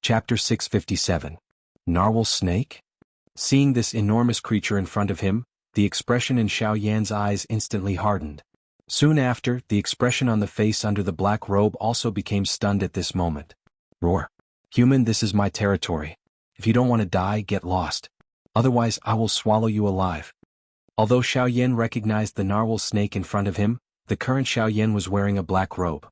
Chapter 657. Narwhal Snake? Seeing this enormous creature in front of him, the expression in Xiaoyan's eyes instantly hardened. Soon after, the expression on the face under the black robe also became stunned at this moment. Roar. Human, this is my territory. If you don't want to die, get lost. Otherwise, I will swallow you alive. Although Xiaoyan recognized the narwhal snake in front of him, the current Xiaoyan was wearing a black robe.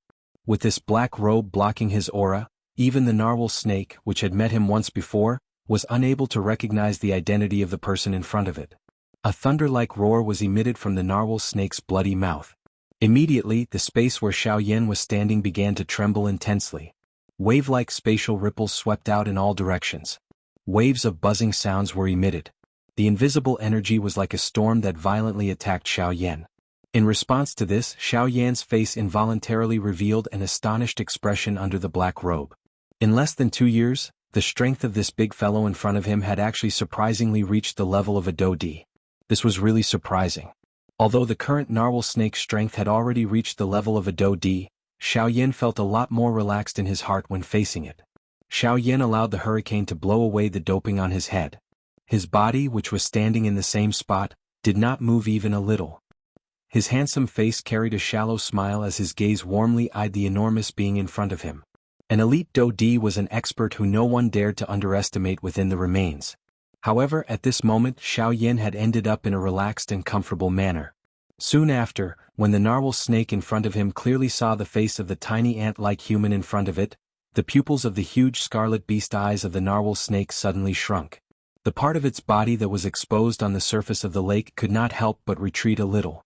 With this black robe blocking his aura, even the narwhal snake, which had met him once before, was unable to recognize the identity of the person in front of it. A thunder-like roar was emitted from the narwhal snake's bloody mouth. Immediately, the space where Xiaoyan was standing began to tremble intensely. Wave-like spatial ripples swept out in all directions. Waves of buzzing sounds were emitted. The invisible energy was like a storm that violently attacked Xiaoyan. In response to this, Xiaoyan's face involuntarily revealed an astonished expression under the black robe. In less than 2 years, the strength of this big fellow in front of him had actually surprisingly reached the level of a Dodi. This was really surprising. Although the current narwhal snake's strength had already reached the level of a Dodi, Xiaoyan felt a lot more relaxed in his heart when facing it. Xiaoyan allowed the hurricane to blow away the doping on his head. His body, which was standing in the same spot, did not move even a little. His handsome face carried a shallow smile as his gaze warmly eyed the enormous being in front of him. An elite Dodi was an expert who no one dared to underestimate within the remains. However, at this moment, Xiaoyan had ended up in a relaxed and comfortable manner. Soon after, when the narwhal snake in front of him clearly saw the face of the tiny ant-like human in front of it, the pupils of the huge scarlet beast eyes of the narwhal snake suddenly shrunk. The part of its body that was exposed on the surface of the lake could not help but retreat a little.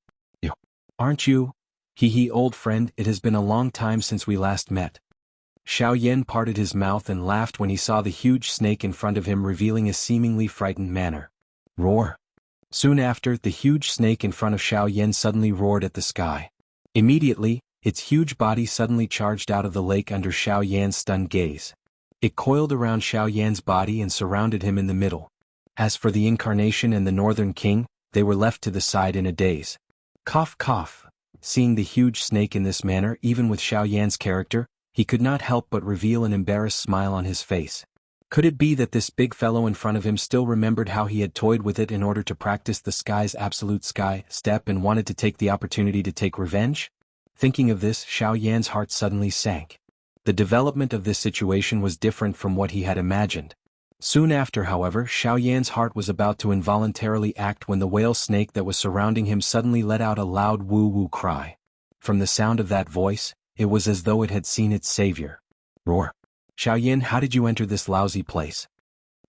Aren't you? Hee old friend, it has been a long time since we last met. Xiaoyan parted his mouth and laughed when he saw the huge snake in front of him revealing a seemingly frightened manner. Roar. Soon after, the huge snake in front of Xiaoyan suddenly roared at the sky. Immediately, its huge body suddenly charged out of the lake under Xiaoyan's stunned gaze. It coiled around Xiaoyan's body and surrounded him in the middle. As for the Incarnation and the Northern King, they were left to the side in a daze. Cough cough. Seeing the huge snake in this manner, even with Xiaoyan's character, he could not help but reveal an embarrassed smile on his face. Could it be that this big fellow in front of him still remembered how he had toyed with it in order to practice the sky's absolute sky step and wanted to take the opportunity to take revenge? Thinking of this, Xiaoyan's heart suddenly sank. The development of this situation was different from what he had imagined. Soon after, however, Xiaoyan's heart was about to involuntarily act when the whale snake that was surrounding him suddenly let out a loud woo-woo cry. From the sound of that voice, it was as though it had seen its savior. Roar. Xiaoyan, how did you enter this lousy place?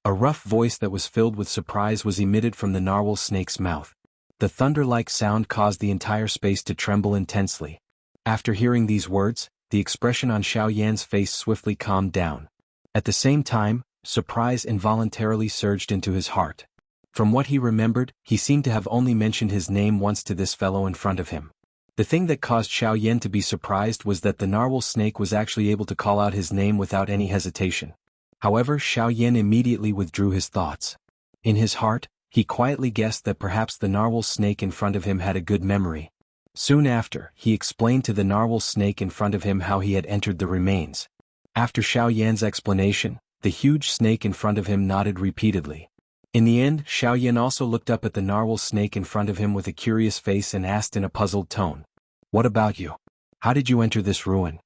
A rough voice that was filled with surprise was emitted from the narwhal snake's mouth. The thunder-like sound caused the entire space to tremble intensely. After hearing these words, the expression on Xiaoyan's face swiftly calmed down. At the same time, surprise involuntarily surged into his heart. From what he remembered, he seemed to have only mentioned his name once to this fellow in front of him. The thing that caused Xiaoyan to be surprised was that the narwhal snake was actually able to call out his name without any hesitation. However, Xiaoyan immediately withdrew his thoughts. In his heart, he quietly guessed that perhaps the narwhal snake in front of him had a good memory. Soon after, he explained to the narwhal snake in front of him how he had entered the remains. After Xiaoyan's explanation, the huge snake in front of him nodded repeatedly. In the end, Xiaoyan also looked up at the narwhal snake in front of him with a curious face and asked in a puzzled tone, "What about you? How did you enter this ruin?"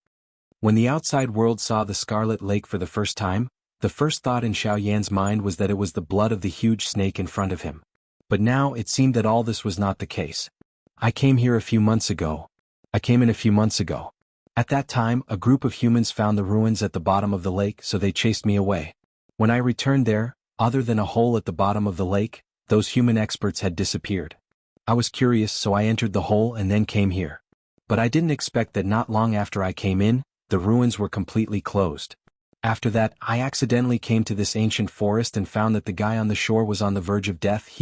When the outside world saw the Scarlet Lake for the first time, the first thought in Xiaoyan's mind was that it was the blood of the huge snake in front of him. But now it seemed that all this was not the case. I came in a few months ago. At that time, a group of humans found the ruins at the bottom of the lake, so they chased me away. When I returned there, other than a hole at the bottom of the lake, those human experts had disappeared. I was curious, so I entered the hole and then came here. But I didn't expect that not long after I came in, the ruins were completely closed. After that, I accidentally came to this ancient forest and found that the guy on the shore was on the verge of death.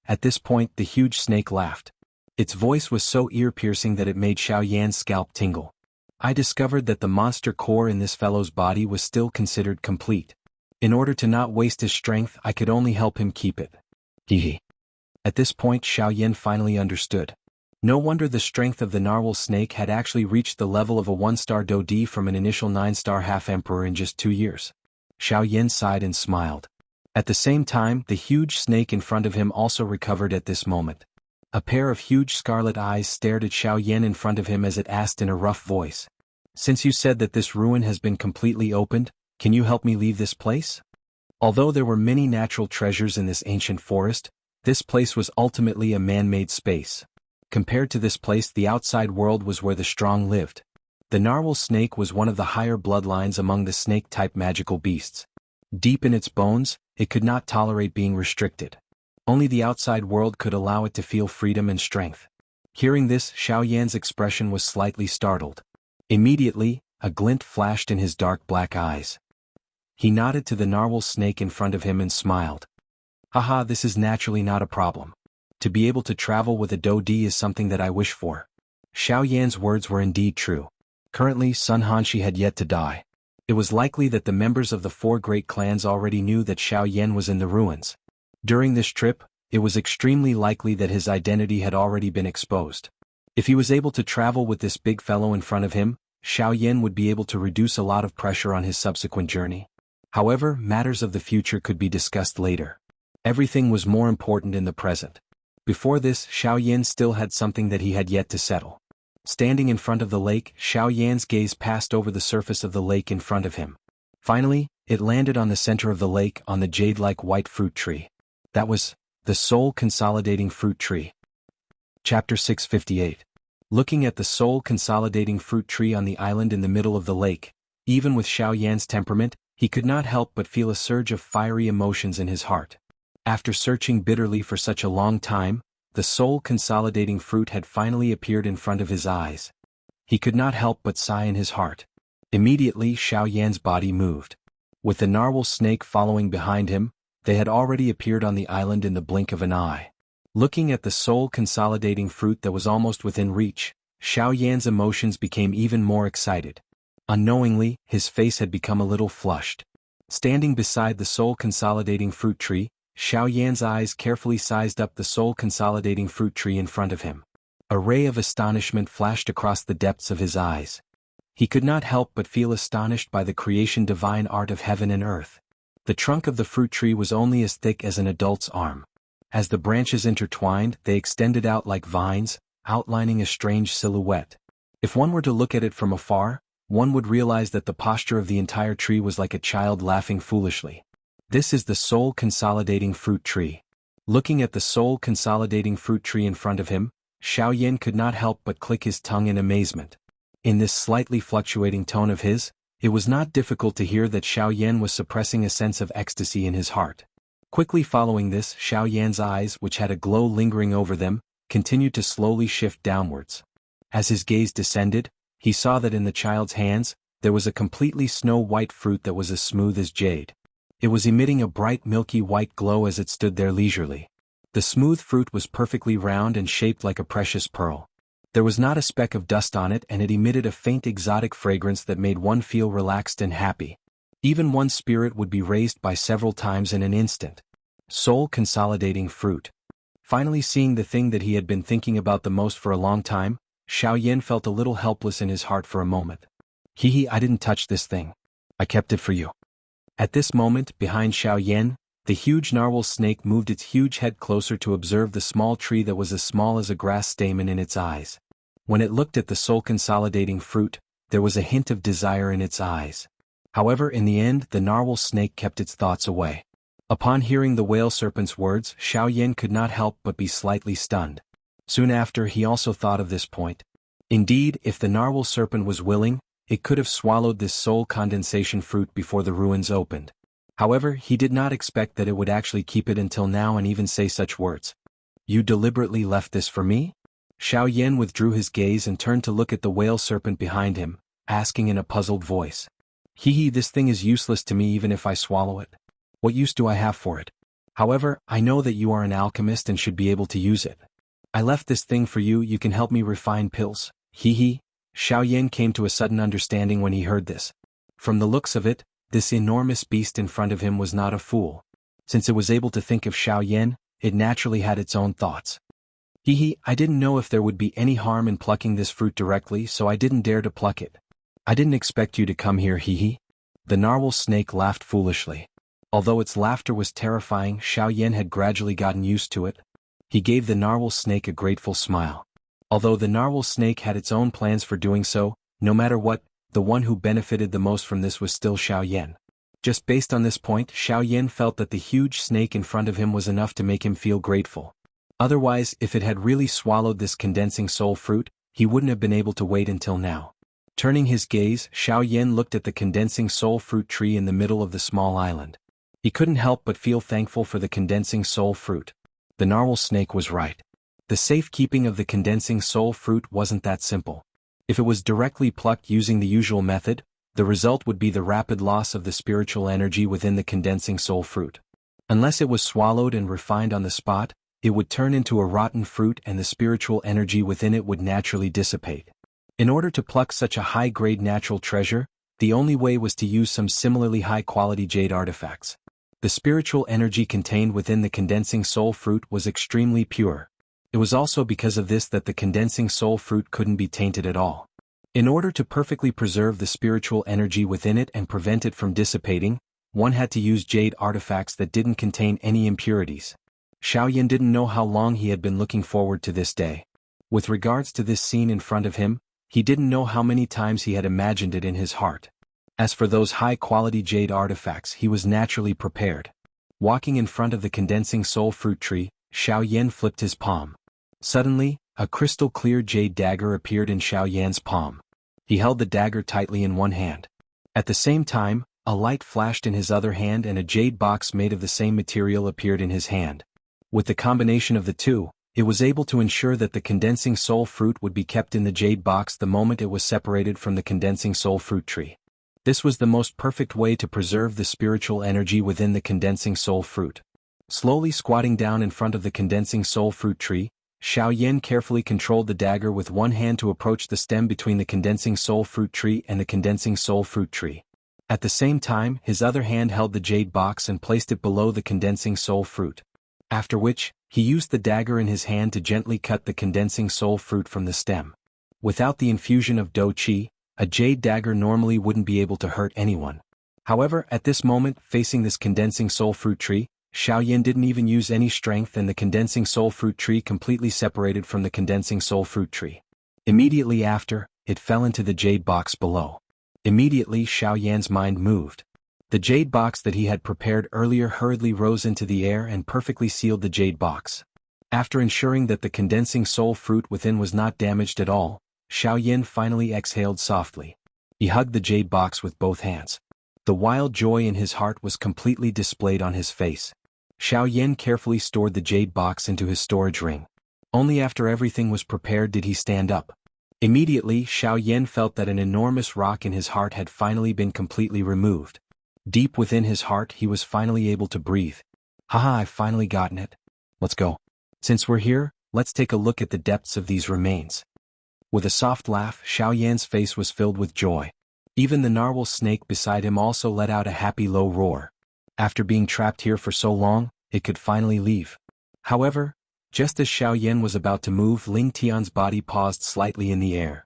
At this point, the huge snake laughed. Its voice was so ear-piercing that it made Xiaoyan's scalp tingle. I discovered that the monster core in this fellow's body was still considered complete. In order to not waste his strength, I could only help him keep it. At this point, Xiaoyan finally understood. No wonder the strength of the narwhal snake had actually reached the level of a 1-star Dodi from an initial 9-star half-emperor in just 2 years. Xiaoyan sighed and smiled. At the same time, the huge snake in front of him also recovered at this moment. A pair of huge scarlet eyes stared at Xiaoyan in front of him as it asked in a rough voice. "Since you said that this ruin has been completely opened, can you help me leave this place?" Although there were many natural treasures in this ancient forest, this place was ultimately a man-made space. Compared to this place, the outside world was where the strong lived. The narwhal snake was one of the higher bloodlines among the snake-type magical beasts. Deep in its bones, it could not tolerate being restricted. Only the outside world could allow it to feel freedom and strength. Hearing this, Xiaoyan's expression was slightly startled. Immediately, a glint flashed in his dark black eyes. He nodded to the narwhal snake in front of him and smiled. "Haha, this is naturally not a problem. To be able to travel with a Dodi is something that I wish for." Xiaoyan's words were indeed true. Currently, Sun Hanshi had yet to die. It was likely that the members of the four great clans already knew that Xiaoyan was in the ruins. During this trip, it was extremely likely that his identity had already been exposed. If he was able to travel with this big fellow in front of him, Xiaoyan would be able to reduce a lot of pressure on his subsequent journey. However, matters of the future could be discussed later. Everything was more important in the present. Before this, Xiaoyan still had something that he had yet to settle. Standing in front of the lake, Xiaoyan's gaze passed over the surface of the lake in front of him. Finally, it landed on the center of the lake on the jade-like white fruit tree. That was the soul-consolidating fruit tree. Chapter 658. Looking at the soul-consolidating fruit tree on the island in the middle of the lake, even with Xiaoyan's temperament, he could not help but feel a surge of fiery emotions in his heart. After searching bitterly for such a long time, the soul-consolidating fruit had finally appeared in front of his eyes. He could not help but sigh in his heart. Immediately, Xiaoyan's body moved. With the narwhal snake following behind him, they had already appeared on the island in the blink of an eye. Looking at the soul-consolidating fruit that was almost within reach, Xiaoyan's emotions became even more excited. Unknowingly, his face had become a little flushed. Standing beside the soul-consolidating fruit tree, Xiaoyan's eyes carefully sized up the soul-consolidating fruit tree in front of him. A ray of astonishment flashed across the depths of his eyes. He could not help but feel astonished by the creation divine art of heaven and earth. The trunk of the fruit tree was only as thick as an adult's arm. As the branches intertwined, they extended out like vines, outlining a strange silhouette. If one were to look at it from afar, one would realize that the posture of the entire tree was like a child laughing foolishly. This is the soul-consolidating fruit tree. Looking at the soul-consolidating fruit tree in front of him, Xiaoyan could not help but click his tongue in amazement. In this slightly fluctuating tone of his, it was not difficult to hear that Xiaoyan was suppressing a sense of ecstasy in his heart. Quickly following this, Xiaoyan's eyes, which had a glow lingering over them, continued to slowly shift downwards. As his gaze descended, he saw that in the child's hands, there was a completely snow-white fruit that was as smooth as jade. It was emitting a bright milky white glow as it stood there leisurely. The smooth fruit was perfectly round and shaped like a precious pearl. There was not a speck of dust on it, and it emitted a faint exotic fragrance that made one feel relaxed and happy. Even one's spirit would be raised by several times in an instant. Soul-consolidating fruit. Finally seeing the thing that he had been thinking about the most for a long time, Xiaoyan felt a little helpless in his heart for a moment. I didn't touch this thing. I kept it for you." At this moment, behind Xiaoyan, the huge narwhal snake moved its huge head closer to observe the small tree that was as small as a grass stamen in its eyes. When it looked at the soul-consolidating fruit, there was a hint of desire in its eyes. However, in the end, the narwhal snake kept its thoughts away. Upon hearing the whale serpent's words, Xiaoyan could not help but be slightly stunned. Soon after, he also thought of this point. Indeed, if the narwhal serpent was willing, it could have swallowed this soul condensation fruit before the ruins opened. However, he did not expect that it would actually keep it until now and even say such words. "You deliberately left this for me?" Xiaoyan withdrew his gaze and turned to look at the whale serpent behind him, asking in a puzzled voice. This thing is useless to me even if I swallow it. What use do I have for it? However, I know that you are an alchemist and should be able to use it. I left this thing for you. You can help me refine pills. Xiaoyan came to a sudden understanding when he heard this. From the looks of it, this enormous beast in front of him was not a fool. Since it was able to think of Xiaoyan, it naturally had its own thoughts. I didn't know if there would be any harm in plucking this fruit directly, so I didn't dare to pluck it. I didn't expect you to come here, The narwhal snake laughed foolishly. Although its laughter was terrifying, Xiaoyan had gradually gotten used to it. He gave the narwhal snake a grateful smile. Although the narwhal snake had its own plans for doing so, no matter what, the one who benefited the most from this was still Xiaoyan. Just based on this point, Xiaoyan felt that the huge snake in front of him was enough to make him feel grateful. Otherwise, if it had really swallowed this condensing soul fruit, he wouldn't have been able to wait until now. Turning his gaze, Xiaoyan looked at the condensing soul fruit tree in the middle of the small island. He couldn't help but feel thankful for the condensing soul fruit. The narwhal snake was right. The safekeeping of the condensing soul fruit wasn't that simple. If it was directly plucked using the usual method, the result would be the rapid loss of the spiritual energy within the condensing soul fruit. Unless it was swallowed and refined on the spot, it would turn into a rotten fruit and the spiritual energy within it would naturally dissipate. In order to pluck such a high-grade natural treasure, the only way was to use some similarly high-quality jade artifacts. The spiritual energy contained within the condensing soul fruit was extremely pure. It was also because of this that the condensing soul fruit couldn't be tainted at all. In order to perfectly preserve the spiritual energy within it and prevent it from dissipating, one had to use jade artifacts that didn't contain any impurities. Xiaoyan didn't know how long he had been looking forward to this day. With regards to this scene in front of him, he didn't know how many times he had imagined it in his heart. As for those high-quality jade artifacts, he was naturally prepared. Walking in front of the condensing soul fruit tree, Xiaoyan flipped his palm. Suddenly, a crystal-clear jade dagger appeared in Xiaoyan's palm. He held the dagger tightly in one hand. At the same time, a light flashed in his other hand and a jade box made of the same material appeared in his hand. With the combination of the two, it was able to ensure that the condensing soul fruit would be kept in the jade box the moment it was separated from the condensing soul fruit tree. This was the most perfect way to preserve the spiritual energy within the condensing soul fruit. Slowly squatting down in front of the condensing soul fruit tree, Xiaoyan carefully controlled the dagger with one hand to approach the stem between the condensing soul fruit tree and the condensing soul fruit tree. At the same time, his other hand held the jade box and placed it below the condensing soul fruit. After which, he used the dagger in his hand to gently cut the condensing soul fruit from the stem. Without the infusion of Do Qi, a jade dagger normally wouldn't be able to hurt anyone. However, at this moment, facing this condensing soul fruit tree, Xiaoyan didn't even use any strength and the condensing soul fruit tree completely separated from the condensing soul fruit tree. Immediately after, it fell into the jade box below. Immediately Xiaoyan's mind moved. The jade box that he had prepared earlier hurriedly rose into the air and perfectly sealed the jade box. After ensuring that the condensing soul fruit within was not damaged at all, Xiaoyan finally exhaled softly. He hugged the jade box with both hands. The wild joy in his heart was completely displayed on his face. Xiaoyan carefully stored the jade box into his storage ring. Only after everything was prepared did he stand up. Immediately, Xiaoyan felt that an enormous rock in his heart had finally been completely removed. Deep within his heart, he was finally able to breathe. Haha, I've finally gotten it. Let's go. Since we're here, let's take a look at the depths of these remains. With a soft laugh, Xiaoyan's face was filled with joy. Even the narwhal snake beside him also let out a happy low roar. After being trapped here for so long, it could finally leave. However, just as Xiaoyan was about to move, Ling Tian's body paused slightly in the air.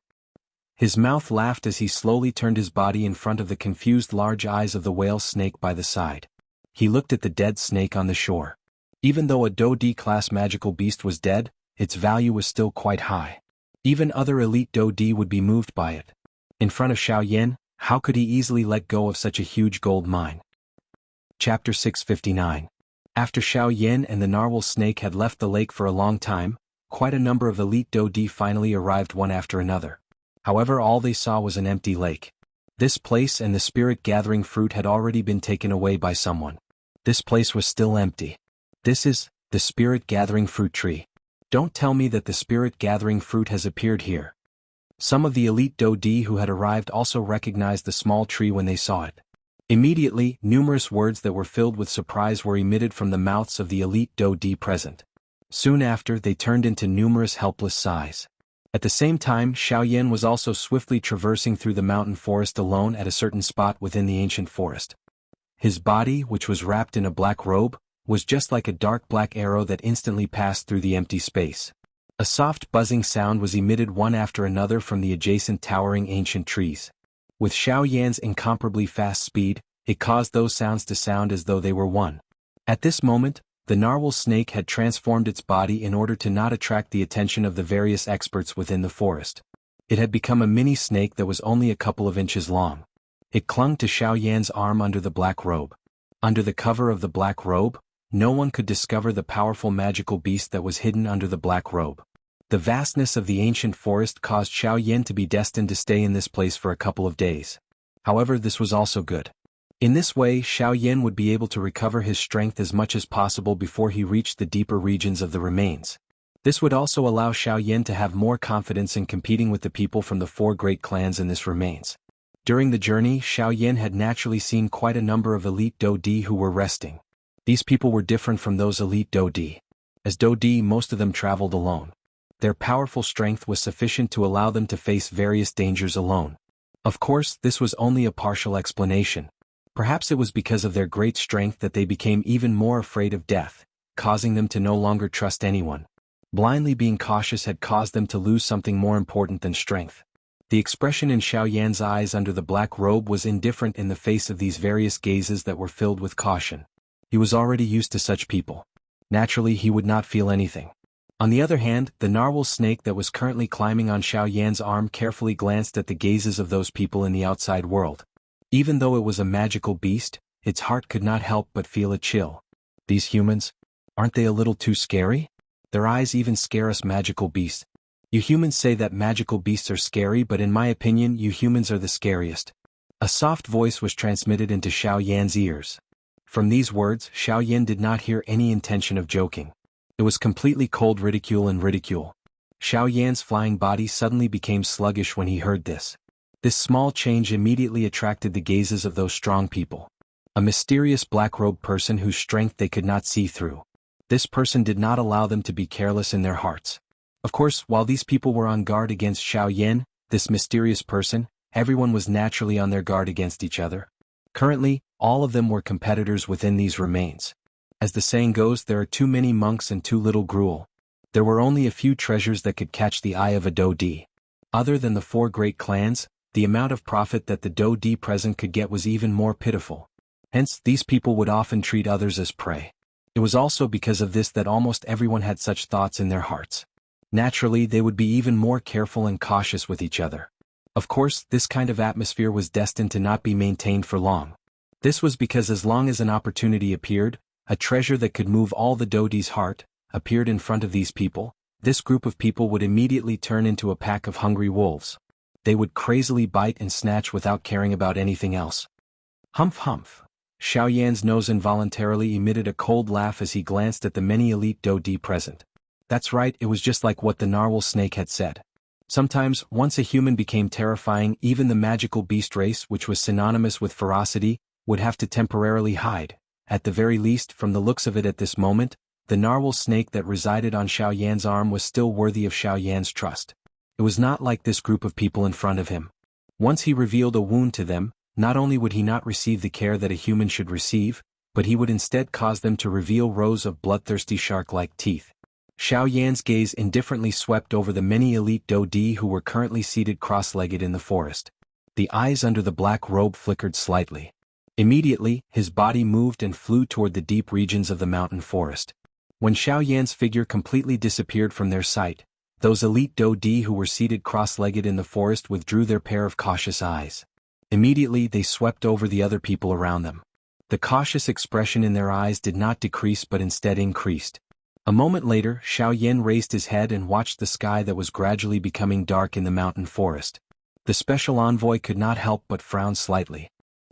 His mouth laughed as he slowly turned his body in front of the confused large eyes of the whale snake by the side. He looked at the dead snake on the shore. Even though a Do D-class magical beast was dead, its value was still quite high. Even other elite Do D would be moved by it. In front of Xiaoyan, how could he easily let go of such a huge gold mine? Chapter 659. After Xiaoyan and the narwhal snake had left the lake for a long time, quite a number of elite Do D finally arrived one after another. However, all they saw was an empty lake. This place and the spirit-gathering fruit had already been taken away by someone. This place was still empty. This is the spirit-gathering fruit tree. Don't tell me that the spirit-gathering fruit has appeared here. Some of the elite Do D who had arrived also recognized the small tree when they saw it. Immediately, numerous words that were filled with surprise were emitted from the mouths of the elite Do D present. Soon after, they turned into numerous helpless sighs. At the same time, Xiaoyan was also swiftly traversing through the mountain forest alone at a certain spot within the ancient forest. His body, which was wrapped in a black robe, was just like a dark black arrow that instantly passed through the empty space. A soft buzzing sound was emitted one after another from the adjacent towering ancient trees. With Xiaoyan's incomparably fast speed, it caused those sounds to sound as though they were one. At this moment, the narwhal snake had transformed its body in order to not attract the attention of the various experts within the forest. It had become a mini snake that was only a couple of inches long. It clung to Xiaoyan's arm under the black robe. Under the cover of the black robe, no one could discover the powerful magical beast that was hidden under the black robe. The vastness of the ancient forest caused Xiaoyan to be destined to stay in this place for a couple of days. However, this was also good. In this way, Xiaoyan would be able to recover his strength as much as possible before he reached the deeper regions of the remains. This would also allow Xiaoyan to have more confidence in competing with the people from the 4 great clans in this remains. During the journey, Xiaoyan had naturally seen quite a number of elite Dodi who were resting. These people were different from those elite Dodi. As Dodi, most of them traveled alone. Their powerful strength was sufficient to allow them to face various dangers alone. Of course, this was only a partial explanation. Perhaps it was because of their great strength that they became even more afraid of death, causing them to no longer trust anyone. Blindly being cautious had caused them to lose something more important than strength. The expression in Xiaoyan's eyes under the black robe was indifferent in the face of these various gazes that were filled with caution. He was already used to such people. Naturally, he would not feel anything. On the other hand, the narwhal snake that was currently climbing on Xiaoyan's arm carefully glanced at the gazes of those people in the outside world. Even though it was a magical beast, its heart could not help but feel a chill. These humans, aren't they a little too scary? Their eyes even scare us magical beasts. You humans say that magical beasts are scary, but in my opinion you humans are the scariest. A soft voice was transmitted into Xiaoyan's ears. From these words, Xiaoyan did not hear any intention of joking. It was completely cold ridicule and ridicule. Xiaoyan's flying body suddenly became sluggish when he heard this. This small change immediately attracted the gazes of those strong people. A mysterious black-robed person whose strength they could not see through. This person did not allow them to be careless in their hearts. Of course, while these people were on guard against Xiaoyan, this mysterious person, everyone was naturally on their guard against each other. Currently, all of them were competitors within these remains. As the saying goes, there are too many monks and too little gruel. There were only a few treasures that could catch the eye of a Dodi. Other than the 4 great clans, the amount of profit that the Dodi present could get was even more pitiful. Hence, these people would often treat others as prey. It was also because of this that almost everyone had such thoughts in their hearts. Naturally, they would be even more careful and cautious with each other. Of course, this kind of atmosphere was destined to not be maintained for long. This was because as long as an opportunity appeared, a treasure that could move all the Dodi's heart, appeared in front of these people, this group of people would immediately turn into a pack of hungry wolves. They would crazily bite and snatch without caring about anything else. Humph humph. Xiaoyan's nose involuntarily emitted a cold laugh as he glanced at the many elite Dodi present. That's right, it was just like what the narwhal snake had said. Sometimes, once a human became terrifying, even the magical beast race, which was synonymous with ferocity, would have to temporarily hide. At the very least, from the looks of it at this moment, the narwhal snake that resided on Xiaoyan's arm was still worthy of Xiaoyan's trust. It was not like this group of people in front of him. Once he revealed a wound to them, not only would he not receive the care that a human should receive, but he would instead cause them to reveal rows of bloodthirsty shark-like teeth. Xiaoyan's gaze indifferently swept over the many elite Dodi who were currently seated cross-legged in the forest. The eyes under the black robe flickered slightly. Immediately, his body moved and flew toward the deep regions of the mountain forest. When Xiaoyan's figure completely disappeared from their sight, those elite Dodi who were seated cross-legged in the forest withdrew their pair of cautious eyes. Immediately they swept over the other people around them. The cautious expression in their eyes did not decrease but instead increased. A moment later, Xiaoyan raised his head and watched the sky that was gradually becoming dark in the mountain forest. The special envoy could not help but frown slightly.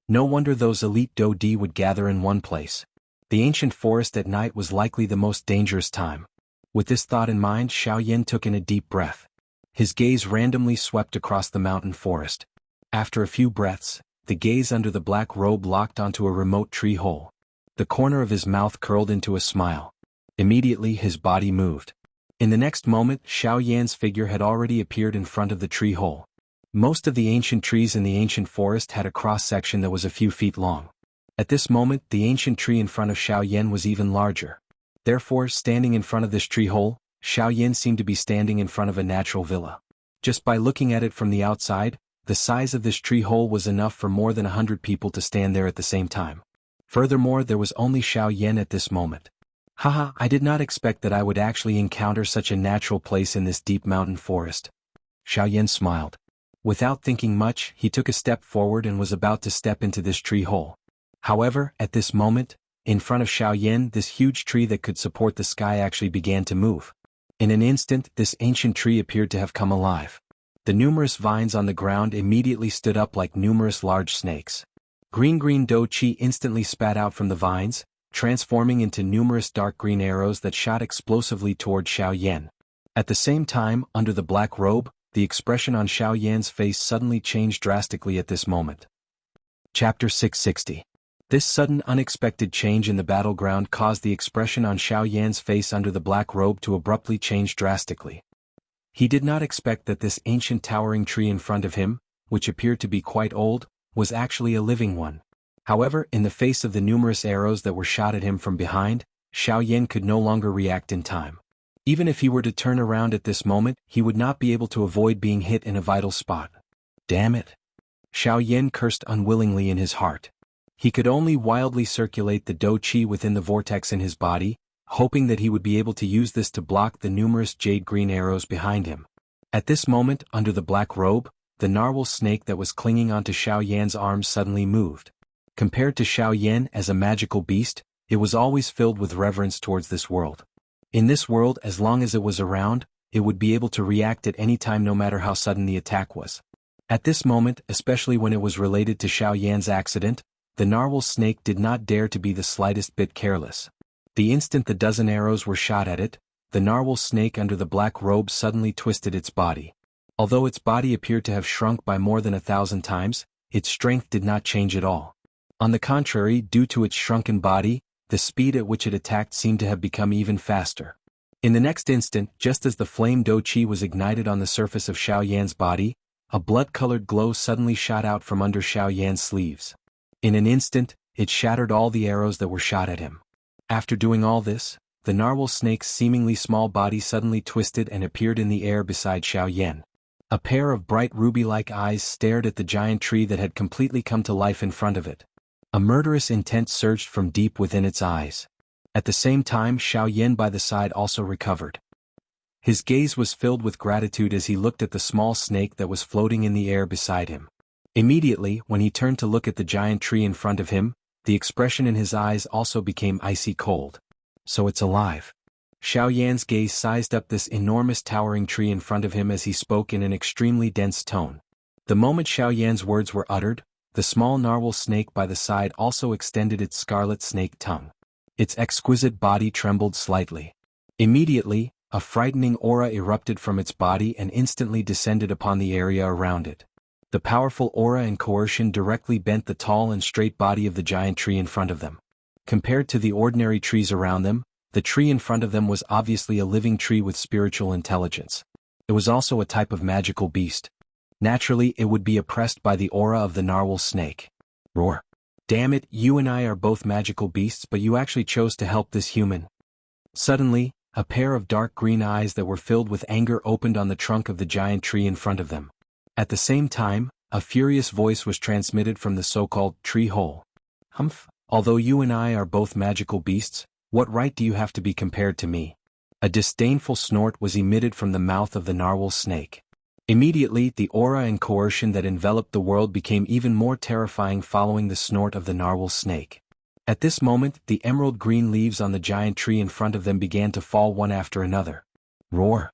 No wonder those elite Dodi would gather in one place. The ancient forest at night was likely the most dangerous time. With this thought in mind, Xiaoyan took in a deep breath. His gaze randomly swept across the mountain forest. After a few breaths, the gaze under the black robe locked onto a remote tree hole. The corner of his mouth curled into a smile. Immediately his body moved. In the next moment, Xiaoyan's figure had already appeared in front of the tree hole. Most of the ancient trees in the ancient forest had a cross-section that was a few feet long. At this moment, the ancient tree in front of Xiaoyan was even larger. Therefore, standing in front of this tree hole, Xiaoyan seemed to be standing in front of a natural villa. Just by looking at it from the outside, the size of this tree hole was enough for more than 100 people to stand there at the same time. Furthermore, there was only Xiaoyan at this moment. Haha, I did not expect that I would actually encounter such a natural place in this deep mountain forest. Xiaoyan smiled. Without thinking much, he took a step forward and was about to step into this tree hole. However, at this moment, in front of Xiaoyan, this huge tree that could support the sky actually began to move. In an instant, this ancient tree appeared to have come alive. The numerous vines on the ground immediately stood up like numerous large snakes. Green do chi instantly spat out from the vines, transforming into numerous dark green arrows that shot explosively toward Xiaoyan. At the same time, under the black robe, the expression on Xiaoyan's face suddenly changed drastically at this moment. Chapter 660. This sudden unexpected change in the battleground caused the expression on Xiaoyan's face under the black robe to abruptly change drastically. He did not expect that this ancient towering tree in front of him, which appeared to be quite old, was actually a living one. However, in the face of the numerous arrows that were shot at him from behind, Xiaoyan could no longer react in time. Even if he were to turn around at this moment, he would not be able to avoid being hit in a vital spot. Damn it! Xiaoyan cursed unwillingly in his heart. He could only wildly circulate the do chi within the vortex in his body, hoping that he would be able to use this to block the numerous jade-green arrows behind him. At this moment, under the black robe, the narwhal snake that was clinging onto Xiaoyan's arms suddenly moved. Compared to Xiaoyan as a magical beast, it was always filled with reverence towards this world. In this world, as long as it was around, it would be able to react at any time no matter how sudden the attack was. At this moment, especially when it was related to Xiaoyan's accident, the narwhal snake did not dare to be the slightest bit careless. The instant the dozen arrows were shot at it, the narwhal snake under the black robe suddenly twisted its body. Although its body appeared to have shrunk by more than 1,000 times, its strength did not change at all. On the contrary, due to its shrunken body, the speed at which it attacked seemed to have become even faster. In the next instant, just as the flame do chi was ignited on the surface of Xiaoyan's body, a blood-colored glow suddenly shot out from under Xiaoyan's sleeves. In an instant, it shattered all the arrows that were shot at him. After doing all this, the narwhal snake's seemingly small body suddenly twisted and appeared in the air beside Xiaoyan. A pair of bright ruby-like eyes stared at the giant tree that had completely come to life in front of it. A murderous intent surged from deep within its eyes. At the same time, Xiaoyan by the side also recovered. His gaze was filled with gratitude as he looked at the small snake that was floating in the air beside him. Immediately, when he turned to look at the giant tree in front of him, the expression in his eyes also became icy cold. So it's alive. Xiaoyan's gaze sized up this enormous towering tree in front of him as he spoke in an extremely dense tone. The moment Xiaoyan's words were uttered, the small narwhal snake by the side also extended its scarlet snake tongue. Its exquisite body trembled slightly. Immediately, a frightening aura erupted from its body and instantly descended upon the area around it. The powerful aura and coercion directly bent the tall and straight body of the giant tree in front of them. Compared to the ordinary trees around them, the tree in front of them was obviously a living tree with spiritual intelligence. It was also a type of magical beast. Naturally, it would be oppressed by the aura of the narwhal snake. Roar. Damn it, you and I are both magical beasts, but you actually chose to help this human. Suddenly, a pair of dark green eyes that were filled with anger opened on the trunk of the giant tree in front of them. At the same time, a furious voice was transmitted from the so-called tree hole. Humph, although you and I are both magical beasts, what right do you have to be compared to me? A disdainful snort was emitted from the mouth of the narwhal snake. Immediately, the aura and coercion that enveloped the world became even more terrifying following the snort of the narwhal snake. At this moment, the emerald green leaves on the giant tree in front of them began to fall one after another. Roar.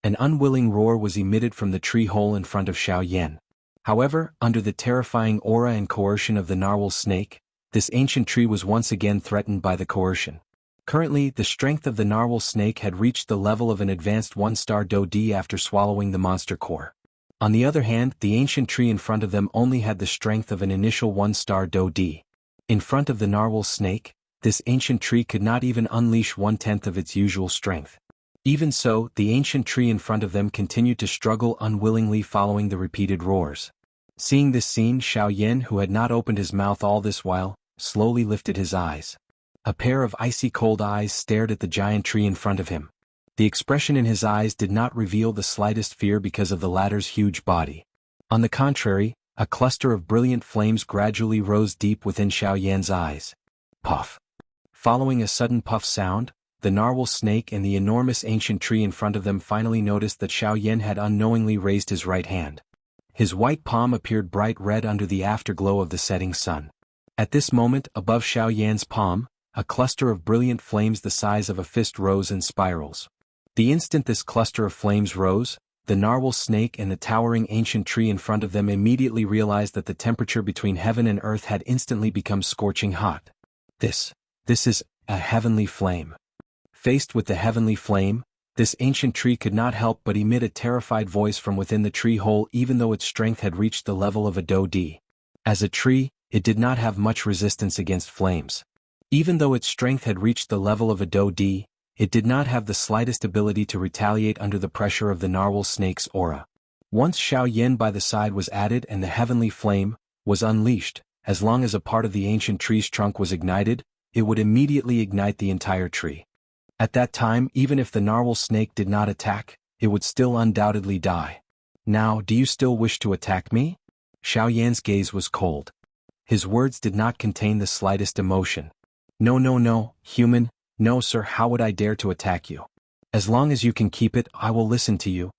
An unwilling roar was emitted from the tree hole in front of Xiaoyan. However, under the terrifying aura and coercion of the narwhal snake, this ancient tree was once again threatened by the coercion. Currently, the strength of the narwhal snake had reached the level of an advanced 1-star Do-D after swallowing the monster core. On the other hand, the ancient tree in front of them only had the strength of an initial 1-star Do-D. In front of the narwhal snake, this ancient tree could not even unleash 1/10 of its usual strength. Even so, the ancient tree in front of them continued to struggle unwillingly following the repeated roars. Seeing this scene, Xiaoyan, who had not opened his mouth all this while, slowly lifted his eyes. A pair of icy cold eyes stared at the giant tree in front of him. The expression in his eyes did not reveal the slightest fear because of the latter's huge body. On the contrary, a cluster of brilliant flames gradually rose deep within Xiaoyan's eyes. Puff. Following a sudden puff sound, the narwhal snake and the enormous ancient tree in front of them finally noticed that Xiaoyan had unknowingly raised his right hand. His white palm appeared bright red under the afterglow of the setting sun. At this moment, above Xiaoyan's palm, a cluster of brilliant flames the size of a fist rose in spirals. The instant this cluster of flames rose, the narwhal snake and the towering ancient tree in front of them immediately realized that the temperature between heaven and earth had instantly become scorching hot. This is a heavenly flame. Faced with the heavenly flame, this ancient tree could not help but emit a terrified voice from within the tree hole even though its strength had reached the level of a Do-D. As a tree, it did not have much resistance against flames. Even though its strength had reached the level of a Do-D, it did not have the slightest ability to retaliate under the pressure of the narwhal snake's aura. Once Xiaoyan by the side was added and the heavenly flame was unleashed, as long as a part of the ancient tree's trunk was ignited, it would immediately ignite the entire tree. At that time, even if the narwhal snake did not attack, it would still undoubtedly die. Now, do you still wish to attack me? Xiaoyan's gaze was cold. His words did not contain the slightest emotion. No, human, no sir, how would I dare to attack you? As long as you can keep it, I will listen to you.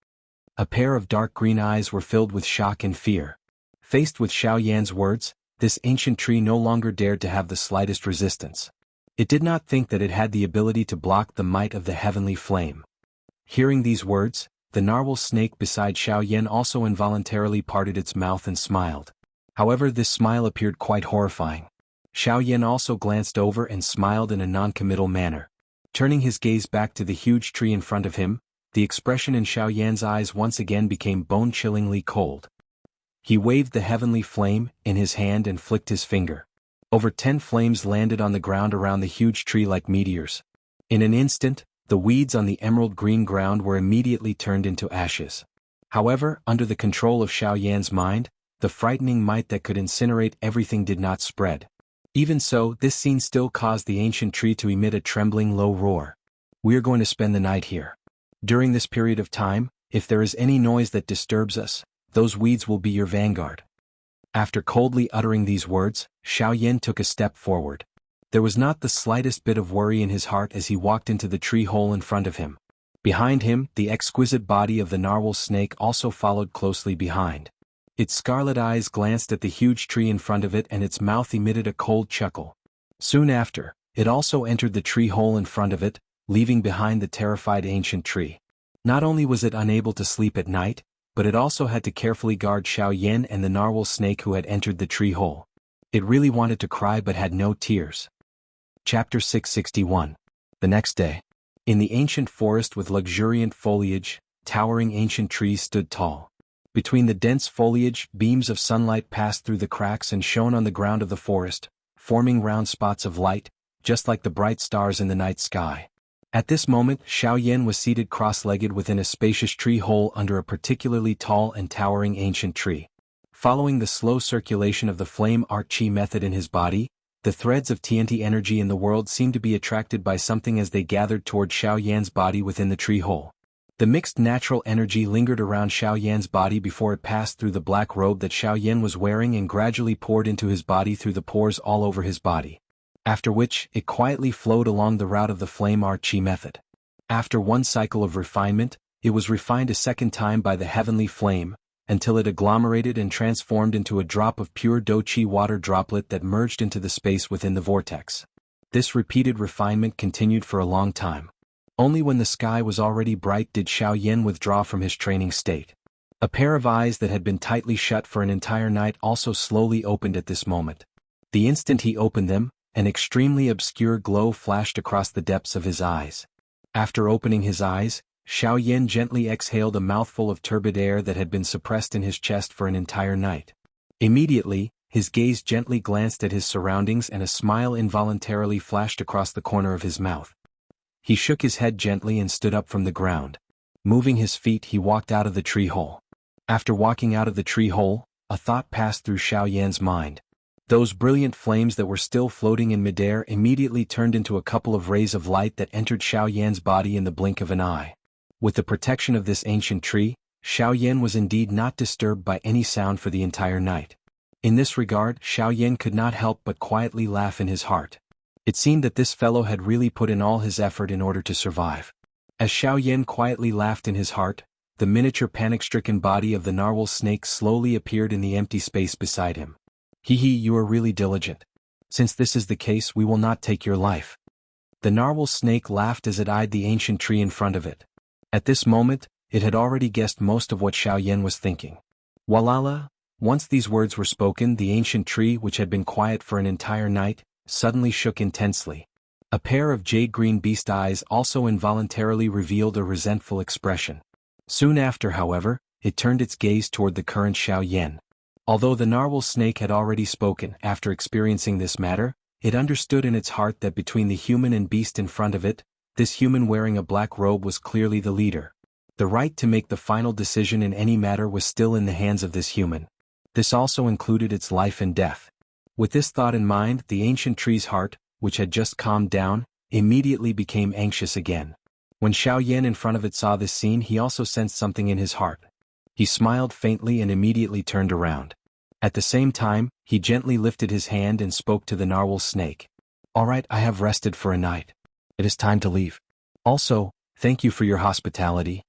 A pair of dark green eyes were filled with shock and fear. Faced with Xiaoyan's words, this ancient tree no longer dared to have the slightest resistance. It did not think that it had the ability to block the might of the heavenly flame. Hearing these words, the narwhal snake beside Xiaoyan also involuntarily parted its mouth and smiled. However, this smile appeared quite horrifying. Xiaoyan also glanced over and smiled in a non-committal manner. Turning his gaze back to the huge tree in front of him, the expression in Xiaoyan's eyes once again became bone-chillingly cold. He waved the heavenly flame in his hand and flicked his finger. Over 10 flames landed on the ground around the huge tree like meteors. In an instant, the weeds on the emerald green ground were immediately turned into ashes. However, under the control of Xiaoyan's mind, the frightening might that could incinerate everything did not spread. Even so, this scene still caused the ancient tree to emit a trembling low roar. We are going to spend the night here. During this period of time, if there is any noise that disturbs us, those weeds will be your vanguard. After coldly uttering these words, Xiaoyan took a step forward. There was not the slightest bit of worry in his heart as he walked into the tree hole in front of him. Behind him, the exquisite body of the narwhal snake also followed closely behind. Its scarlet eyes glanced at the huge tree in front of it and its mouth emitted a cold chuckle. Soon after, it also entered the tree hole in front of it, leaving behind the terrified ancient tree. Not only was it unable to sleep at night, but it also had to carefully guard Xiaoyan and the narwhal snake who had entered the tree hole. It really wanted to cry but had no tears. Chapter 661. The next day. In the ancient forest with luxuriant foliage, towering ancient trees stood tall. Between the dense foliage, beams of sunlight passed through the cracks and shone on the ground of the forest, forming round spots of light, just like the bright stars in the night sky. At this moment, Xiaoyan was seated cross-legged within a spacious tree hole under a particularly tall and towering ancient tree. Following the slow circulation of the flame art chi method in his body, the threads of TNT energy in the world seemed to be attracted by something as they gathered toward Xiaoyan's body within the tree hole. The mixed natural energy lingered around Xiaoyan's body before it passed through the black robe that Xiaoyan was wearing and gradually poured into his body through the pores all over his body. After which, it quietly flowed along the route of the flame art chi method. After one cycle of refinement, it was refined a second time by the heavenly flame, until it agglomerated and transformed into a drop of pure do-chi water droplet that merged into the space within the vortex. This repeated refinement continued for a long time. Only when the sky was already bright did Xiaoyan withdraw from his training state. A pair of eyes that had been tightly shut for an entire night also slowly opened at this moment. The instant he opened them, an extremely obscure glow flashed across the depths of his eyes. After opening his eyes, Xiaoyan gently exhaled a mouthful of turbid air that had been suppressed in his chest for an entire night. Immediately, his gaze gently glanced at his surroundings and a smile involuntarily flashed across the corner of his mouth. He shook his head gently and stood up from the ground. Moving his feet, he walked out of the tree hole. After walking out of the tree hole, a thought passed through Xiaoyan's mind. Those brilliant flames that were still floating in midair immediately turned into a couple of rays of light that entered Xiaoyan's body in the blink of an eye. With the protection of this ancient tree, Xiaoyan was indeed not disturbed by any sound for the entire night. In this regard, Xiaoyan could not help but quietly laugh in his heart. It seemed that this fellow had really put in all his effort in order to survive. As Xiaoyan quietly laughed in his heart, the miniature panic-stricken body of the narwhal snake slowly appeared in the empty space beside him. Hee, you are really diligent. Since this is the case, we will not take your life. The narwhal snake laughed as it eyed the ancient tree in front of it. At this moment, it had already guessed most of what Xiaoyan was thinking. Walala, once these words were spoken, the ancient tree, which had been quiet for an entire night, suddenly shook intensely. A pair of jade-green beast eyes also involuntarily revealed a resentful expression. Soon after, however, it turned its gaze toward the current Xiaoyan. Although the narwhal snake had already spoken after experiencing this matter, it understood in its heart that between the human and beast in front of it, this human wearing a black robe was clearly the leader. The right to make the final decision in any matter was still in the hands of this human. This also included its life and death. With this thought in mind, the ancient tree's heart, which had just calmed down, immediately became anxious again. When Xiaoyan in front of it saw this scene, he also sensed something in his heart. He smiled faintly and immediately turned around. At the same time, he gently lifted his hand and spoke to the narwhal snake. "All right, I have rested for a night. It is time to leave. Also, thank you for your hospitality."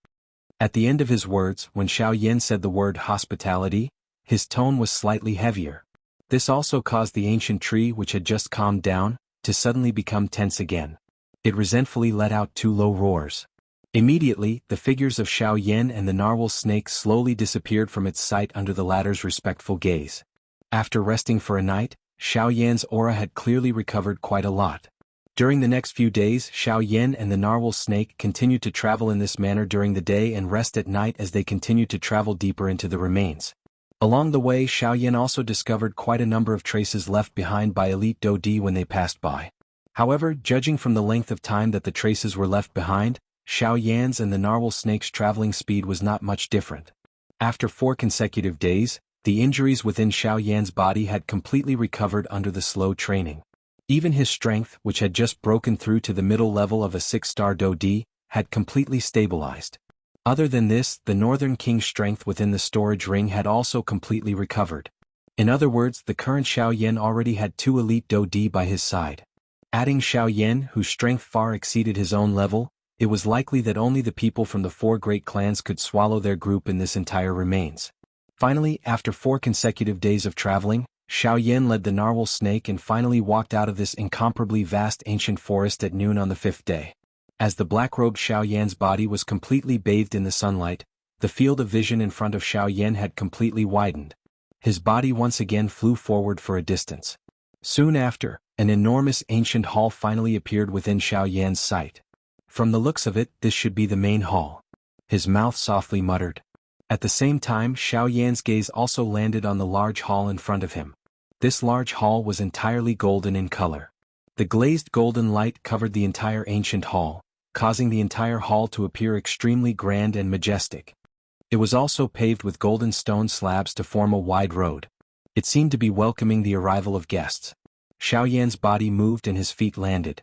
At the end of his words, when Xiaoyan said the word hospitality, his tone was slightly heavier. This also caused the ancient tree, which had just calmed down, to suddenly become tense again. It resentfully let out 2 low roars. Immediately, the figures of Xiaoyan and the narwhal snake slowly disappeared from its sight under the latter's respectful gaze. After resting for a night, Xiaoyan's aura had clearly recovered quite a lot. During the next few days, Xiaoyan and the narwhal snake continued to travel in this manner during the day and rest at night as they continued to travel deeper into the remains. Along the way, Xiaoyan also discovered quite a number of traces left behind by elite Dodi when they passed by. However, judging from the length of time that the traces were left behind, Xiaoyan's and the narwhal snake's traveling speed was not much different. After 4 consecutive days, the injuries within Xiaoyan's body had completely recovered under the slow training. Even his strength, which had just broken through to the middle level of a 6-star Dodi, had completely stabilized. Other than this, the Northern King's strength within the storage ring had also completely recovered. In other words, the current Xiaoyan already had 2 elite Dodi by his side. Adding Xiaoyan, whose strength far exceeded his own level, it was likely that only the people from the 4 great clans could swallow their group in this entire remains. Finally, after 4 consecutive days of traveling, Xiaoyan led the narwhal snake and finally walked out of this incomparably vast ancient forest at noon on the 5th day. As the black-robed Xiaoyan's body was completely bathed in the sunlight, the field of vision in front of Xiaoyan had completely widened. His body once again flew forward for a distance. Soon after, an enormous ancient hall finally appeared within Xiaoyan's sight. From the looks of it, this should be the main hall. His mouth softly muttered. At the same time, Xiaoyan's gaze also landed on the large hall in front of him. This large hall was entirely golden in color. The glazed golden light covered the entire ancient hall, causing the entire hall to appear extremely grand and majestic. It was also paved with golden stone slabs to form a wide road. It seemed to be welcoming the arrival of guests. Xiaoyan's body moved and his feet landed.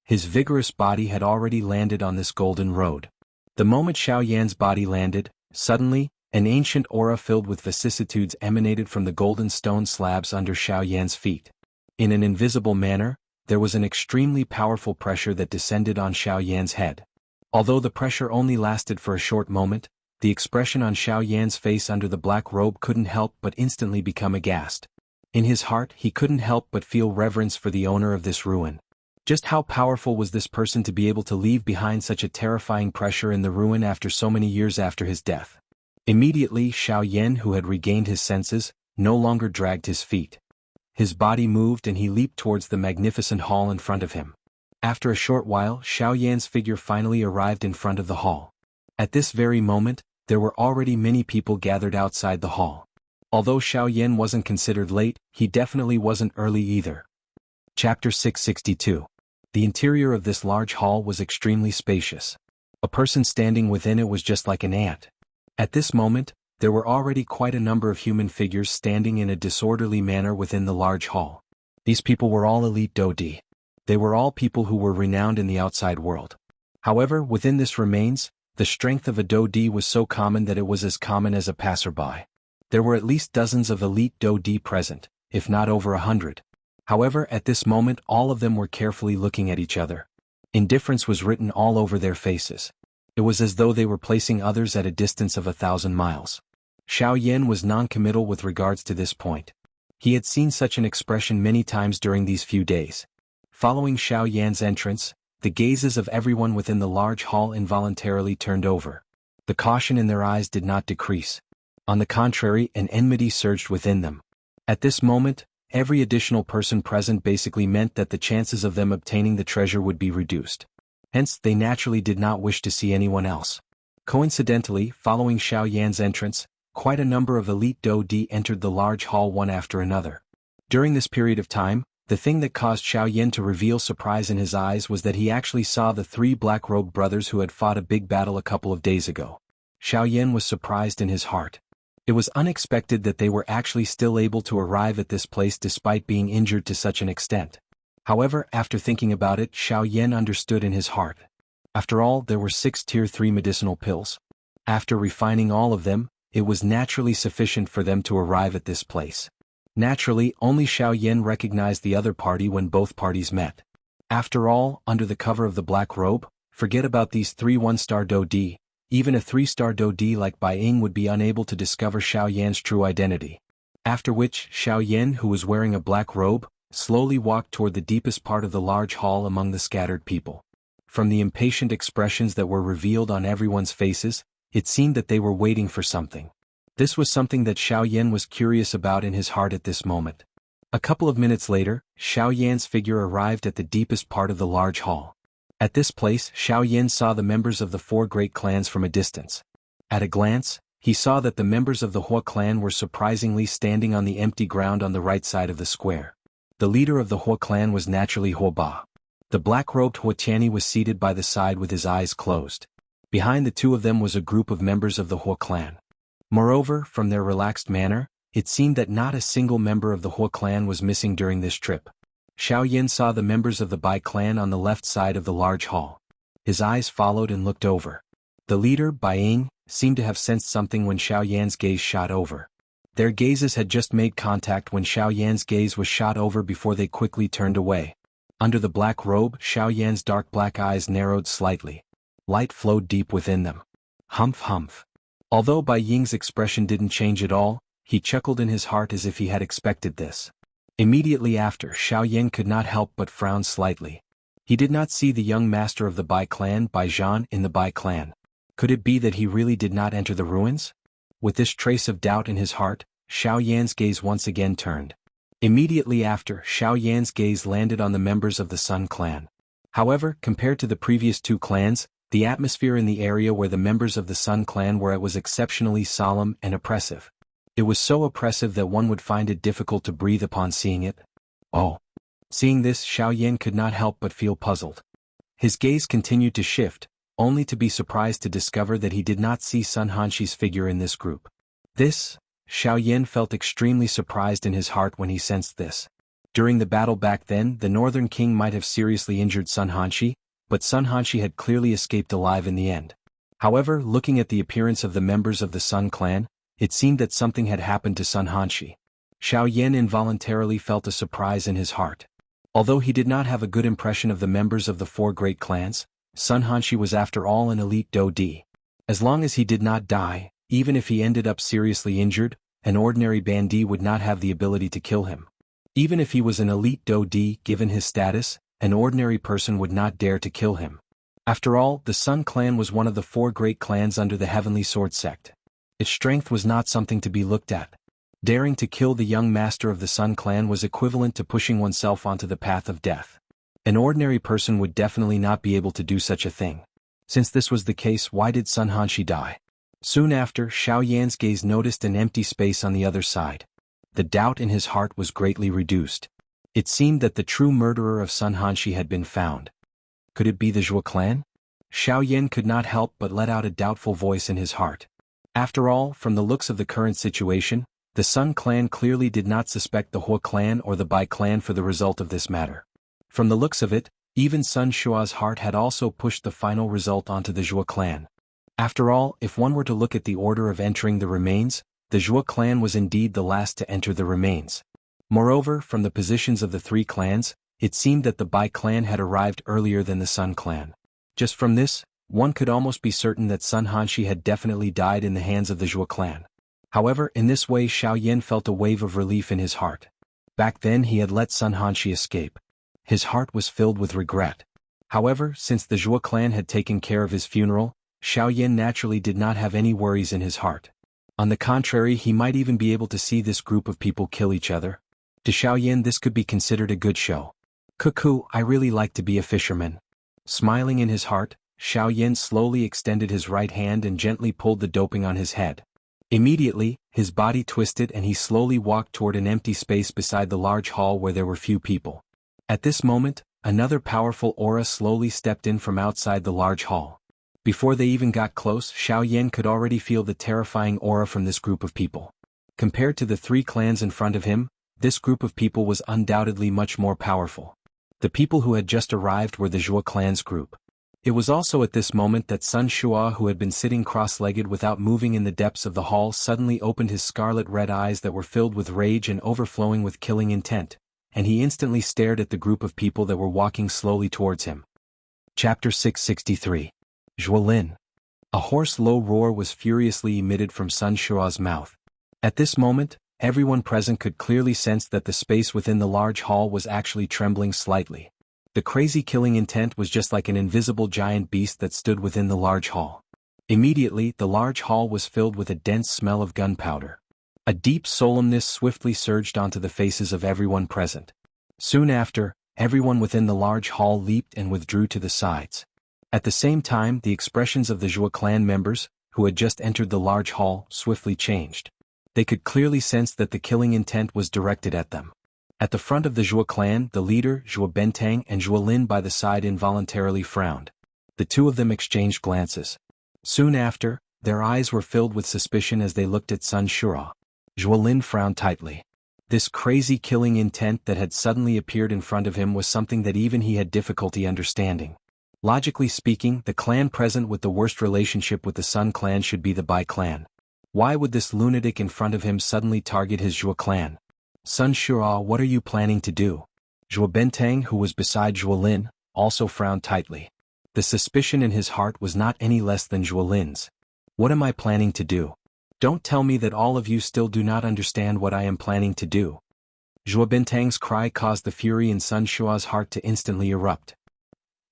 His vigorous body had already landed on this golden road. The moment Xiaoyan's body landed, suddenly, an ancient aura filled with vicissitudes emanated from the golden stone slabs under Xiaoyan's feet. In an invisible manner, there was an extremely powerful pressure that descended on Xiaoyan's head. Although the pressure only lasted for a short moment, the expression on Xiaoyan's face under the black robe couldn't help but instantly become aghast. In his heart, he couldn't help but feel reverence for the owner of this ruin. Just how powerful was this person to be able to leave behind such a terrifying pressure in the ruin after so many years after his death? Immediately, Xiaoyan, who had regained his senses, no longer dragged his feet. His body moved and he leaped towards the magnificent hall in front of him. After a short while, Xiaoyan's figure finally arrived in front of the hall. At this very moment, there were already many people gathered outside the hall. Although Xiaoyan wasn't considered late, he definitely wasn't early either. Chapter 662. The interior of this large hall was extremely spacious. A person standing within it was just like an ant. At this moment, there were already quite a number of human figures standing in a disorderly manner within the large hall. These people were all elite Dodi. They were all people who were renowned in the outside world. However, within this remains, The strength of a Do-D was so common that it was as common as a passerby. There were at least dozens of elite Do-D present, if not over 100. However, at this moment all of them were carefully looking at each other. Indifference was written all over their faces. It was as though they were placing others at a distance of 1,000 miles. Xiaoyan was non-committal with regards to this point. He had seen such an expression many times during these few days. Following Xiaoyan's entrance, the gazes of everyone within the large hall involuntarily turned over. The caution in their eyes did not decrease. On the contrary, an enmity surged within them. At this moment, every additional person present basically meant that the chances of them obtaining the treasure would be reduced. Hence, they naturally did not wish to see anyone else. Coincidentally, following Xiaoyan's entrance, quite a number of elite Do-D entered the large hall one after another. During this period of time, the thing that caused Xiaoyan to reveal surprise in his eyes was that he actually saw the 3 black-robed brothers who had fought a big battle a couple of days ago. Xiaoyan was surprised in his heart. It was unexpected that they were actually still able to arrive at this place despite being injured to such an extent. However, after thinking about it, Xiaoyan understood in his heart. After all, there were 6 Tier 3 medicinal pills. After refining all of them, it was naturally sufficient for them to arrive at this place. Naturally, only Xiaoyan recognized the other party when both parties met. After all, under the cover of the black robe, forget about these 3 1-star Do-D, even a 3-star Do-D like Bai Ying would be unable to discover Xiaoyan's true identity. After which, Xiaoyan, who was wearing a black robe, slowly walked toward the deepest part of the large hall among the scattered people. From the impatient expressions that were revealed on everyone's faces, it seemed that they were waiting for something. This was something that Xiaoyan was curious about in his heart at this moment. A couple of minutes later, Xiaoyan's figure arrived at the deepest part of the large hall. At this place, Xiaoyan saw the members of the 4 great clans from a distance. At a glance, he saw that the members of the Hua clan were surprisingly standing on the empty ground on the right side of the square. The leader of the Hua clan was naturally Hua Ba. The black-robed Hua Tianyi was seated by the side with his eyes closed. Behind the two of them was a group of members of the Hua clan. Moreover, from their relaxed manner, it seemed that not a single member of the Hua clan was missing during this trip. Xiaoyan saw the members of the Bai clan on the left side of the large hall. His eyes followed and looked over. The leader, Bai Ying, seemed to have sensed something when Xiaoyan's gaze shot over. Their gazes had just made contact when Xiaoyan's gaze was shot over before they quickly turned away. Under the black robe, Xiaoyan's dark black eyes narrowed slightly. Light flowed deep within them. Humph humph. Although Bai Ying's expression didn't change at all, he chuckled in his heart as if he had expected this. Immediately after, Xiaoyan could not help but frown slightly. He did not see the young master of the Bai clan, Bai Zhan, in the Bai clan. Could it be that he really did not enter the ruins? With this trace of doubt in his heart, Xiaoyan's gaze once again turned. Immediately after, Xiaoyan's gaze landed on the members of the Sun clan. However, compared to the previous 2 clans, the atmosphere in the area where the members of the Sun clan were at was exceptionally solemn and oppressive. It was so oppressive that one would find it difficult to breathe upon seeing it. Oh! Seeing this, Xiaoyan could not help but feel puzzled. His gaze continued to shift, only to be surprised to discover that he did not see Sun Hanxi's figure in this group. Xiaoyan felt extremely surprised in his heart when he sensed this. During the battle back then, the Northern King might have seriously injured Sun Hanxi, but Sun Hanxi had clearly escaped alive in the end. However, looking at the appearance of the members of the Sun clan, it seemed that something had happened to Sun Hanxi. Xiaoyan involuntarily felt a surprise in his heart. Although he did not have a good impression of the members of the 4 great clans, Sun Hanxi was after all an elite Do-D. As long as he did not die, even if he ended up seriously injured, an ordinary bandit would not have the ability to kill him. Even if he was an elite Do-D, given his status, an ordinary person would not dare to kill him. After all, the Sun clan was one of the 4 great clans under the Heavenly Sword sect. Its strength was not something to be looked at. Daring to kill the young master of the Sun clan was equivalent to pushing oneself onto the path of death. An ordinary person would definitely not be able to do such a thing. Since this was the case, why did Sun Hanxi die? Soon after, Xiaoyan's gaze noticed an empty space on the other side. The doubt in his heart was greatly reduced. It seemed that the true murderer of Sun Hanxi had been found. Could it be the Zhuo clan? Xiaoyan could not help but let out a doubtful voice in his heart. After all, from the looks of the current situation, the Sun clan clearly did not suspect the Hua clan or the Bai clan for the result of this matter. From the looks of it, even Sun Shua's heart had also pushed the final result onto the Zhuo clan. After all, if one were to look at the order of entering the remains, the Zhuo clan was indeed the last to enter the remains. Moreover, from the positions of the three clans, it seemed that the Bai clan had arrived earlier than the Sun clan. Just from this, one could almost be certain that Sun Hanshi had definitely died in the hands of the Zhuo clan. However, in this way Xiaoyan felt a wave of relief in his heart. Back then he had let Sun Hanshi escape. His heart was filled with regret. However, since the Zhuo clan had taken care of his funeral, Xiaoyan naturally did not have any worries in his heart. On the contrary, he might even be able to see this group of people kill each other. To Xiaoyan this could be considered a good show. Cuckoo, I really like to be a fisherman. Smiling in his heart, Xiaoyan slowly extended his right hand and gently pulled the doping on his head. Immediately, his body twisted and he slowly walked toward an empty space beside the large hall where there were few people. At this moment, another powerful aura slowly stepped in from outside the large hall. Before they even got close, Xiaoyan could already feel the terrifying aura from this group of people. Compared to the three clans in front of him, this group of people was undoubtedly much more powerful. The people who had just arrived were the Zhuo clan's group. It was also at this moment that Sun Shua, who had been sitting cross-legged without moving in the depths of the hall, suddenly opened his scarlet red eyes that were filled with rage and overflowing with killing intent, and he instantly stared at the group of people that were walking slowly towards him. Chapter 663. Zhuolin. A hoarse low roar was furiously emitted from Sun Shua's mouth. At this moment, everyone present could clearly sense that the space within the large hall was actually trembling slightly. The crazy killing intent was just like an invisible giant beast that stood within the large hall. Immediately, the large hall was filled with a dense smell of gunpowder. A deep solemnness swiftly surged onto the faces of everyone present. Soon after, everyone within the large hall leaped and withdrew to the sides. At the same time, the expressions of the Zhuo clan members, who had just entered the large hall, swiftly changed. They could clearly sense that the killing intent was directed at them. At the front of the Zhuo clan, the leader, Zhuo Bentang, and Zhuolin by the side involuntarily frowned. The two of them exchanged glances. Soon after, their eyes were filled with suspicion as they looked at Sun Shua. Zhuolin frowned tightly. This crazy killing intent that had suddenly appeared in front of him was something that even he had difficulty understanding. Logically speaking, the clan present with the worst relationship with the Sun clan should be the Bai clan. Why would this lunatic in front of him suddenly target his Zhuo clan? Sun Shua, what are you planning to do? Zhuo Bentang, who was beside Zhuolin, also frowned tightly. The suspicion in his heart was not any less than Zhuolin's. What am I planning to do? Don't tell me that all of you still do not understand what I am planning to do. Zhuo Bentang's cry caused the fury in Sun Shua's heart to instantly erupt.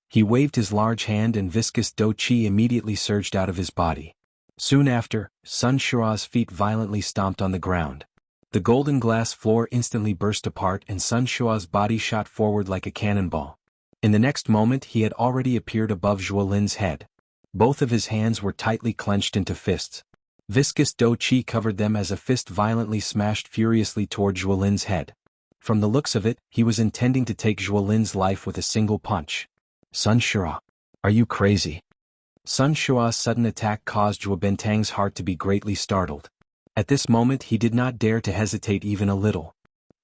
He waved his large hand and viscous do-chi immediately surged out of his body. Soon after, Sun Shua's feet violently stomped on the ground. The golden glass floor instantly burst apart and Sun Shua's body shot forward like a cannonball. In the next moment he had already appeared above Zhuolin's head. Both of his hands were tightly clenched into fists. Viscous do-chi covered them as a fist violently smashed furiously toward Zhuolin's head. From the looks of it, he was intending to take Zhuolin's life with a single punch. Sun Shua, are you crazy? Sun Shua's sudden attack caused Zhuo Bentang's heart to be greatly startled. At this moment he did not dare to hesitate even a little.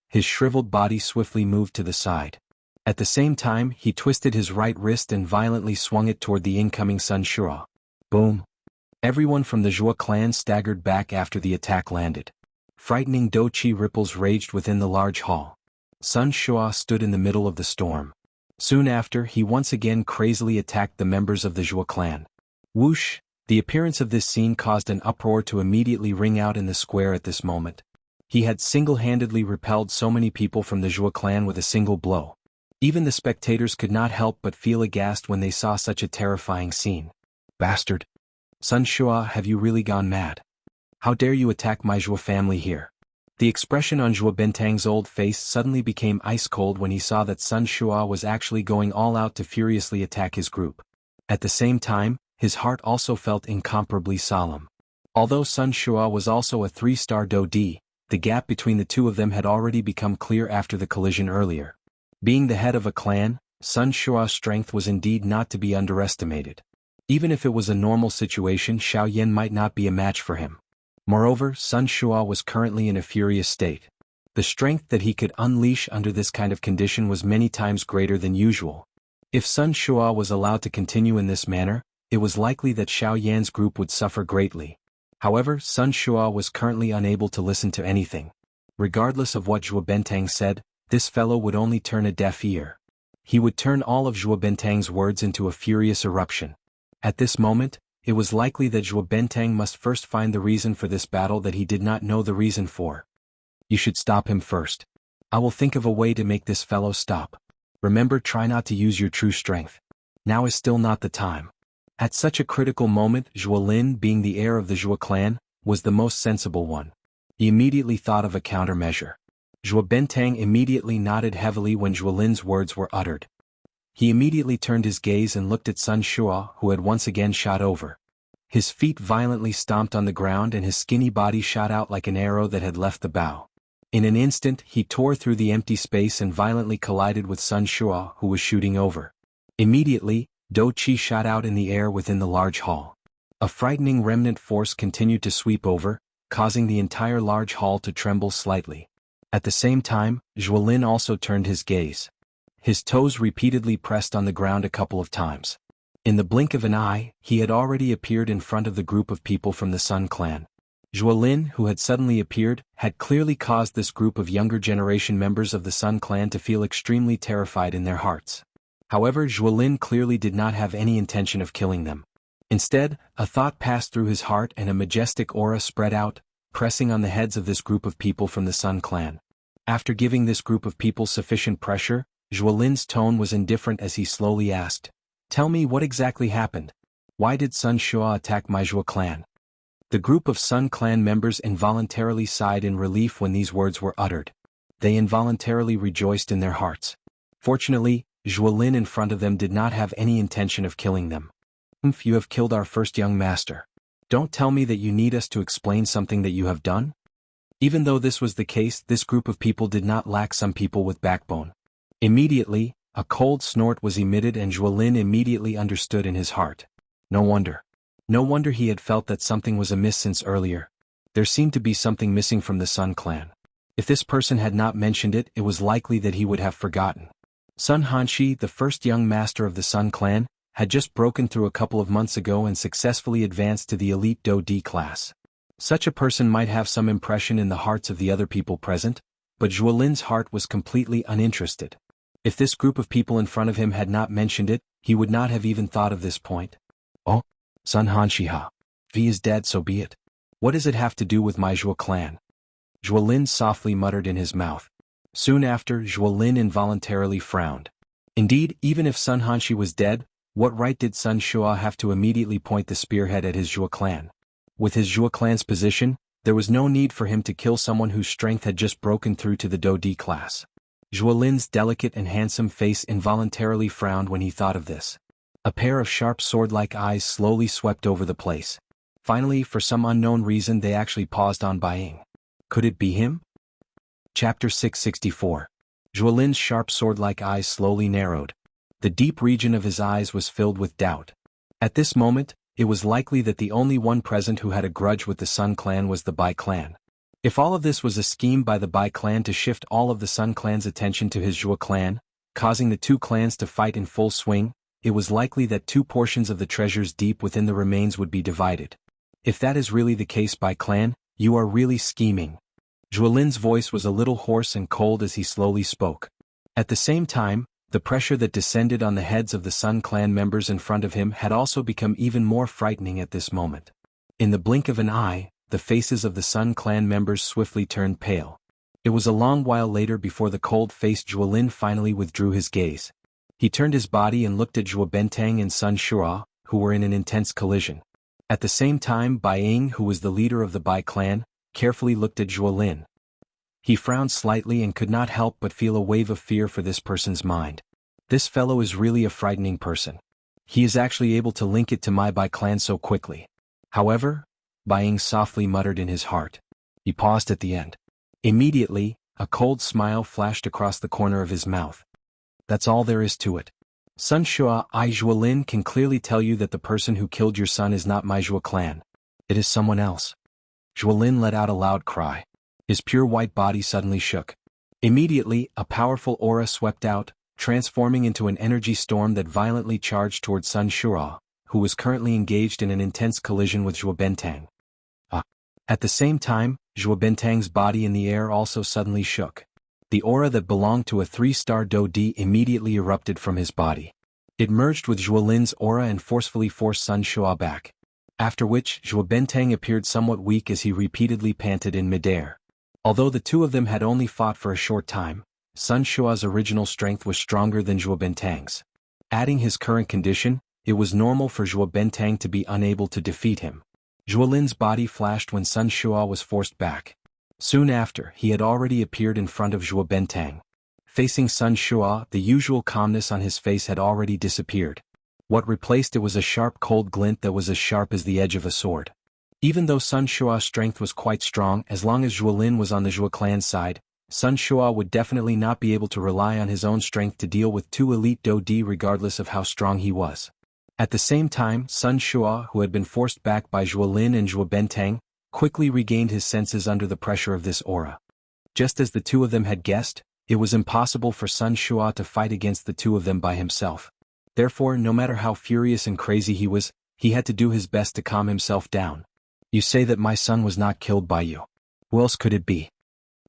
His shriveled body swiftly moved to the side. At the same time, he twisted his right wrist and violently swung it toward the incoming Sun Shua. Boom! Everyone from the Zhuo clan staggered back after the attack landed. Frightening do-chi ripples raged within the large hall. Sun Shua stood in the middle of the storm. Soon after, he once again crazily attacked the members of the Zhuo clan. Whoosh! The appearance of this scene caused an uproar to immediately ring out in the square at this moment. He had single-handedly repelled so many people from the Zhuo clan with a single blow. Even the spectators could not help but feel aghast when they saw such a terrifying scene. Bastard! Sun Shua, have you really gone mad? How dare you attack my Zhuo family here? The expression on Zhuo Bentang's old face suddenly became ice-cold when he saw that Sun Shua was actually going all out to furiously attack his group. At the same time, his heart also felt incomparably solemn. Although Sun Shua was also a 3-star Do-D, the gap between the two of them had already become clear after the collision earlier. Being the head of a clan, Sun Shua's strength was indeed not to be underestimated. Even if it was a normal situation, Xiaoyan might not be a match for him. Moreover, Sun Shua was currently in a furious state. The strength that he could unleash under this kind of condition was many times greater than usual. If Sun Shua was allowed to continue in this manner, it was likely that Xiao Yan's group would suffer greatly. However, Sun Shua was currently unable to listen to anything. Regardless of what Zhuo Bentang said, this fellow would only turn a deaf ear. He would turn all of Zhuo Bentang's words into a furious eruption. At this moment, it was likely that Zhuo Bentang must first find the reason for this battle that he did not know the reason for. You should stop him first. I will think of a way to make this fellow stop. Remember, try not to use your true strength. Now is still not the time. At such a critical moment, Zhuo Lin, being the heir of the Zhuo clan, was the most sensible one. He immediately thought of a countermeasure. Zhuo Bentang immediately nodded heavily when Zhuo Lin's words were uttered. He immediately turned his gaze and looked at Sun Shua, who had once again shot over. His feet violently stomped on the ground and his skinny body shot out like an arrow that had left the bow. In an instant, he tore through the empty space and violently collided with Sun Shua, who was shooting over. Immediately, Do Qi shot out in the air within the large hall. A frightening remnant force continued to sweep over, causing the entire large hall to tremble slightly. At the same time, Zhuo Lin also turned his gaze. His toes repeatedly pressed on the ground a couple of times. In the blink of an eye, he had already appeared in front of the group of people from the Sun clan. Zhuo Lin, who had suddenly appeared, had clearly caused this group of younger generation members of the Sun clan to feel extremely terrified in their hearts. However, Zhuo Lin clearly did not have any intention of killing them. Instead, a thought passed through his heart and a majestic aura spread out, pressing on the heads of this group of people from the Sun clan. After giving this group of people sufficient pressure, Zhuo Lin's tone was indifferent as he slowly asked, "Tell me what exactly happened. Why did Sun Shua attack my Zhuo clan?" The group of Sun clan members involuntarily sighed in relief when these words were uttered. They involuntarily rejoiced in their hearts. Fortunately, Zhuo Lin in front of them did not have any intention of killing them. You have killed our first young master. Don't tell me that you need us to explain something that you have done?" Even though this was the case, this group of people did not lack some people with backbone. Immediately, a cold snort was emitted and Zhuo Lin immediately understood in his heart. No wonder. No wonder he had felt that something was amiss since earlier. There seemed to be something missing from the Sun clan. If this person had not mentioned it, it was likely that he would have forgotten. Sun Hanshi, the first young master of the Sun clan, had just broken through a couple of months ago and successfully advanced to the elite Do D class. Such a person might have some impression in the hearts of the other people present, but Zhuo Lin's heart was completely uninterested. If this group of people in front of him had not mentioned it, he would not have even thought of this point. Oh, Sun Hanshiha. If he is dead, so be it. What does it have to do with my Zhuo clan? Zhuo Lin softly muttered in his mouth. Soon after, Zhuo Lin involuntarily frowned. Indeed, even if Sun Hanshi was dead, what right did Sun Shua have to immediately point the spearhead at his Zhuo clan? With his Zhuo clan's position, there was no need for him to kill someone whose strength had just broken through to the Do D class. Zhuo Lin's delicate and handsome face involuntarily frowned when he thought of this. A pair of sharp sword-like eyes slowly swept over the place. Finally, for some unknown reason, they actually paused on Bai Ying. Could it be him? Chapter 664. Zhuo Lin's sharp sword-like eyes slowly narrowed. The deep region of his eyes was filled with doubt. At this moment, it was likely that the only one present who had a grudge with the Sun clan was the Bai clan. If all of this was a scheme by the Bai clan to shift all of the Sun clan's attention to his Zhuo clan, causing the two clans to fight in full swing, it was likely that two portions of the treasures deep within the remains would be divided. If that is really the case, Bai clan, you are really scheming. Zhuo Lin's voice was a little hoarse and cold as he slowly spoke. At the same time, the pressure that descended on the heads of the Sun clan members in front of him had also become even more frightening at this moment. In the blink of an eye, the faces of the Sun clan members swiftly turned pale. It was a long while later before the cold-faced Zhuo Lin finally withdrew his gaze. He turned his body and looked at Zhuo Bentang and Sun Shua, who were in an intense collision. At the same time, Bai Ying, who was the leader of the Bai clan, carefully looked at Zhuo Lin. He frowned slightly and could not help but feel a wave of fear for this person's mind. This fellow is really a frightening person. He is actually able to link it to my Bai clan so quickly. However, Bai Ying softly muttered in his heart. He paused at the end. Immediately, a cold smile flashed across the corner of his mouth. That's all there is to it. Sun Shua, I Zhuo Lin can clearly tell you that the person who killed your son is not my Zhuo clan. It is someone else. Zhuo Lin let out a loud cry. His pure white body suddenly shook. Immediately, a powerful aura swept out, transforming into an energy storm that violently charged toward Sun Shua, who was currently engaged in an intense collision with Zhuo Bentang. At the same time, Zhuo Bentang's body in the air also suddenly shook. The aura that belonged to a 3-star Do Di immediately erupted from his body. It merged with Zhuo Lin's aura and forcefully forced Sun Shua back. After which, Zhuo Bentang appeared somewhat weak as he repeatedly panted in midair. Although the two of them had only fought for a short time, Sun Shua's original strength was stronger than Zhuo Bentang's. Adding his current condition, it was normal for Zhuo Bentang to be unable to defeat him. Zhuo Lin's body flashed when Sun Shua was forced back. Soon after, he had already appeared in front of Zhuo Bentang. Facing Sun Shua, the usual calmness on his face had already disappeared. What replaced it was a sharp cold glint that was as sharp as the edge of a sword. Even though Sun Shua's strength was quite strong, as long as Zhuo Lin was on the Zhuo clan's side, Sun Shua would definitely not be able to rely on his own strength to deal with two elite Do Di regardless of how strong he was. At the same time, Sun Shua, who had been forced back by Zhuo Lin and Zhuo Bentang, quickly regained his senses under the pressure of this aura. Just as the two of them had guessed, it was impossible for Sun Shua to fight against the two of them by himself. Therefore, no matter how furious and crazy he was, he had to do his best to calm himself down. You say that my son was not killed by you. Who else could it be?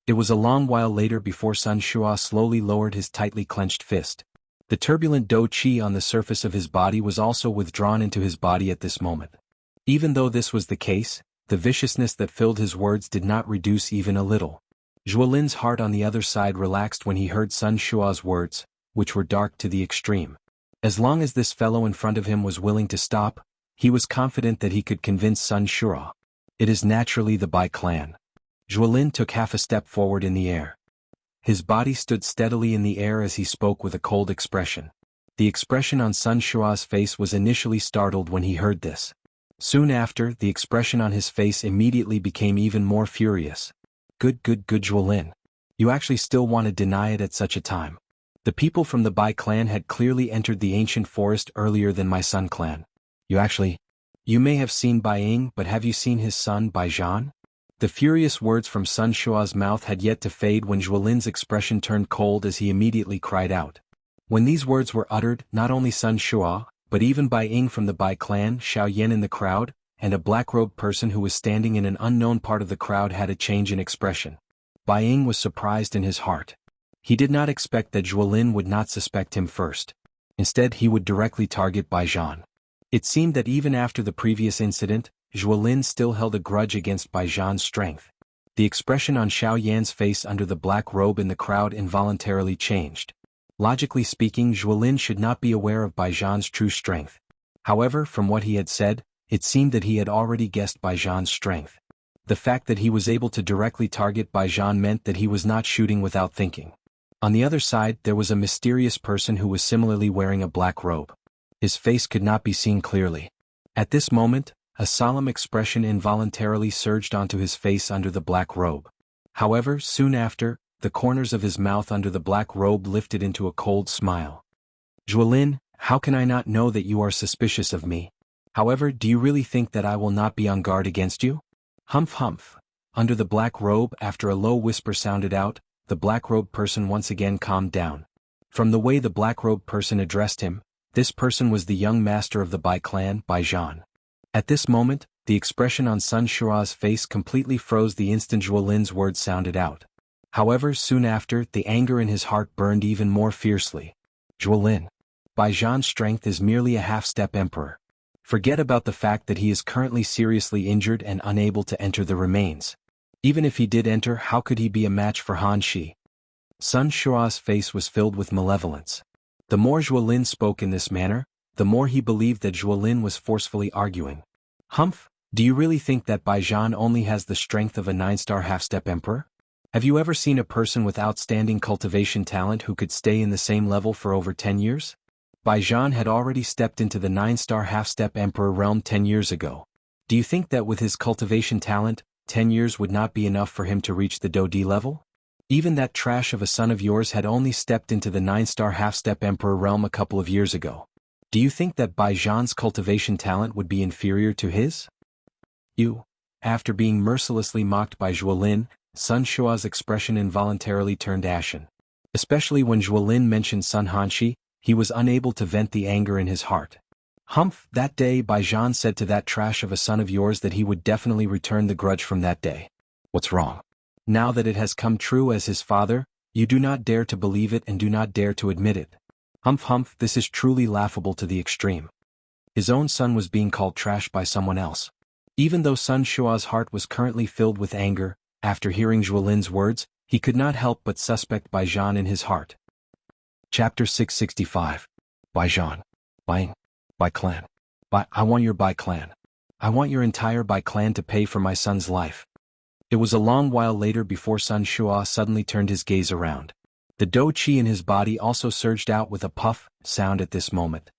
It was a long while later before Sun Shua slowly lowered his tightly clenched fist. The turbulent Do Qi on the surface of his body was also withdrawn into his body at this moment. Even though this was the case, the viciousness that filled his words did not reduce even a little. Zhuo Lin's heart on the other side relaxed when he heard Sun Shua's words, which were dark to the extreme. As long as this fellow in front of him was willing to stop, he was confident that he could convince Sun Shua. It is naturally the Bai clan. Zhuo Lin took half a step forward in the air. His body stood steadily in the air as he spoke with a cold expression. The expression on Sun Shua's face was initially startled when he heard this. Soon after, the expression on his face immediately became even more furious. Good Zhuo Lin. You actually still want to deny it at such a time. The people from the Bai clan had clearly entered the ancient forest earlier than my Sun clan. You may have seen Bai Ying, but have you seen his son Bai Zhan? The furious words from Sun Shua's mouth had yet to fade when Zhuo Lin's expression turned cold as he immediately cried out. When these words were uttered, not only Sun Shua, but even Bai Ying from the Bai clan, Xiaoyan in the crowd, and a black-robed person who was standing in an unknown part of the crowd had a change in expression. Bai Ying was surprised in his heart. He did not expect that Zhuo Lin would not suspect him first. Instead, he would directly target Bai Zhan. It seemed that even after the previous incident, Zhuo Lin still held a grudge against Bai Zhan's strength. The expression on Xiaoyan's face under the black robe in the crowd involuntarily changed. Logically speaking, Zhuo Lin should not be aware of Bai Zhan's true strength. However, from what he had said, it seemed that he had already guessed Bai Zhan's strength. The fact that he was able to directly target Bai Zhan meant that he was not shooting without thinking. On the other side, there was a mysterious person who was similarly wearing a black robe. His face could not be seen clearly. At this moment, a solemn expression involuntarily surged onto his face under the black robe. However, soon after, the corners of his mouth under the black robe lifted into a cold smile. Zhuo Lin, how can I not know that you are suspicious of me? However, do you really think that I will not be on guard against you? Humph. Under the black robe, after a low whisper sounded out, the black-robed person once again calmed down. From the way the black-robed person addressed him, this person was the young master of the Bai clan, Bai Zhan. At this moment, the expression on Sun Shua's face completely froze the instant Zhuo Lin's words sounded out. However, soon after, the anger in his heart burned even more fiercely. Zhuo Lin. Bai Zhan's strength is merely a half-step emperor. Forget about the fact that he is currently seriously injured and unable to enter the remains. Even if he did enter, how could he be a match for Han Shi? Sun Shua's face was filled with malevolence. The more Zhuo Lin spoke in this manner, the more he believed that Zhuo Lin was forcefully arguing. Humph, do you really think that Bai Zhan only has the strength of a 9-star half-step emperor? Have you ever seen a person with outstanding cultivation talent who could stay in the same level for over 10 years? Bai Zhan had already stepped into the 9-star half-step emperor realm 10 years ago. Do you think that with his cultivation talent, 10 years would not be enough for him to reach the Do Di level? Even that trash of a son of yours had only stepped into the 9-star half-step emperor realm a couple of years ago. Do you think that Bai Zhan's cultivation talent would be inferior to his? After being mercilessly mocked by Zhuo Lin, Sun Shua's expression involuntarily turned ashen. Especially when Zhuo Lin mentioned Sun Hanshi, he was unable to vent the anger in his heart. Humph, that day Baijan said to that trash of a son of yours that he would definitely return the grudge from that day. What's wrong? Now that it has come true as his father, you do not dare to believe it and do not dare to admit it. Humph humph, this is truly laughable to the extreme. His own son was being called trash by someone else. Even though Sun Shua's heart was currently filled with anger, after hearing Zhuolin's words, he could not help but suspect Baijan in his heart. Chapter 665. Baijan. Bai clan. I want your Bai clan. I want your entire Bai clan to pay for my son's life. It was a long while later before Sun Shua suddenly turned his gaze around. The dou qi in his body also surged out with a puff sound at this moment.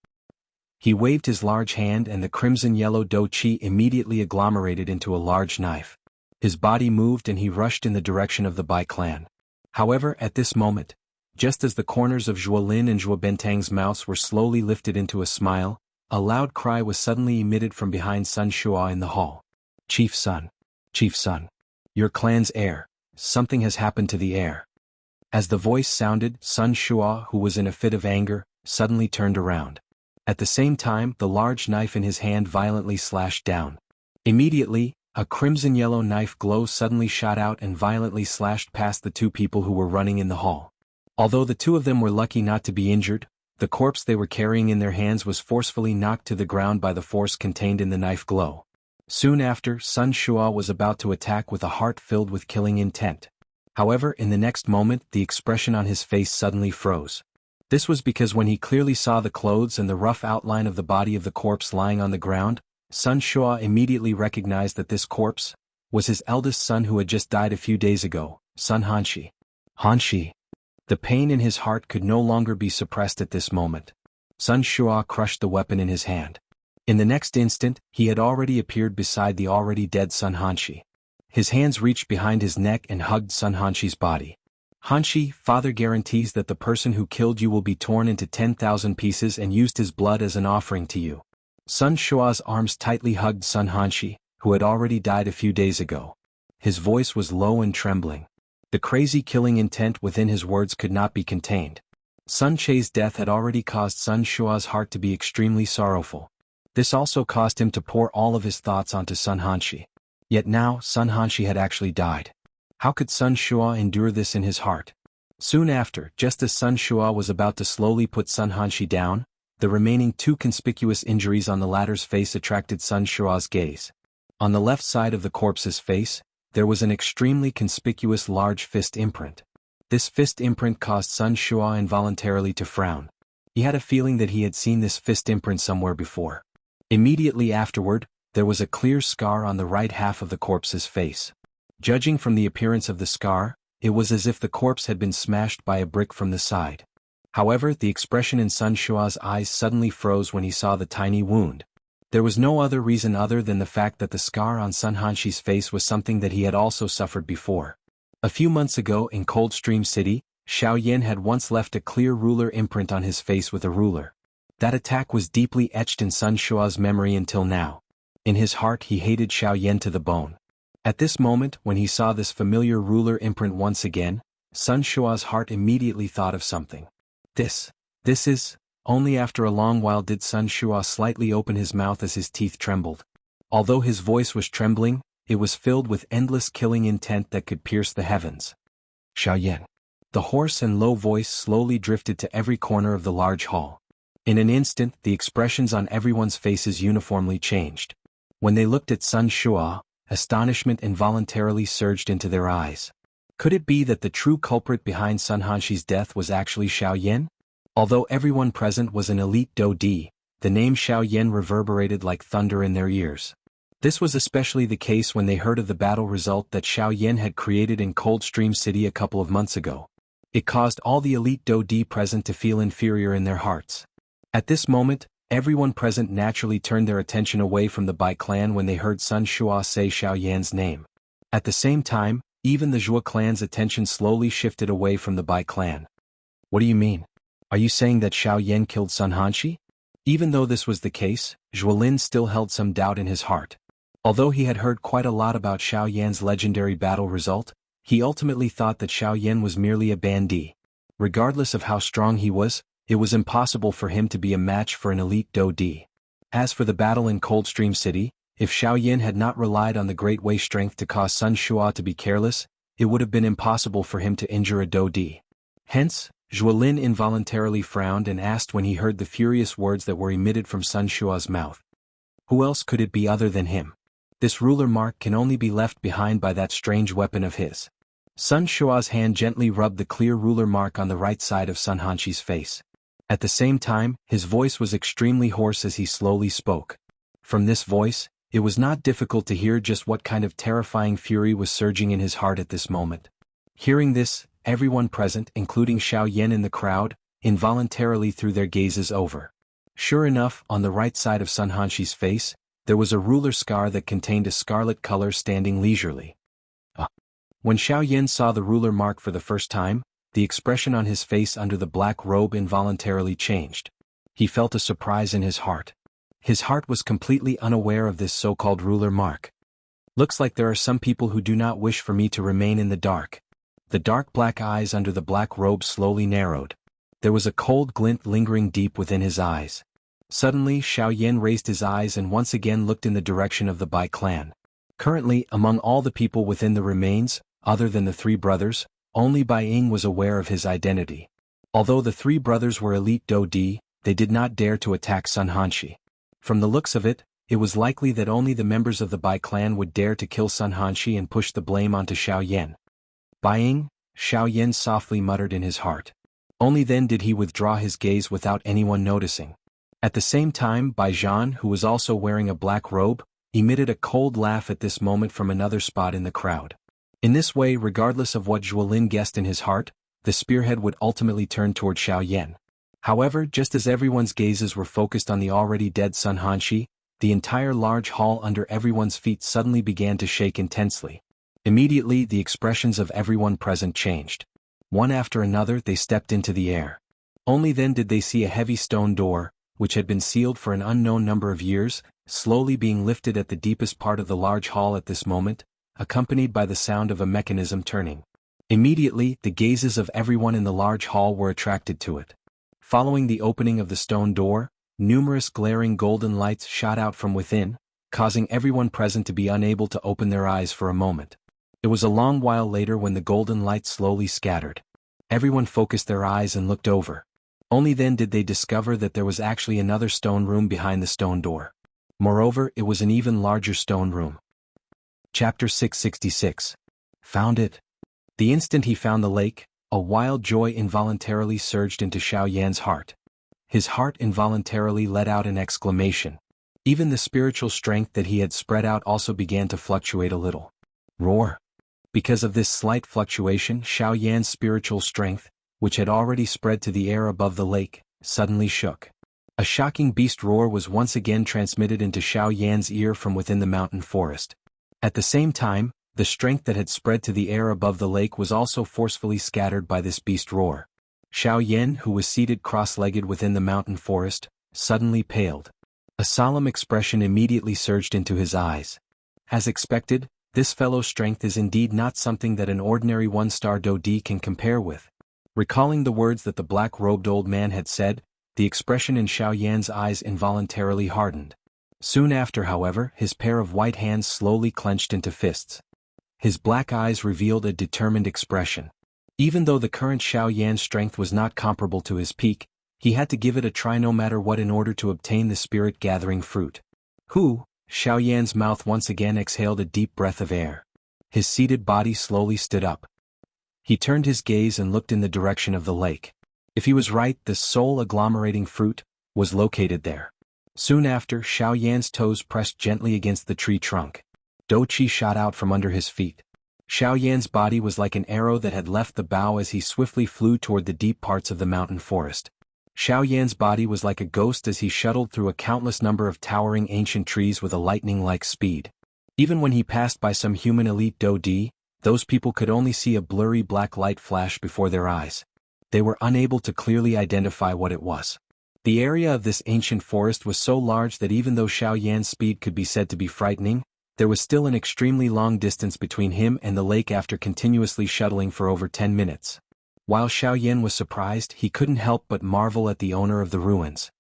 He waved his large hand and the crimson-yellow dou qi immediately agglomerated into a large knife. His body moved and he rushed in the direction of the Bai clan. However, at this moment, just as the corners of Zhuolin and Zhuobentang's mouths were slowly lifted into a smile, a loud cry was suddenly emitted from behind Sun Shua in the hall. Chief Sun. Chief Sun. Your clan's heir. Something has happened to the heir. As the voice sounded, Sun Shua, who was in a fit of anger, suddenly turned around. At the same time, the large knife in his hand violently slashed down. Immediately, a crimson-yellow knife glow suddenly shot out and violently slashed past the two people who were running in the hall. Although the two of them were lucky not to be injured, the corpse they were carrying in their hands was forcefully knocked to the ground by the force contained in the knife glow. Soon after, Sun Shua was about to attack with a heart filled with killing intent. However, in the next moment, the expression on his face suddenly froze. This was because when he clearly saw the clothes and the rough outline of the body of the corpse lying on the ground, Sun Shua immediately recognized that this corpse was his eldest son who had just died a few days ago, Sun Hanshi. Hanshi. The pain in his heart could no longer be suppressed at this moment. Sun Shua crushed the weapon in his hand. In the next instant, he had already appeared beside the already dead Sun Hanshi. His hands reached behind his neck and hugged Sun Hanshi's body. Hanshi, father guarantees that the person who killed you will be torn into 10,000 pieces and used his blood as an offering to you. Sun Shua's arms tightly hugged Sun Hanshi, who had already died a few days ago. His voice was low and trembling. The crazy killing intent within his words could not be contained. Sun Che's death had already caused Sun Shua's heart to be extremely sorrowful. This also caused him to pour all of his thoughts onto Sun Hanshi. Yet now, Sun Hanshi had actually died. How could Sun Shua endure this in his heart? Soon after, just as Sun Shua was about to slowly put Sun Hanshi down, the remaining two conspicuous injuries on the latter's face attracted Sun Shua's gaze. On the left side of the corpse's face, there was an extremely conspicuous large fist imprint. This fist imprint caused Sun Shua involuntarily to frown. He had a feeling that he had seen this fist imprint somewhere before. Immediately afterward, there was a clear scar on the right half of the corpse's face. Judging from the appearance of the scar, it was as if the corpse had been smashed by a brick from the side. However, the expression in Sun Shua's eyes suddenly froze when he saw the tiny wound. There was no other reason other than the fact that the scar on Sun Hanshi's face was something that he had also suffered before. A few months ago in Coldstream City, Xiaoyan had once left a clear ruler imprint on his face with a ruler. That attack was deeply etched in Sun Shua's memory until now. In his heart he hated Xiaoyan to the bone. At this moment, when he saw this familiar ruler imprint once again, Sun Shua's heart immediately thought of something. This is... Only after a long while did Sun Shua slightly open his mouth as his teeth trembled. Although his voice was trembling, it was filled with endless killing intent that could pierce the heavens. Xiaoyan. The hoarse and low voice slowly drifted to every corner of the large hall. In an instant, the expressions on everyone's faces uniformly changed. When they looked at Sun Shua, astonishment involuntarily surged into their eyes. Could it be that the true culprit behind Sun Hanshi's death was actually Xiaoyan? Although everyone present was an elite dou di, the name Xiaoyan reverberated like thunder in their ears. This was especially the case when they heard of the battle result that Xiaoyan had created in Coldstream City a couple of months ago. It caused all the elite dou di present to feel inferior in their hearts. At this moment, everyone present naturally turned their attention away from the Bai clan when they heard Sun Shua say Xiaoyan's name. At the same time, even the Zhuo clan's attention slowly shifted away from the Bai clan. What do you mean? Are you saying that Xiaoyan killed Sun Hanshi? Even though this was the case, Zhuolin still held some doubt in his heart. Although he had heard quite a lot about Xiaoyan's legendary battle result, he ultimately thought that Xiaoyan was merely a bandit. Regardless of how strong he was, it was impossible for him to be a match for an elite dou di. As for the battle in Coldstream City, if Xiaoyan had not relied on the Great Way strength to cause Sun Shua to be careless, it would have been impossible for him to injure a Dodi. Hence, Zhuolin involuntarily frowned and asked when he heard the furious words that were emitted from Sun Shua's mouth. Who else could it be other than him? This ruler mark can only be left behind by that strange weapon of his. Sun Shua's hand gently rubbed the clear ruler mark on the right side of Sun Hanxi's face. At the same time, his voice was extremely hoarse as he slowly spoke. From this voice, it was not difficult to hear just what kind of terrifying fury was surging in his heart at this moment. Hearing this, everyone present, including Xiaoyan in the crowd, involuntarily threw their gazes over. Sure enough, on the right side of Sun Hanxi's face, there was a ruler scar that contained a scarlet color standing leisurely. When Xiaoyan saw the ruler mark for the first time, the expression on his face under the black robe involuntarily changed. He felt a surprise in his heart. His heart was completely unaware of this so-called ruler mark. Looks like there are some people who do not wish for me to remain in the dark. The dark black eyes under the black robe slowly narrowed. There was a cold glint lingering deep within his eyes. Suddenly Xiaoyan raised his eyes and once again looked in the direction of the Bai clan. Currently, among all the people within the remains, other than the three brothers, only Bai Ying was aware of his identity. Although the three brothers were elite Dodi, they did not dare to attack Sun Hanxi. From the looks of it, it was likely that only the members of the Bai clan would dare to kill Sun Hanxi and push the blame onto Xiaoyan. Bai Ying, Xiaoyan softly muttered in his heart. Only then did he withdraw his gaze without anyone noticing. At the same time, Bai Zhan, who was also wearing a black robe, emitted a cold laugh at this moment from another spot in the crowd. In this way, regardless of what Zhuolin guessed in his heart, the spearhead would ultimately turn toward Xiaoyan. However, just as everyone's gazes were focused on the already dead Sun Hanxi, the entire large hall under everyone's feet suddenly began to shake intensely. Immediately, the expressions of everyone present changed. One after another, they stepped into the air. Only then did they see a heavy stone door, which had been sealed for an unknown number of years, slowly being lifted at the deepest part of the large hall at this moment, accompanied by the sound of a mechanism turning. Immediately, the gazes of everyone in the large hall were attracted to it. Following the opening of the stone door, numerous glaring golden lights shot out from within, causing everyone present to be unable to open their eyes for a moment. It was a long while later when the golden lights slowly scattered. Everyone focused their eyes and looked over. Only then did they discover that there was actually another stone room behind the stone door. Moreover, it was an even larger stone room. Chapter 666. Found it. The instant he found the lake, a wild joy involuntarily surged into Xiaoyan's heart. His heart involuntarily let out an exclamation. Even the spiritual strength that he had spread out also began to fluctuate a little. Roar. Because of this slight fluctuation, Xiaoyan's spiritual strength, which had already spread to the air above the lake, suddenly shook. A shocking beast roar was once again transmitted into Xiaoyan's ear from within the mountain forest. At the same time, the strength that had spread to the air above the lake was also forcefully scattered by this beast roar. Xiaoyan, who was seated cross-legged within the mountain forest, suddenly paled. A solemn expression immediately surged into his eyes. As expected, this fellow's strength is indeed not something that an ordinary one-star Dodi can compare with. Recalling the words that the black-robed old man had said, the expression in Xiaoyan's eyes involuntarily hardened. Soon after, however, his pair of white hands slowly clenched into fists. His black eyes revealed a determined expression. Even though the current Xiaoyan's strength was not comparable to his peak, he had to give it a try no matter what in order to obtain the spirit-gathering fruit. Xiaoyan's mouth once again exhaled a deep breath of air. His seated body slowly stood up. He turned his gaze and looked in the direction of the lake. If he was right, the soul-agglomerating fruit was located there. Soon after, Xiaoyan's toes pressed gently against the tree trunk. Doqi shot out from under his feet. Xiaoyan's body was like an arrow that had left the bow as he swiftly flew toward the deep parts of the mountain forest. Xiaoyan's body was like a ghost as he shuttled through a countless number of towering ancient trees with a lightning-like speed. Even when he passed by some human elite Dodi, those people could only see a blurry black light flash before their eyes. They were unable to clearly identify what it was. The area of this ancient forest was so large that even though Xiaoyan's speed could be said to be frightening, there was still an extremely long distance between him and the lake after continuously shuttling for over 10 minutes. While Xiaoyan was surprised, he couldn't help but marvel at the owner of the ruins.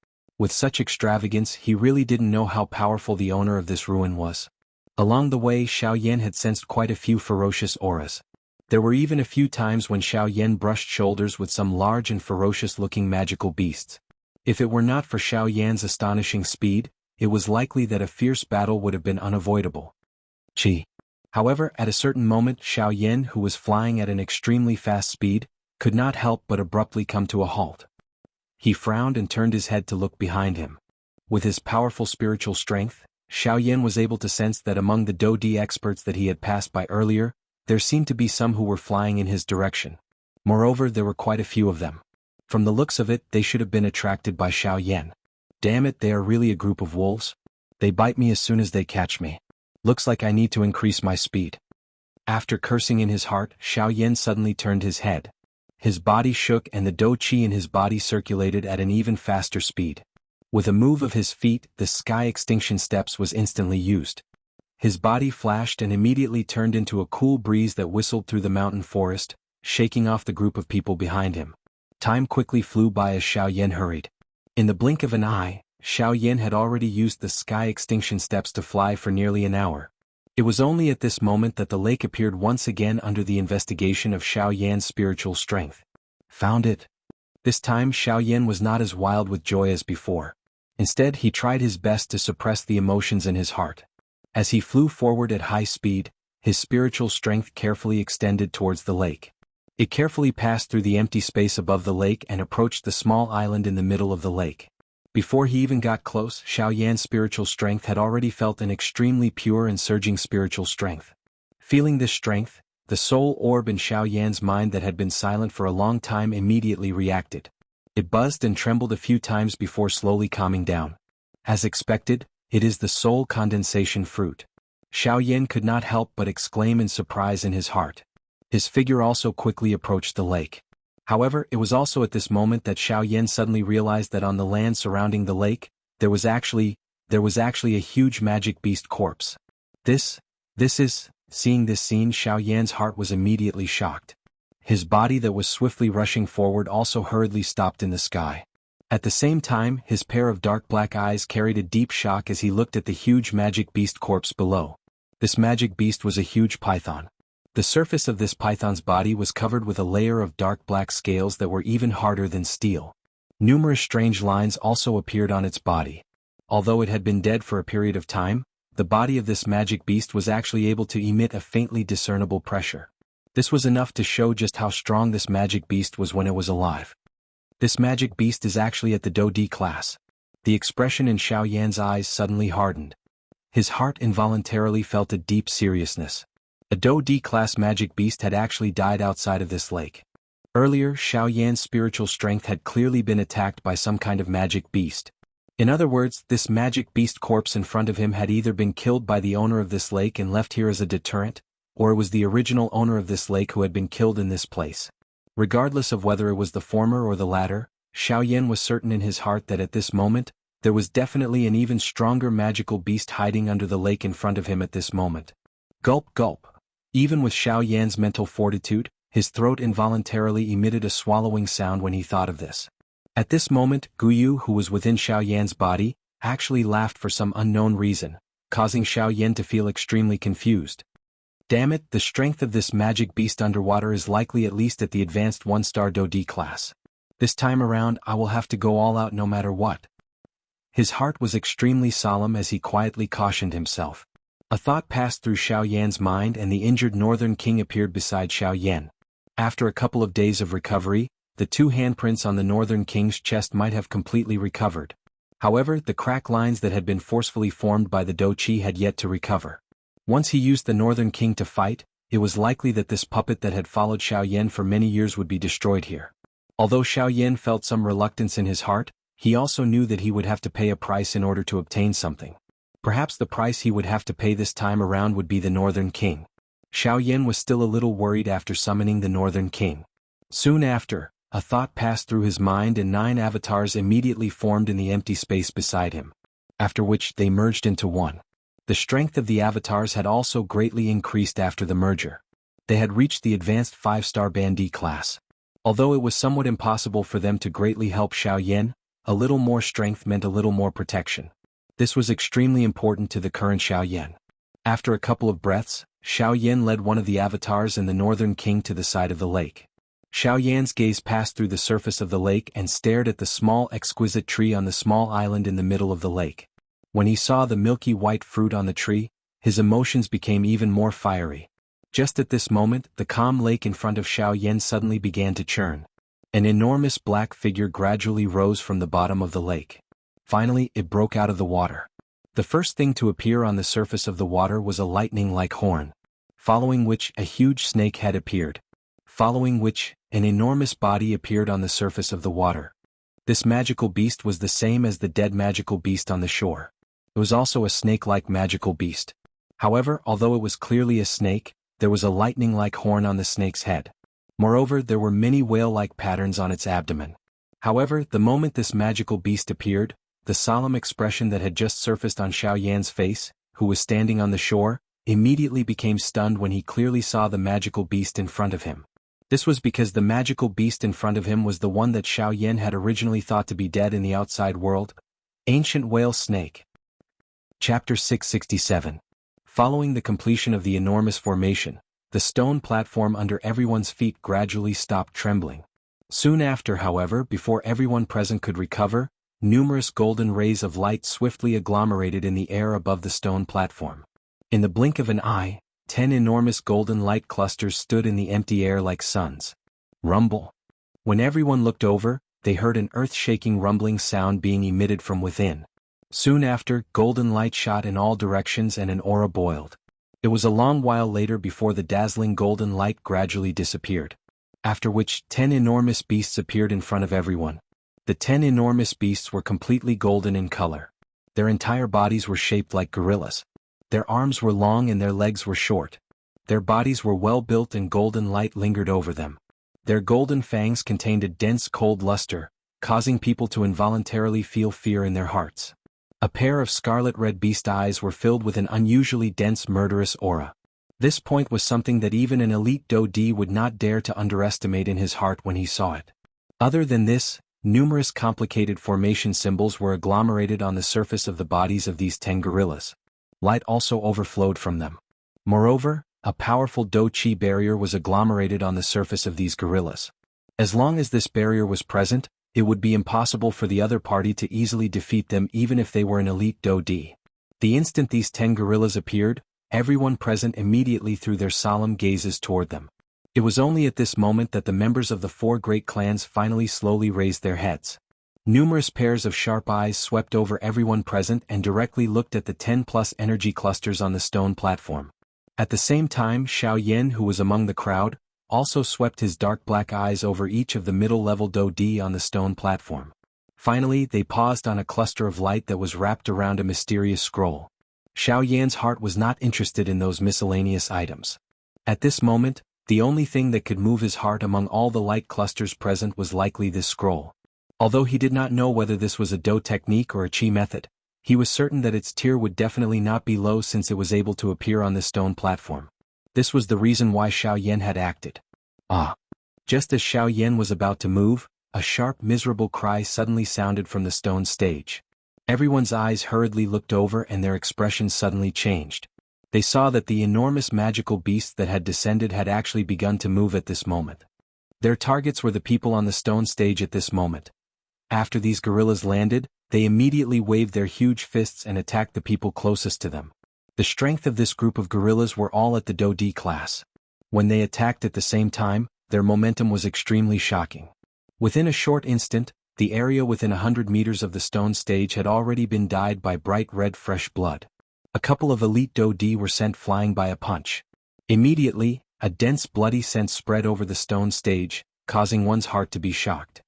With such extravagance, he really didn't know how powerful the owner of this ruin was. Along the way, Xiaoyan had sensed quite a few ferocious auras. There were even a few times when Xiaoyan brushed shoulders with some large and ferocious-looking magical beasts. If it were not for Xiaoyan's astonishing speed, it was likely that a fierce battle would have been unavoidable. Chi. However, at a certain moment, Xiaoyan, who was flying at an extremely fast speed, could not help but abruptly come to a halt. He frowned and turned his head to look behind him. With his powerful spiritual strength, Xiaoyan was able to sense that among the Do-Di experts that he had passed by earlier, there seemed to be some who were flying in his direction. Moreover, there were quite a few of them. From the looks of it, they should have been attracted by Xiaoyan. Damn it, they are really a group of wolves. They bite me as soon as they catch me. Looks like I need to increase my speed. After cursing in his heart, Xiaoyan suddenly turned his head. His body shook and the Do-Chi in his body circulated at an even faster speed. With a move of his feet, the Sky Extinction Steps was instantly used. His body flashed and immediately turned into a cool breeze that whistled through the mountain forest, shaking off the group of people behind him. Time quickly flew by as Xiaoyan hurried. In the blink of an eye, Xiaoyan had already used the Sky Extinction Steps to fly for nearly an hour. It was only at this moment that the lake appeared once again under the investigation of Xiaoyan's spiritual strength. Found it. This time Xiaoyan was not as wild with joy as before. Instead, he tried his best to suppress the emotions in his heart. As he flew forward at high speed, his spiritual strength carefully extended towards the lake. It carefully passed through the empty space above the lake and approached the small island in the middle of the lake. Before he even got close, Xiaoyan's spiritual strength had already felt an extremely pure and surging spiritual strength. Feeling this strength, the soul orb in Xiaoyan's mind that had been silent for a long time immediately reacted. It buzzed and trembled a few times before slowly calming down. As expected, it is the soul condensation fruit. Xiaoyan could not help but exclaim in surprise in his heart. His figure also quickly approached the lake. However, it was also at this moment that Xiaoyan suddenly realized that on the land surrounding the lake, there was actually a huge magic beast corpse. Seeing this scene, Xiaoyan's heart was immediately shocked. His body that was swiftly rushing forward also hurriedly stopped in the sky. At the same time, his pair of dark black eyes carried a deep shock as he looked at the huge magic beast corpse below. This magic beast was a huge python. The surface of this python's body was covered with a layer of dark black scales that were even harder than steel. Numerous strange lines also appeared on its body. Although it had been dead for a period of time, the body of this magic beast was actually able to emit a faintly discernible pressure. This was enough to show just how strong this magic beast was when it was alive. This magic beast is actually at the Do-Di class. The expression in Xiaoyan's eyes suddenly hardened. His heart involuntarily felt a deep seriousness. A Do-Di class magic beast had actually died outside of this lake. Earlier, Xiaoyan's spiritual strength had clearly been attacked by some kind of magic beast. In other words, this magic beast corpse in front of him had either been killed by the owner of this lake and left here as a deterrent, or it was the original owner of this lake who had been killed in this place. Regardless of whether it was the former or the latter, Xiaoyan was certain in his heart that at this moment, there was definitely an even stronger magical beast hiding under the lake in front of him at this moment. Gulp gulp. Even with Xiaoyan's mental fortitude, his throat involuntarily emitted a swallowing sound when he thought of this. At this moment, Guyu, who was within Xiaoyan's body, actually laughed for some unknown reason, causing Xiaoyan to feel extremely confused. Damn it, the strength of this magic beast underwater is likely at least at the advanced 1-star Do-Di class. This time around, I will have to go all out no matter what. His heart was extremely solemn as he quietly cautioned himself. A thought passed through Xiaoyan's mind and the injured Northern King appeared beside Xiaoyan. After a couple of days of recovery, the two handprints on the Northern King's chest might have completely recovered. However, the crack lines that had been forcefully formed by the Do-Chi had yet to recover. Once he used the Northern King to fight, it was likely that this puppet that had followed Xiaoyan for many years would be destroyed here. Although Xiaoyan felt some reluctance in his heart, he also knew that he would have to pay a price in order to obtain something. Perhaps the price he would have to pay this time around would be the Northern King. Xiaoyan was still a little worried after summoning the Northern King. Soon after, a thought passed through his mind and 9 avatars immediately formed in the empty space beside him. After which they merged into one. The strength of the avatars had also greatly increased after the merger. They had reached the advanced 5-star Bandi class. Although it was somewhat impossible for them to greatly help Xiaoyan, a little more strength meant a little more protection. This was extremely important to the current Xiaoyan. After a couple of breaths, Xiaoyan led one of the avatars and the northern king to the side of the lake. Xiaoyan's gaze passed through the surface of the lake and stared at the small exquisite tree on the small island in the middle of the lake. When he saw the milky white fruit on the tree, his emotions became even more fiery. Just at this moment, the calm lake in front of Xiaoyan suddenly began to churn. An enormous black figure gradually rose from the bottom of the lake. Finally, it broke out of the water. The first thing to appear on the surface of the water was a lightning-like horn, following which a huge snake head appeared, following which an enormous body appeared on the surface of the water. This magical beast was the same as the dead magical beast on the shore. It was also a snake-like magical beast. However, although it was clearly a snake, there was a lightning-like horn on the snake's head. Moreover, there were many whale-like patterns on its abdomen. However, the moment this magical beast appeared, the solemn expression that had just surfaced on Xiaoyan's face, who was standing on the shore, immediately became stunned when he clearly saw the magical beast in front of him. This was because the magical beast in front of him was the one that Xiaoyan had originally thought to be dead in the outside world, Ancient Whale Snake. Chapter 667. Following the completion of the enormous formation, the stone platform under everyone's feet gradually stopped trembling. Soon after, however, before everyone present could recover, numerous golden rays of light swiftly agglomerated in the air above the stone platform. In the blink of an eye, 10 enormous golden light clusters stood in the empty air like suns. Rumble. When everyone looked over, they heard an earth-shaking rumbling sound being emitted from within. Soon after, golden light shot in all directions and an aura boiled. It was a long while later before the dazzling golden light gradually disappeared. After which 10 enormous beasts appeared in front of everyone. The 10 enormous beasts were completely golden in color. Their entire bodies were shaped like gorillas. Their arms were long and their legs were short. Their bodies were well built and golden light lingered over them. Their golden fangs contained a dense cold luster, causing people to involuntarily feel fear in their hearts. A pair of scarlet-red beast eyes were filled with an unusually dense murderous aura. This point was something that even an elite Do-D would not dare to underestimate in his heart when he saw it. Other than this, numerous complicated formation symbols were agglomerated on the surface of the bodies of these 10 gorillas. Light also overflowed from them. Moreover, a powerful Do-Chi barrier was agglomerated on the surface of these gorillas. As long as this barrier was present, it would be impossible for the other party to easily defeat them even if they were an elite Do-D. The instant these 10 gorillas appeared, everyone present immediately threw their solemn gazes toward them. It was only at this moment that the members of the 4 great clans finally slowly raised their heads. Numerous pairs of sharp eyes swept over everyone present and directly looked at the 10+ energy clusters on the stone platform. At the same time, Xiaoyan, who was among the crowd, also swept his dark black eyes over each of the middle-level Do-D on the stone platform. Finally, they paused on a cluster of light that was wrapped around a mysterious scroll. Xiaoyan's heart was not interested in those miscellaneous items. At this moment, the only thing that could move his heart among all the light clusters present was likely this scroll. Although he did not know whether this was a Do technique or a Qi method, he was certain that its tier would definitely not be low since it was able to appear on this stone platform. This was the reason why Xiaoyan had acted. Ah! Just as Xiaoyan was about to move, a sharp miserable cry suddenly sounded from the stone stage. Everyone's eyes hurriedly looked over and their expressions suddenly changed. They saw that the enormous magical beast that had descended had actually begun to move at this moment. Their targets were the people on the stone stage at this moment. After these gorillas landed, they immediately waved their huge fists and attacked the people closest to them. The strength of this group of gorillas were all at the Do-D class. When they attacked at the same time, their momentum was extremely shocking. Within a short instant, the area within 100 meters of the stone stage had already been dyed by bright red fresh blood. A couple of elite Do-D were sent flying by a punch. Immediately, a dense bloody scent spread over the stone stage, causing one's heart to be shocked.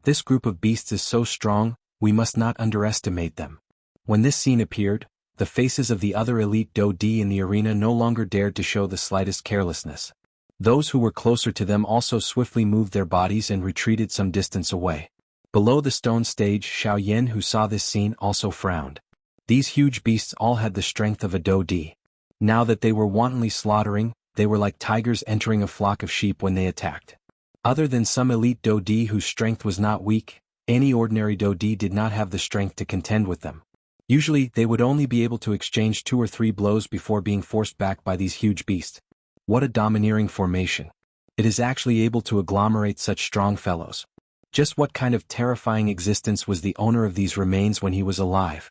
This group of beasts is so strong, we must not underestimate them. When this scene appeared, the faces of the other elite Do-D in the arena no longer dared to show the slightest carelessness. Those who were closer to them also swiftly moved their bodies and retreated some distance away. Below the stone stage, Xiaoyan, who saw this scene, also frowned. These huge beasts all had the strength of a Do-D. Now that they were wantonly slaughtering, they were like tigers entering a flock of sheep when they attacked. Other than some elite Do-D whose strength was not weak, Any ordinary Dodi did not have the strength to contend with them. Usually, they would only be able to exchange 2 or 3 blows before being forced back by these huge beasts. What a domineering formation. It is actually able to agglomerate such strong fellows. Just what kind of terrifying existence was the owner of these remains when he was alive?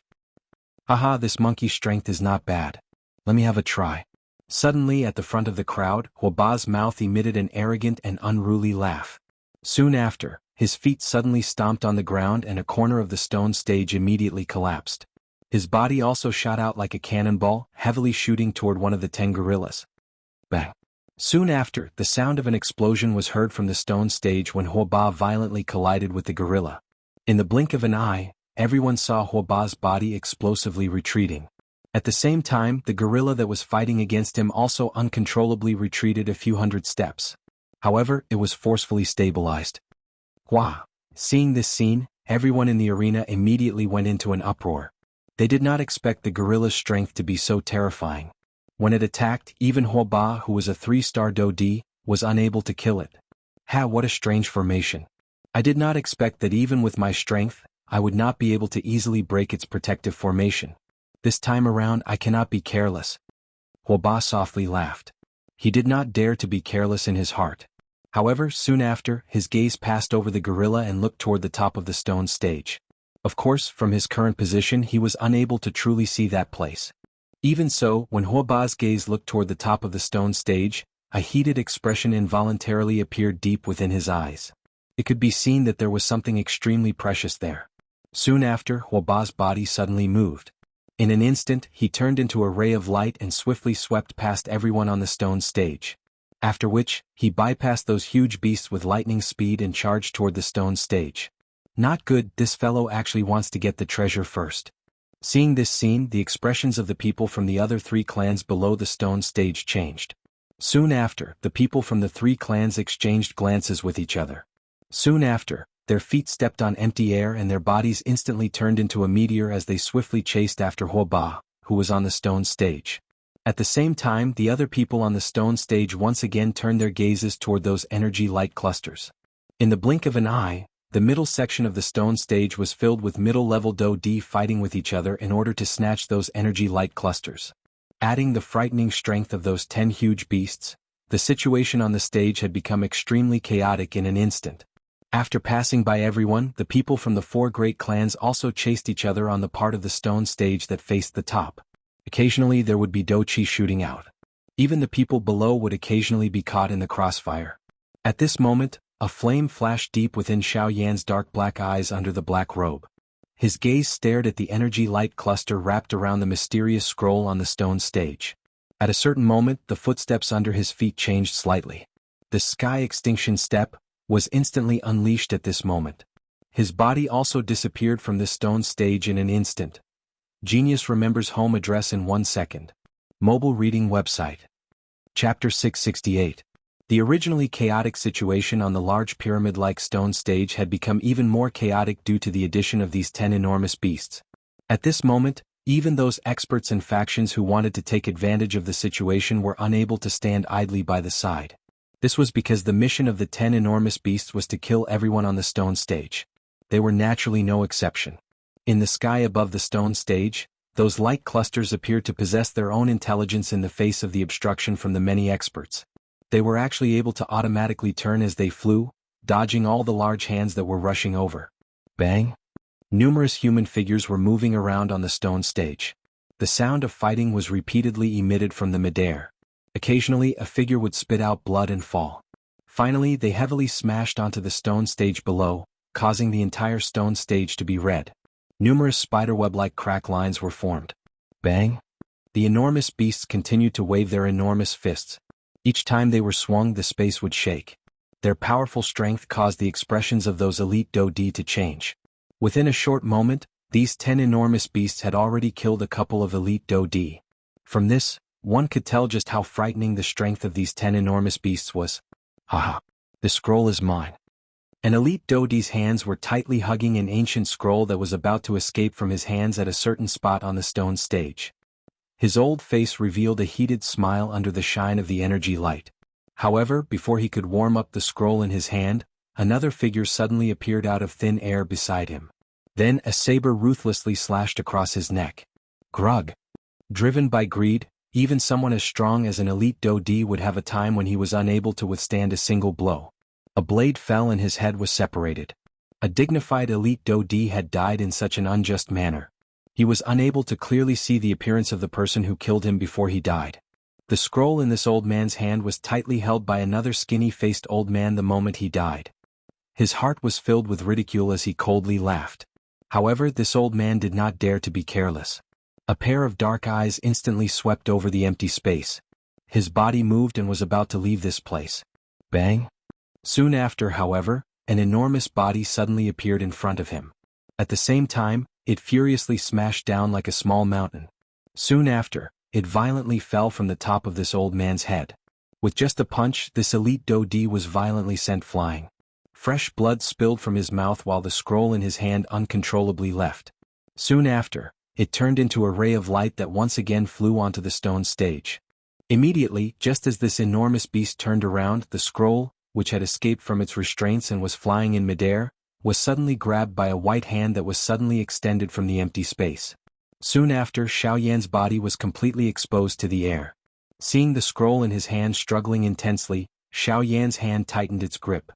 Haha, this monkey's strength is not bad. Let me have a try. Suddenly, at the front of the crowd, Huoba's mouth emitted an arrogant and unruly laugh. Soon after, his feet suddenly stomped on the ground and a corner of the stone stage immediately collapsed. His body also shot out like a cannonball, heavily shooting toward one of the 10 gorillas. Bang! Soon after, the sound of an explosion was heard from the stone stage when Huoba violently collided with the gorilla. In the blink of an eye, everyone saw Huoba's body explosively retreating. At the same time, the gorilla that was fighting against him also uncontrollably retreated a few hundred steps. However, it was forcefully stabilized. Hua! Seeing this scene, everyone in the arena immediately went into an uproar. They did not expect the gorilla's strength to be so terrifying. When it attacked, even Huoba, who was a 3-star Dodi, was unable to kill it. Ha, what a strange formation. I did not expect that even with my strength, I would not be able to easily break its protective formation. This time around I cannot be careless. Huoba softly laughed. He did not dare to be careless in his heart. However, soon after, his gaze passed over the gorilla and looked toward the top of the stone stage. Of course, from his current position he was unable to truly see that place. Even so, when Huoba's gaze looked toward the top of the stone stage, a heated expression involuntarily appeared deep within his eyes. It could be seen that there was something extremely precious there. Soon after, Huoba's body suddenly moved. In an instant, he turned into a ray of light and swiftly swept past everyone on the stone stage. After which, he bypassed those huge beasts with lightning speed and charged toward the stone stage. Not good, this fellow actually wants to get the treasure first. Seeing this scene, the expressions of the people from the other 3 clans below the stone stage changed. Soon after, the people from the 3 clans exchanged glances with each other. Soon after, their feet stepped on empty air and their bodies instantly turned into a meteor as they swiftly chased after Huoba, who was on the stone stage. At the same time, the other people on the stone stage once again turned their gazes toward those energy light clusters. In the blink of an eye, the middle section of the stone stage was filled with middle-level Dodi fighting with each other in order to snatch those energy light clusters. Adding the frightening strength of those 10 huge beasts, the situation on the stage had become extremely chaotic in an instant. After passing by everyone, the people from the 4 great clans also chased each other on the part of the stone stage that faced the top. Occasionally there would be Dochi shooting out. Even the people below would occasionally be caught in the crossfire. At this moment, a flame flashed deep within Xiaoyan's dark black eyes under the black robe. His gaze stared at the energy light cluster wrapped around the mysterious scroll on the stone stage. At a certain moment, the footsteps under his feet changed slightly. The sky extinction step was instantly unleashed at this moment. His body also disappeared from the stone stage in an instant. Genius remembers home address in 1 second. Mobile reading website. Chapter 668. The originally chaotic situation on the large pyramid-like stone stage had become even more chaotic due to the addition of these 10 enormous beasts. At this moment, even those experts and factions who wanted to take advantage of the situation were unable to stand idly by the side. This was because the mission of the 10 enormous beasts was to kill everyone on the stone stage. They were naturally no exception. In the sky above the stone stage, those light clusters appeared to possess their own intelligence in the face of the obstruction from the many experts. They were actually able to automatically turn as they flew, dodging all the large hands that were rushing over. Bang! Numerous human figures were moving around on the stone stage. The sound of fighting was repeatedly emitted from the midair. Occasionally, a figure would spit out blood and fall. Finally, they heavily smashed onto the stone stage below, causing the entire stone stage to be red. Numerous spiderweb-like crack lines were formed. Bang! The enormous beasts continued to wave their enormous fists. Each time they were swung, the space would shake. Their powerful strength caused the expressions of those elite Dodi to change. Within a short moment, these 10 enormous beasts had already killed a couple of elite Dodi. From this, one could tell just how frightening the strength of these 10 enormous beasts was. Haha! The scroll is mine. An elite Dodi's hands were tightly hugging an ancient scroll that was about to escape from his hands at a certain spot on the stone stage. His old face revealed a heated smile under the shine of the energy light. However, before he could warm up the scroll in his hand, another figure suddenly appeared out of thin air beside him. Then a saber ruthlessly slashed across his neck. Grug. Driven by greed, even someone as strong as an elite Do-D would have a time when he was unable to withstand a single blow. A blade fell and his head was separated. A dignified elite Do-D had died in such an unjust manner. He was unable to clearly see the appearance of the person who killed him before he died. The scroll in this old man's hand was tightly held by another skinny-faced old man the moment he died. His heart was filled with ridicule as he coldly laughed. However, this old man did not dare to be careless. A pair of dark eyes instantly swept over the empty space. His body moved and was about to leave this place. Bang! Soon after, however, an enormous body suddenly appeared in front of him. At the same time, it furiously smashed down like a small mountain. Soon after, it violently fell from the top of this old man's head. With just a punch, this elite Do-D was violently sent flying. Fresh blood spilled from his mouth while the scroll in his hand uncontrollably left. Soon after, it turned into a ray of light that once again flew onto the stone stage. Immediately, just as this enormous beast turned around, the scroll, which had escaped from its restraints and was flying in midair, was suddenly grabbed by a white hand that was suddenly extended from the empty space. Soon after, Xiaoyan's body was completely exposed to the air. Seeing the scroll in his hand struggling intensely, Xiaoyan's hand tightened its grip.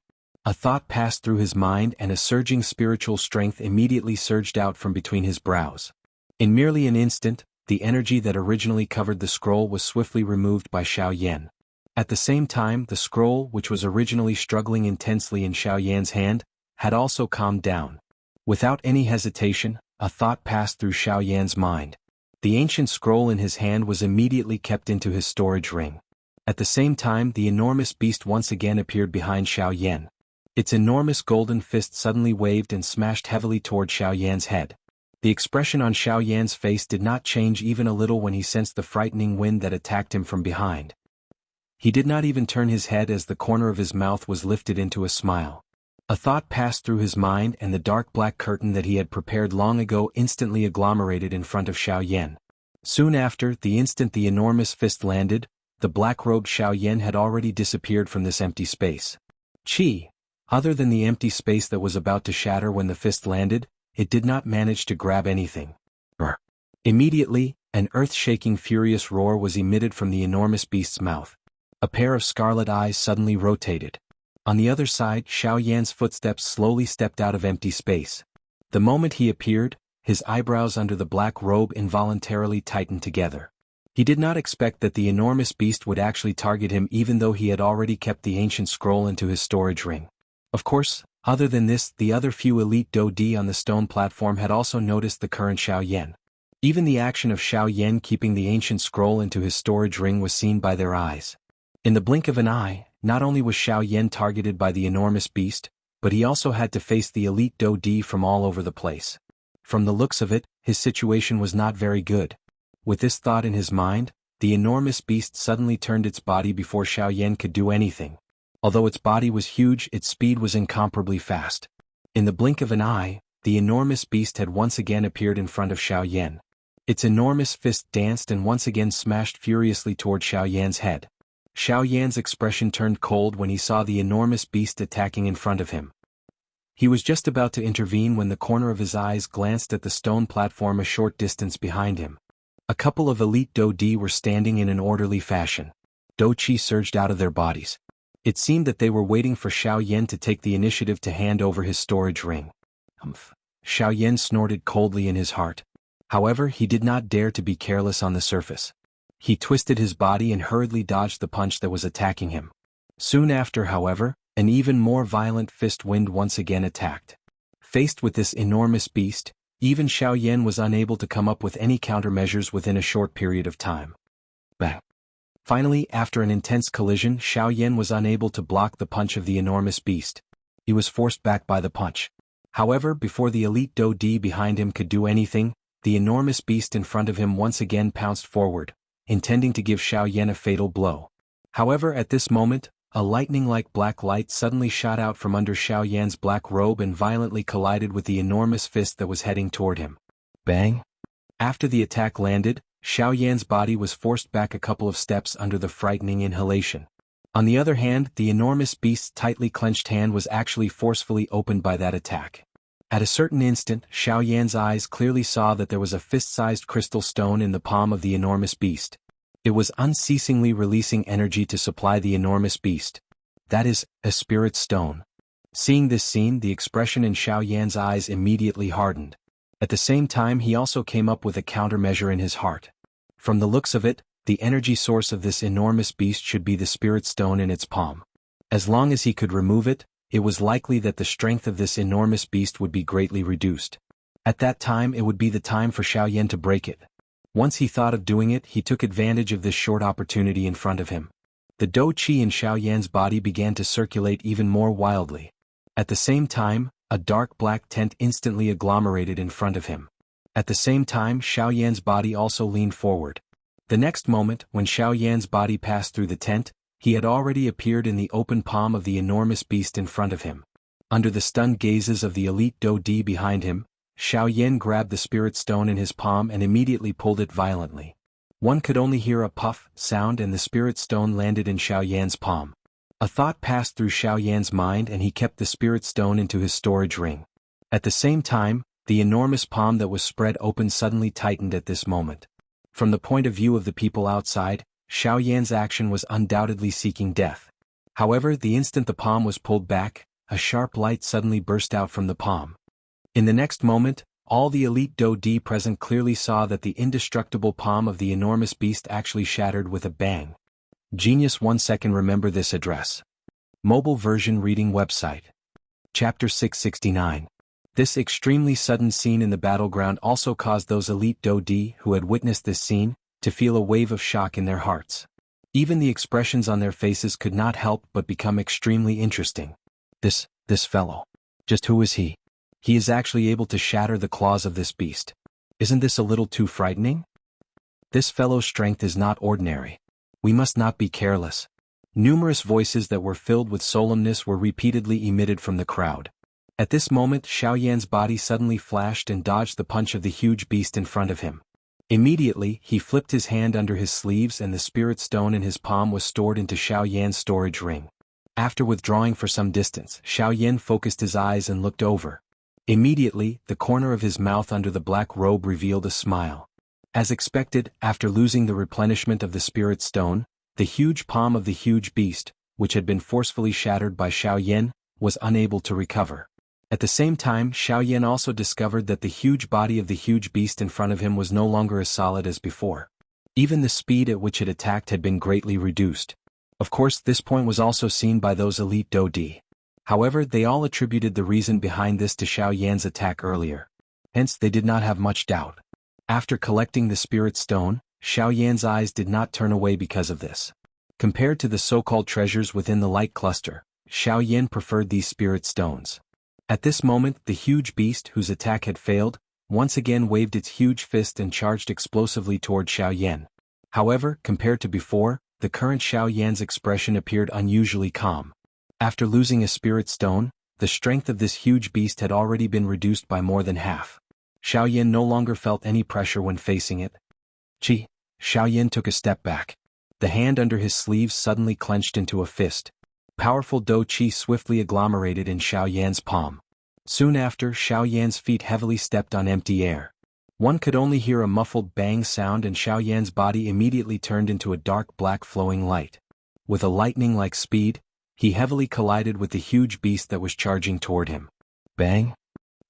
A thought passed through his mind and a surging spiritual strength immediately surged out from between his brows. In merely an instant, the energy that originally covered the scroll was swiftly removed by Xiaoyan. At the same time, the scroll, which was originally struggling intensely in Xiaoyan's hand, had also calmed down. Without any hesitation, a thought passed through Xiaoyan's mind. The ancient scroll in his hand was immediately kept into his storage ring. At the same time, the enormous beast once again appeared behind Xiaoyan. Its enormous golden fist suddenly waved and smashed heavily toward Xiaoyan's head. The expression on Xiaoyan's face did not change even a little when he sensed the frightening wind that attacked him from behind. He did not even turn his head as the corner of his mouth was lifted into a smile. A thought passed through his mind and the dark black curtain that he had prepared long ago instantly agglomerated in front of Xiaoyan. Soon after, the instant the enormous fist landed, the black-robed Xiaoyan had already disappeared from this empty space. Chi! Other than the empty space that was about to shatter when the fist landed, it did not manage to grab anything. Immediately, an earth-shaking furious roar was emitted from the enormous beast's mouth. A pair of scarlet eyes suddenly rotated. On the other side, Xiaoyan's footsteps slowly stepped out of empty space. The moment he appeared, his eyebrows under the black robe involuntarily tightened together. He did not expect that the enormous beast would actually target him even though he had already kept the ancient scroll into his storage ring. Of course, other than this, the other few elite Do-D on the stone platform had also noticed the current Xiaoyan. Even the action of Xiaoyan keeping the ancient scroll into his storage ring was seen by their eyes. In the blink of an eye, not only was Xiaoyan targeted by the enormous beast, but he also had to face the elite Do-D from all over the place. From the looks of it, his situation was not very good. With this thought in his mind, the enormous beast suddenly turned its body before Xiaoyan could do anything. Although its body was huge, its speed was incomparably fast. In the blink of an eye, the enormous beast had once again appeared in front of Xiaoyan. Its enormous fist danced and once again smashed furiously toward Xiaoyan's head. Xiaoyan's expression turned cold when he saw the enormous beast attacking in front of him. He was just about to intervene when the corner of his eyes glanced at the stone platform a short distance behind him. A couple of elite Do-D were standing in an orderly fashion. Do-Chi surged out of their bodies. It seemed that they were waiting for Xiaoyan to take the initiative to hand over his storage ring. Humph. Xiaoyan snorted coldly in his heart. However, he did not dare to be careless on the surface. He twisted his body and hurriedly dodged the punch that was attacking him. Soon after, however, an even more violent fist wind once again attacked. Faced with this enormous beast, even Xiaoyan was unable to come up with any countermeasures within a short period of time. Bang! Finally, after an intense collision, Xiaoyan was unable to block the punch of the enormous beast. He was forced back by the punch. However, before the elite Do-D behind him could do anything, the enormous beast in front of him once again pounced forward, intending to give Xiaoyan a fatal blow. However, at this moment, a lightning-like black light suddenly shot out from under Xiaoyan's black robe and violently collided with the enormous fist that was heading toward him. Bang! After the attack landed, Xiaoyan's body was forced back a couple of steps under the frightening inhalation. On the other hand, the enormous beast's tightly clenched hand was actually forcefully opened by that attack. At a certain instant, Xiaoyan's eyes clearly saw that there was a fist-sized crystal stone in the palm of the enormous beast. It was unceasingly releasing energy to supply the enormous beast. That is, a spirit stone. Seeing this scene, the expression in Xiaoyan's eyes immediately hardened. At the same time, he also came up with a countermeasure in his heart. From the looks of it, the energy source of this enormous beast should be the spirit stone in its palm. As long as he could remove it, it was likely that the strength of this enormous beast would be greatly reduced. At that time, it would be the time for Xiaoyan to break it. Once he thought of doing it, he took advantage of this short opportunity in front of him. The dou qi in Xiaoyan's body began to circulate even more wildly. At the same time, a dark black tent instantly agglomerated in front of him. At the same time, Xiaoyan's body also leaned forward. The next moment, when Xiaoyan's body passed through the tent, he had already appeared in the open palm of the enormous beast in front of him. Under the stunned gazes of the elite dou di behind him, Xiaoyan grabbed the spirit stone in his palm and immediately pulled it violently. One could only hear a puff sound and the spirit stone landed in Xiaoyan's palm. A thought passed through Xiaoyan's mind and he kept the spirit stone into his storage ring. At the same time, the enormous palm that was spread open suddenly tightened at this moment. From the point of view of the people outside, Xiaoyan's action was undoubtedly seeking death. However, the instant the palm was pulled back, a sharp light suddenly burst out from the palm. In the next moment, all the elite dou di present clearly saw that the indestructible palm of the enormous beast actually shattered with a bang. Genius 1 second. Remember this address. Mobile version reading website. Chapter 669. This extremely sudden scene in the battleground also caused those elite dou di who had witnessed this scene to feel a wave of shock in their hearts. Even the expressions on their faces could not help but become extremely interesting. This fellow. Just who is he? He is actually able to shatter the claws of this beast. Isn't this a little too frightening? This fellow's strength is not ordinary. We must not be careless. Numerous voices that were filled with solemnness were repeatedly emitted from the crowd. At this moment, Xiaoyan's body suddenly flashed and dodged the punch of the huge beast in front of him. Immediately, he flipped his hand under his sleeves and the spirit stone in his palm was stored into Xiaoyan's storage ring. After withdrawing for some distance, Xiaoyan focused his eyes and looked over. Immediately, the corner of his mouth under the black robe revealed a smile. As expected, after losing the replenishment of the spirit stone, the huge palm of the huge beast, which had been forcefully shattered by Xiaoyan, was unable to recover. At the same time, Xiaoyan also discovered that the huge body of the huge beast in front of him was no longer as solid as before. Even the speed at which it attacked had been greatly reduced. Of course, this point was also seen by those elite dou di. However, they all attributed the reason behind this to Xiaoyan's attack earlier. Hence, they did not have much doubt. After collecting the spirit stone, Xiaoyan's eyes did not turn away because of this. Compared to the so-called treasures within the light cluster, Xiaoyan preferred these spirit stones. At this moment, the huge beast, whose attack had failed, once again waved its huge fist and charged explosively toward Xiaoyan. However, compared to before, the current Xiaoyan's expression appeared unusually calm. After losing a spirit stone, the strength of this huge beast had already been reduced by more than half. Xiaoyan no longer felt any pressure when facing it. Xiaoyan took a step back. The hand under his sleeves suddenly clenched into a fist. Powerful dou qi swiftly agglomerated in Xiaoyan's palm. Soon after, Xiaoyan's feet heavily stepped on empty air. One could only hear a muffled bang sound and Xiaoyan's body immediately turned into a dark black flowing light. With a lightning-like speed, he heavily collided with the huge beast that was charging toward him. Bang!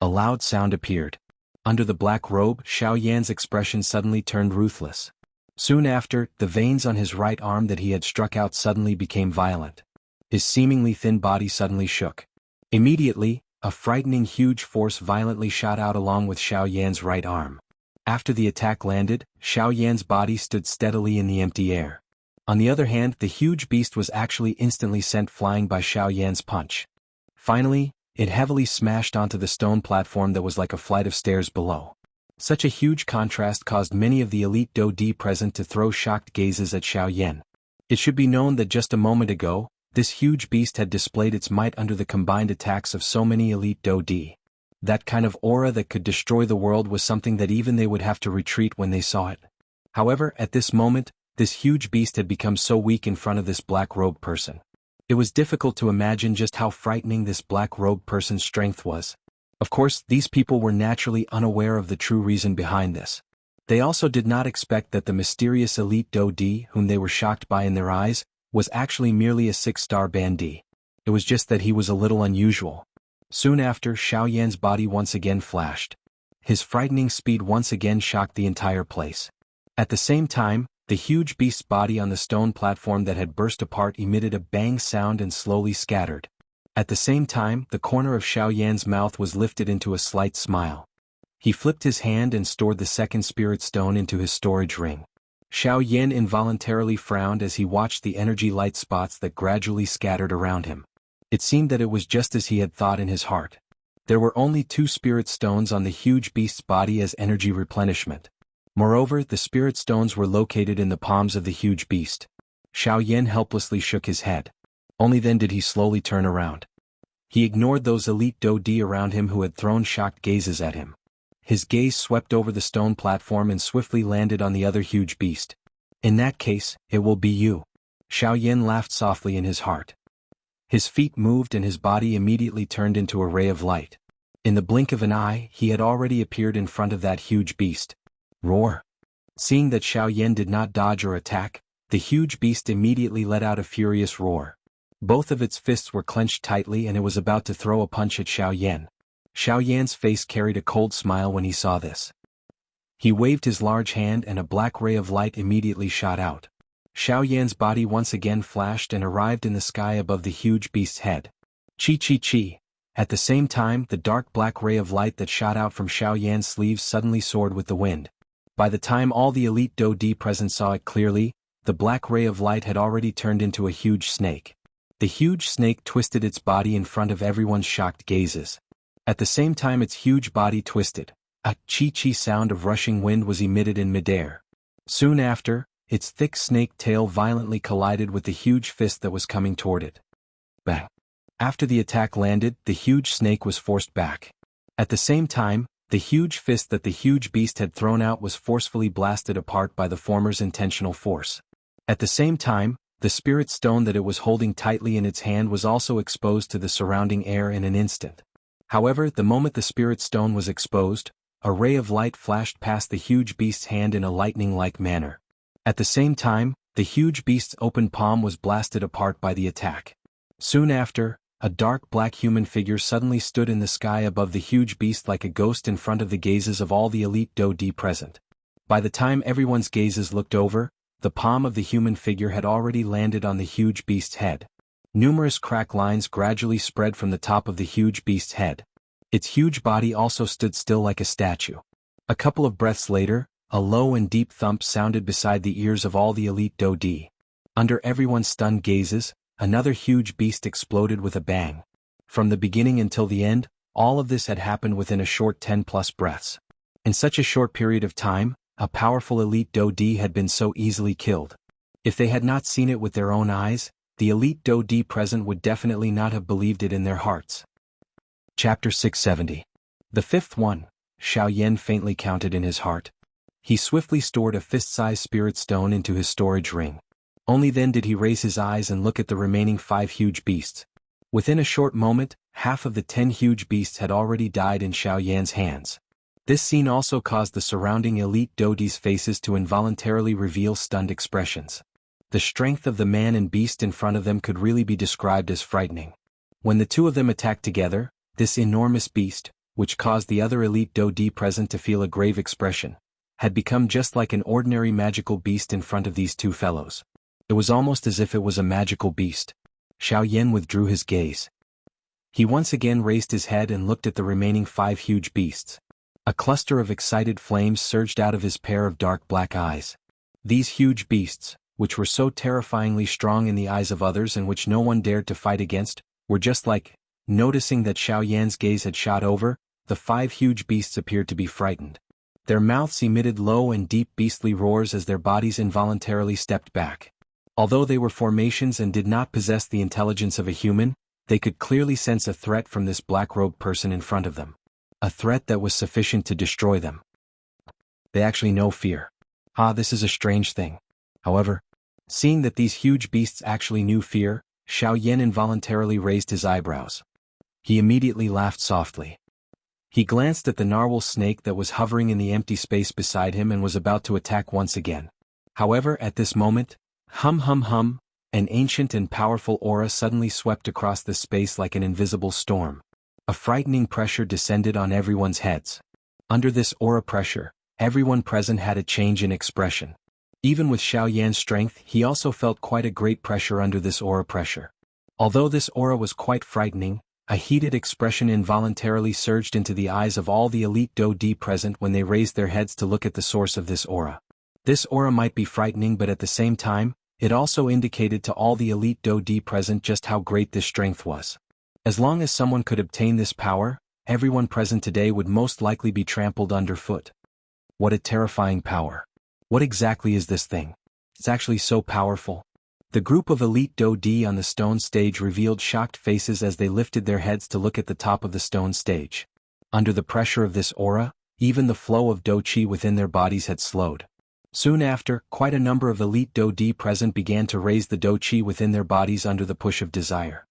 A loud sound appeared. Under the black robe, Xiaoyan's expression suddenly turned ruthless. Soon after, the veins on his right arm that he had struck out suddenly became violent. His seemingly thin body suddenly shook. Immediately, a frightening huge force violently shot out along with Xiaoyan's right arm. After the attack landed, Xiaoyan's body stood steadily in the empty air. On the other hand, the huge beast was actually instantly sent flying by Xiaoyan's punch. Finally, it heavily smashed onto the stone platform that was like a flight of stairs below. Such a huge contrast caused many of the elite dou di present to throw shocked gazes at Xiaoyan. It should be known that just a moment ago, this huge beast had displayed its might under the combined attacks of so many elite dou di. That kind of aura that could destroy the world was something that even they would have to retreat when they saw it. However, at this moment, This huge beast had become so weak in front of this black-robed person. It was difficult to imagine just how frightening this black-robed person's strength was. Of course, these people were naturally unaware of the true reason behind this. They also did not expect that the mysterious elite Do-Di, whom they were shocked by in their eyes, was actually merely a 6-star bandit. It was just that he was a little unusual. Soon after, Xiaoyan's body once again flashed. His frightening speed once again shocked the entire place. At the same time, the huge beast's body on the stone platform that had burst apart emitted a bang sound and slowly scattered. At the same time, the corner of Xiaoyan's mouth was lifted into a slight smile. He flipped his hand and stored the second spirit stone into his storage ring. Xiaoyan involuntarily frowned as he watched the energy light spots that gradually scattered around him. It seemed that it was just as he had thought in his heart. There were only 2 spirit stones on the huge beast's body as energy replenishment. Moreover, the spirit stones were located in the palms of the huge beast. Xiaoyan helplessly shook his head. Only then did he slowly turn around. He ignored those elite Do-Di around him who had thrown shocked gazes at him. His gaze swept over the stone platform and swiftly landed on the other huge beast. In that case, it will be you. Xiaoyan laughed softly in his heart. His feet moved and his body immediately turned into a ray of light. In the blink of an eye, he had already appeared in front of that huge beast. Roar! Seeing that Xiaoyan did not dodge or attack, the huge beast immediately let out a furious roar. Both of its fists were clenched tightly and it was about to throw a punch at Xiaoyan. Xiaoyan's face carried a cold smile when he saw this. He waved his large hand and a black ray of light immediately shot out. Xiaoyan's body once again flashed and arrived in the sky above the huge beast's head. Chi. At the same time, the dark black ray of light that shot out from Xiaoyan's sleeves suddenly soared with the wind. By the time all the elite Do-Di present saw it clearly, the black ray of light had already turned into a huge snake. The huge snake twisted its body in front of everyone's shocked gazes. At the same time its huge body twisted, a chi sound of rushing wind was emitted in midair. Soon after, its thick snake tail violently collided with the huge fist that was coming toward it. Bang! After the attack landed, the huge snake was forced back. At the same time, the huge fist that the huge beast had thrown out was forcefully blasted apart by the former's intentional force. At the same time, the spirit stone that it was holding tightly in its hand was also exposed to the surrounding air in an instant. However, the moment the spirit stone was exposed, a ray of light flashed past the huge beast's hand in a lightning-like manner. At the same time, the huge beast's open palm was blasted apart by the attack. Soon after, a dark black human figure suddenly stood in the sky above the huge beast like a ghost in front of the gazes of all the elite Do-Di present. By the time everyone's gazes looked over, the palm of the human figure had already landed on the huge beast's head. Numerous crack lines gradually spread from the top of the huge beast's head. Its huge body also stood still like a statue. A couple of breaths later, a low and deep thump sounded beside the ears of all the elite Do-Di. Under everyone's stunned gazes, another huge beast exploded with a bang. From the beginning until the end, all of this had happened within a short 10+ breaths. In such a short period of time, a powerful elite Do-Di had been so easily killed. If they had not seen it with their own eyes, the elite Do-Di present would definitely not have believed it in their hearts. Chapter 670. The fifth one, Xiaoyan faintly counted in his heart. He swiftly stored a fist-sized spirit stone into his storage ring. Only then did he raise his eyes and look at the remaining 5 huge beasts. Within a short moment, half of the 10 huge beasts had already died in Xiaoyan's hands. This scene also caused the surrounding elite Do-Di's faces to involuntarily reveal stunned expressions. The strength of the man and beast in front of them could really be described as frightening. When the two of them attacked together, this enormous beast, which caused the other elite Do-Di present to feel a grave expression, had become just like an ordinary magical beast in front of these two fellows. It was almost as if it was a magical beast. Xiaoyan withdrew his gaze. He once again raised his head and looked at the remaining 5 huge beasts. A cluster of excited flames surged out of his pair of dark black eyes. These huge beasts, which were so terrifyingly strong in the eyes of others and which no one dared to fight against, were just like, noticing that Xiaoyan's gaze had shot over, the 5 huge beasts appeared to be frightened. Their mouths emitted low and deep beastly roars as their bodies involuntarily stepped back. Although they were formations and did not possess the intelligence of a human, they could clearly sense a threat from this black-robed person in front of them. A threat that was sufficient to destroy them. They actually know fear. This is a strange thing. However, seeing that these huge beasts actually knew fear, Xiaoyan involuntarily raised his eyebrows. He immediately laughed softly. He glanced at the narwhal snake that was hovering in the empty space beside him and was about to attack once again. However, at this moment, hum, an ancient and powerful aura suddenly swept across the space like an invisible storm. A frightening pressure descended on everyone's heads. Under this aura pressure, everyone present had a change in expression. Even with Xiaoyan's strength, he also felt quite a great pressure under this aura pressure. Although this aura was quite frightening, a heated expression involuntarily surged into the eyes of all the elite Do-Di present when they raised their heads to look at the source of this aura. This aura might be frightening, but at the same time, it also indicated to all the elite Do-Di present just how great this strength was. As long as someone could obtain this power, everyone present today would most likely be trampled underfoot. What a terrifying power. What exactly is this thing? It's actually so powerful. The group of elite Do-Di on the stone stage revealed shocked faces as they lifted their heads to look at the top of the stone stage. Under the pressure of this aura, even the flow of Do-Chi within their bodies had slowed. Soon after, quite a number of elite Do-Di present began to raise the Do-Chi within their bodies under the push of desire.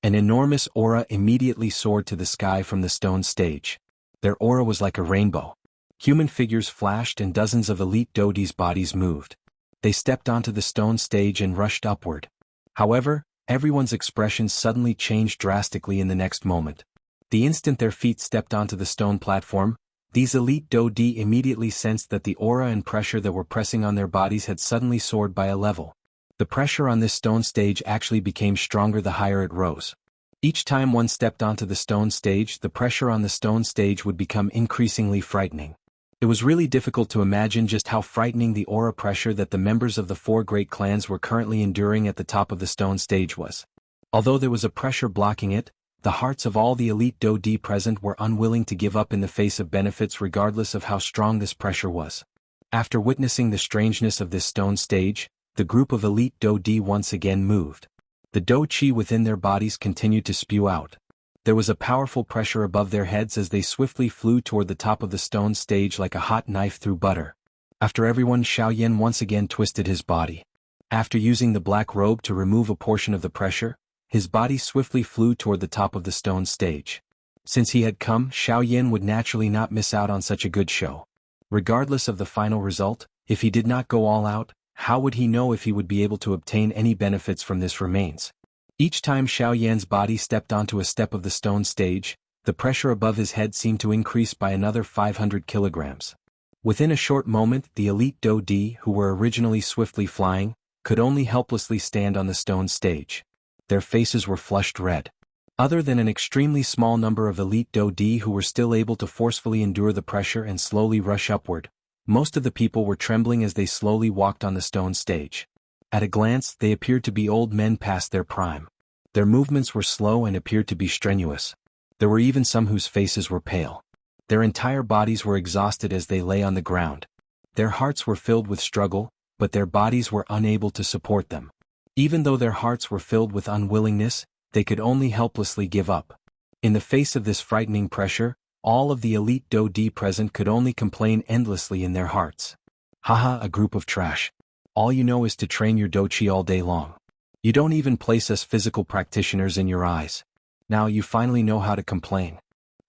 An enormous aura immediately soared to the sky from the stone stage. Their aura was like a rainbow. Human figures flashed and dozens of elite Do-Di's bodies moved. They stepped onto the stone stage and rushed upward. However, everyone's expressions suddenly changed drastically in the next moment. The instant their feet stepped onto the stone platform, these elite Do-Di immediately sensed that the aura and pressure that were pressing on their bodies had suddenly soared by a level. The pressure on this stone stage actually became stronger the higher it rose. Each time one stepped onto the stone stage, the pressure on the stone stage would become increasingly frightening. It was really difficult to imagine just how frightening the aura pressure that the members of the four great clans were currently enduring at the top of the stone stage was. Although there was a pressure blocking it, the hearts of all the elite Do-Di present were unwilling to give up in the face of benefits regardless of how strong this pressure was. After witnessing the strangeness of this stone stage, the group of elite Do-Di once again moved. The Do-Chi within their bodies continued to spew out. There was a powerful pressure above their heads as they swiftly flew toward the top of the stone stage like a hot knife through butter. After everyone, Xiaoyan once again twisted his body. After using the black robe to remove a portion of the pressure, his body swiftly flew toward the top of the stone stage. Since he had come, Xiaoyan would naturally not miss out on such a good show. Regardless of the final result, if he did not go all out, how would he know if he would be able to obtain any benefits from this remains? Each time Xiaoyan's body stepped onto a step of the stone stage, the pressure above his head seemed to increase by another 500 kilograms. Within a short moment, the elite Do-Di, who were originally swiftly flying, could only helplessly stand on the stone stage. Their faces were flushed red. Other than an extremely small number of elite Do-Di who were still able to forcefully endure the pressure and slowly rush upward, most of the people were trembling as they slowly walked on the stone stage. At a glance, they appeared to be old men past their prime. Their movements were slow and appeared to be strenuous. There were even some whose faces were pale. Their entire bodies were exhausted as they lay on the ground. Their hearts were filled with struggle, but their bodies were unable to support them. Even though their hearts were filled with unwillingness, they could only helplessly give up. In the face of this frightening pressure, all of the elite Do-Di present could only complain endlessly in their hearts. Haha, a group of trash. All you know is to train your Do-Chi all day long. You don't even place us physical practitioners in your eyes. Now you finally know how to complain.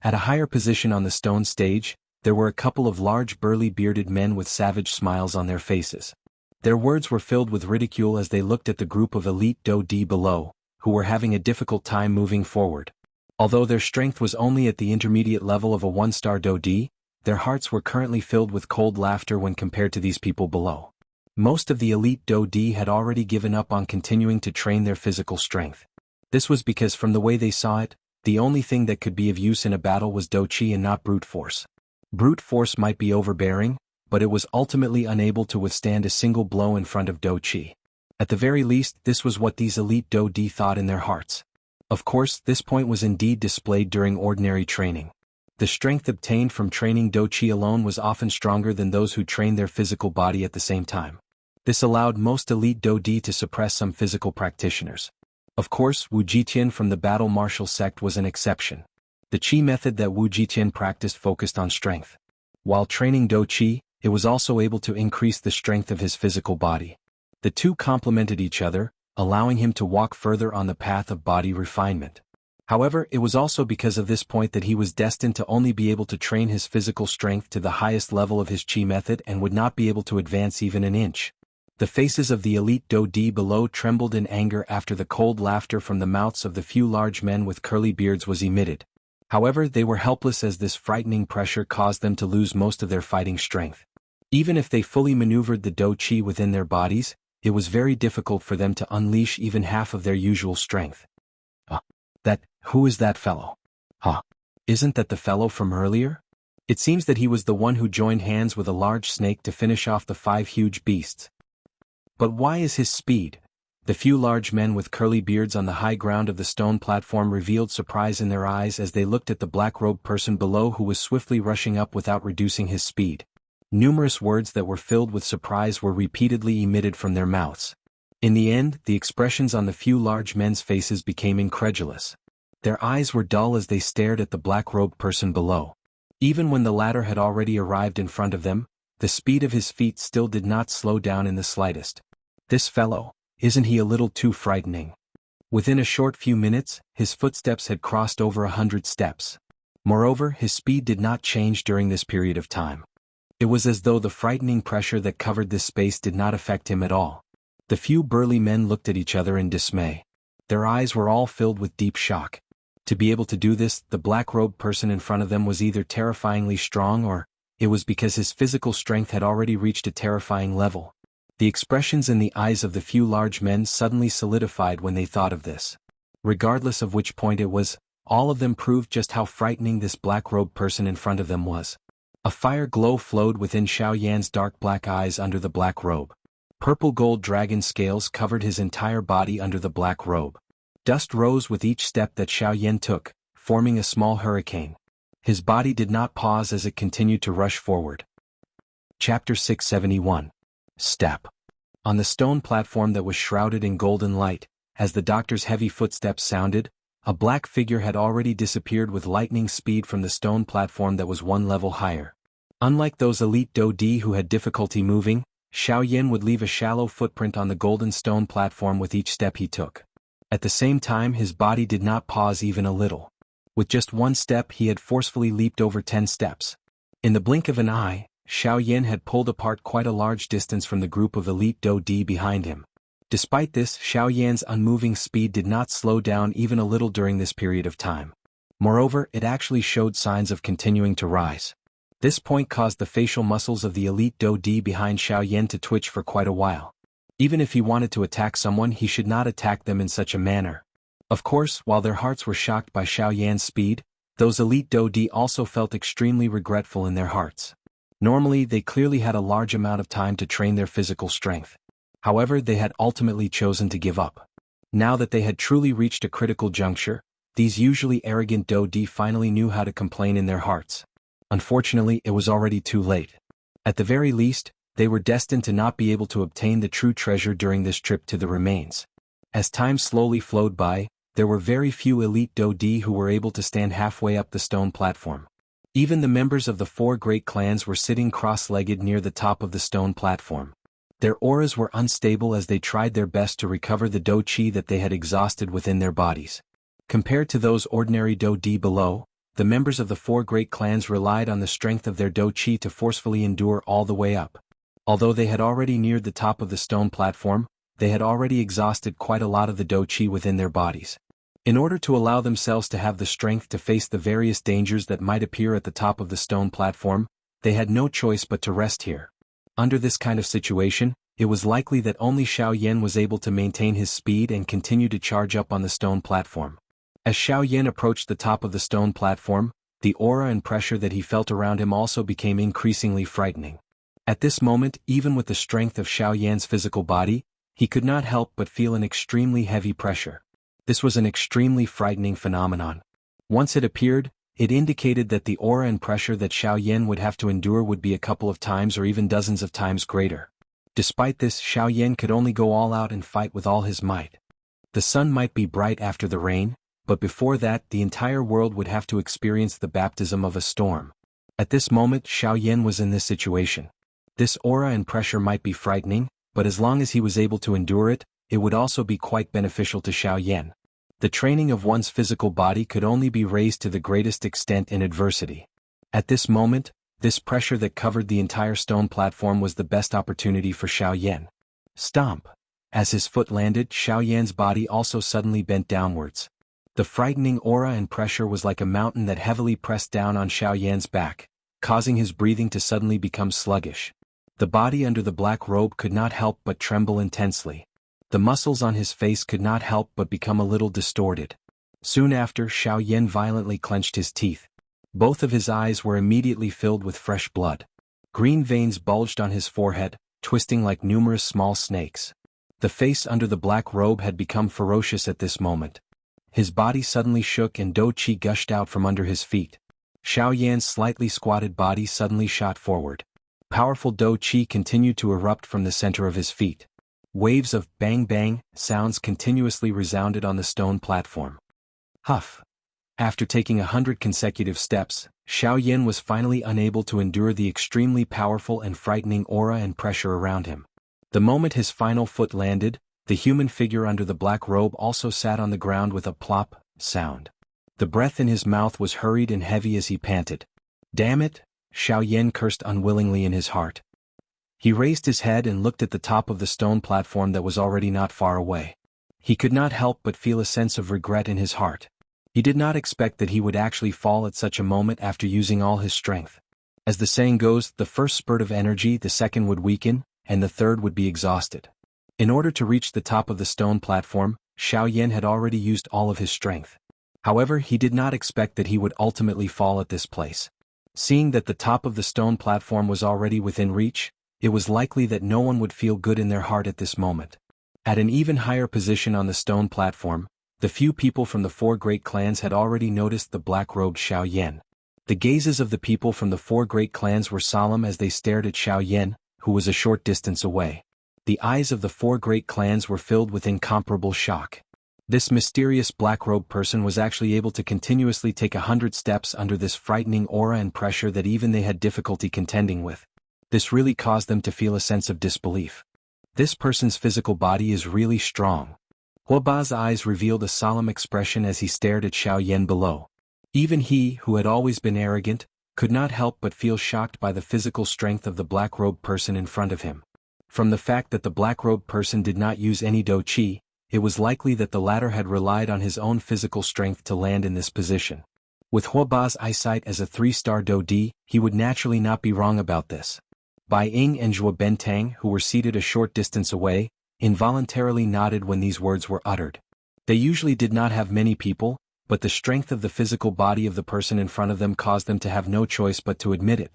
At a higher position on the stone stage, there were a couple of large burly bearded men with savage smiles on their faces. Their words were filled with ridicule as they looked at the group of elite Do-Di below, who were having a difficult time moving forward. Although their strength was only at the intermediate level of a one-star Do-Di, their hearts were currently filled with cold laughter when compared to these people below. Most of the elite Do-Di had already given up on continuing to train their physical strength. This was because from the way they saw it, the only thing that could be of use in a battle was Do-Chi and not brute force. Brute force might be overbearing, but it was ultimately unable to withstand a single blow in front of Do-Chi. At the very least, this was what these elite Do-Di thought in their hearts. Of course, this point was indeed displayed during ordinary training. The strength obtained from training Do-Chi alone was often stronger than those who trained their physical body at the same time. This allowed most elite Do-Di to suppress some physical practitioners. Of course, Wu Jitian from the battle martial sect was an exception. The Qi method that Wu Jitian practiced focused on strength. While training Do-Chi, it was also able to increase the strength of his physical body. The two complemented each other, allowing him to walk further on the path of body refinement. However, it was also because of this point that he was destined to only be able to train his physical strength to the highest level of his chi method and would not be able to advance even an inch. The faces of the elite Do-Di below trembled in anger after the cold laughter from the mouths of the few large men with curly beards was emitted. However, they were helpless as this frightening pressure caused them to lose most of their fighting strength. Even if they fully maneuvered the Do-Chi within their bodies, it was very difficult for them to unleash even half of their usual strength. Who is that fellow? Isn't that the fellow from earlier? It seems that he was the one who joined hands with a large snake to finish off the 5 huge beasts. But why is his speed? The few large men with curly beards on the high ground of the stone platform revealed surprise in their eyes as they looked at the black-robed person below who was swiftly rushing up without reducing his speed. Numerous words that were filled with surprise were repeatedly emitted from their mouths. In the end, the expressions on the few large men's faces became incredulous. Their eyes were dull as they stared at the black-robed person below. Even when the latter had already arrived in front of them, the speed of his feet still did not slow down in the slightest. This fellow, isn't he a little too frightening? Within a short few minutes, his footsteps had crossed over 100 steps. Moreover, his speed did not change during this period of time. It was as though the frightening pressure that covered this space did not affect him at all. The few burly men looked at each other in dismay. Their eyes were all filled with deep shock. To be able to do this, the black-robed person in front of them was either terrifyingly strong or it was because his physical strength had already reached a terrifying level. The expressions in the eyes of the few large men suddenly solidified when they thought of this. Regardless of which point it was, all of them proved just how frightening this black-robed person in front of them was. A fire glow flowed within Xiaoyan's dark black eyes under the black robe. Purple gold dragon scales covered his entire body under the black robe. Dust rose with each step that Xiaoyan took, forming a small hurricane. His body did not pause as it continued to rush forward. Chapter 671. Step. On the stone platform that was shrouded in golden light, as the doctor's heavy footsteps sounded, a black figure had already disappeared with lightning speed from the stone platform that was 1 level higher. Unlike those elite Do-Di who had difficulty moving, Xiaoyan would leave a shallow footprint on the golden stone platform with each step he took. At the same time, his body did not pause even a little. With just 1 step he had forcefully leaped over 10 steps. In the blink of an eye, Xiaoyan had pulled apart quite a large distance from the group of elite Do-Di behind him. Despite this, Xiaoyan's unmoving speed did not slow down even a little during this period of time. Moreover, it actually showed signs of continuing to rise. This point caused the facial muscles of the elite Do-Di behind Xiaoyan to twitch for quite a while. Even if he wanted to attack someone, he should not attack them in such a manner. Of course, while their hearts were shocked by Xiaoyan's speed, those elite Do-Di also felt extremely regretful in their hearts. Normally, they clearly had a large amount of time to train their physical strength. However, they had ultimately chosen to give up. Now that they had truly reached a critical juncture, these usually arrogant Do-Di finally knew how to complain in their hearts. Unfortunately, it was already too late. At the very least, they were destined to not be able to obtain the true treasure during this trip to the remains. As time slowly flowed by, there were very few elite Do-Di who were able to stand halfway up the stone platform. Even the members of the 4 great clans were sitting cross-legged near the top of the stone platform. Their auras were unstable as they tried their best to recover the Do-Chi that they had exhausted within their bodies. Compared to those ordinary Do-Di below, the members of the 4 great clans relied on the strength of their Do-Chi to forcefully endure all the way up. Although they had already neared the top of the stone platform, they had already exhausted quite a lot of the Do-Chi within their bodies. In order to allow themselves to have the strength to face the various dangers that might appear at the top of the stone platform, they had no choice but to rest here. Under this kind of situation, it was likely that only Xiaoyan was able to maintain his speed and continue to charge up on the stone platform. As Xiaoyan approached the top of the stone platform, the aura and pressure that he felt around him also became increasingly frightening. At this moment, even with the strength of Xiaoyan's physical body, he could not help but feel an extremely heavy pressure. This was an extremely frightening phenomenon. Once it appeared, it indicated that the aura and pressure that Xiaoyan would have to endure would be a couple of times or even dozens of times greater. Despite this, Xiaoyan could only go all out and fight with all his might. The sun might be bright after the rain, but before that the entire world would have to experience the baptism of a storm. At this moment Xiaoyan was in this situation. This aura and pressure might be frightening, but as long as he was able to endure it, it would also be quite beneficial to Xiaoyan. The training of one's physical body could only be raised to the greatest extent in adversity. At this moment, this pressure that covered the entire stone platform was the best opportunity for Xiaoyan. Stomp! As his foot landed, Xiaoyan's body also suddenly bent downwards. The frightening aura and pressure was like a mountain that heavily pressed down on Xiaoyan's back, causing his breathing to suddenly become sluggish. The body under the black robe could not help but tremble intensely. The muscles on his face could not help but become a little distorted. Soon after, Xiaoyan violently clenched his teeth. Both of his eyes were immediately filled with fresh blood. Green veins bulged on his forehead, twisting like numerous small snakes. The face under the black robe had become ferocious at this moment. His body suddenly shook and Do Qi gushed out from under his feet. Xiaoyan's slightly squatted body suddenly shot forward. Powerful Do Qi continued to erupt from the center of his feet. Waves of bang-bang sounds continuously resounded on the stone platform. Huff! After taking 100 consecutive steps, Xiaoyan was finally unable to endure the extremely powerful and frightening aura and pressure around him. The moment his final foot landed, the human figure under the black robe also sat on the ground with a plop sound. The breath in his mouth was hurried and heavy as he panted. Damn it! Xiaoyan cursed unwillingly in his heart. He raised his head and looked at the top of the stone platform that was already not far away. He could not help but feel a sense of regret in his heart. He did not expect that he would actually fall at such a moment after using all his strength. As the saying goes, the first spurt of energy, the second would weaken, and the third would be exhausted. In order to reach the top of the stone platform, Xiaoyan had already used all of his strength. However, he did not expect that he would ultimately fall at this place. Seeing that the top of the stone platform was already within reach, it was likely that no one would feel good in their heart at this moment. At an even higher position on the stone platform, the few people from the four great clans had already noticed the black-robed Xiaoyan. The gazes of the people from the four great clans were solemn as they stared at Xiaoyan, who was a short distance away. The eyes of the four great clans were filled with incomparable shock. This mysterious black-robed person was actually able to continuously take 100 steps under this frightening aura and pressure that even they had difficulty contending with. This really caused them to feel a sense of disbelief. This person's physical body is really strong. Huoba's eyes revealed a solemn expression as he stared at Xiaoyan below. Even he, who had always been arrogant, could not help but feel shocked by the physical strength of the black-robed person in front of him. From the fact that the black-robed person did not use any Do Qi, it was likely that the latter had relied on his own physical strength to land in this position. With Huoba's eyesight as a 3-star Do Di, he would naturally not be wrong about this. Bai Ying and Zhuo Bentang, who were seated a short distance away, involuntarily nodded when these words were uttered. They usually did not have many people, but the strength of the physical body of the person in front of them caused them to have no choice but to admit it.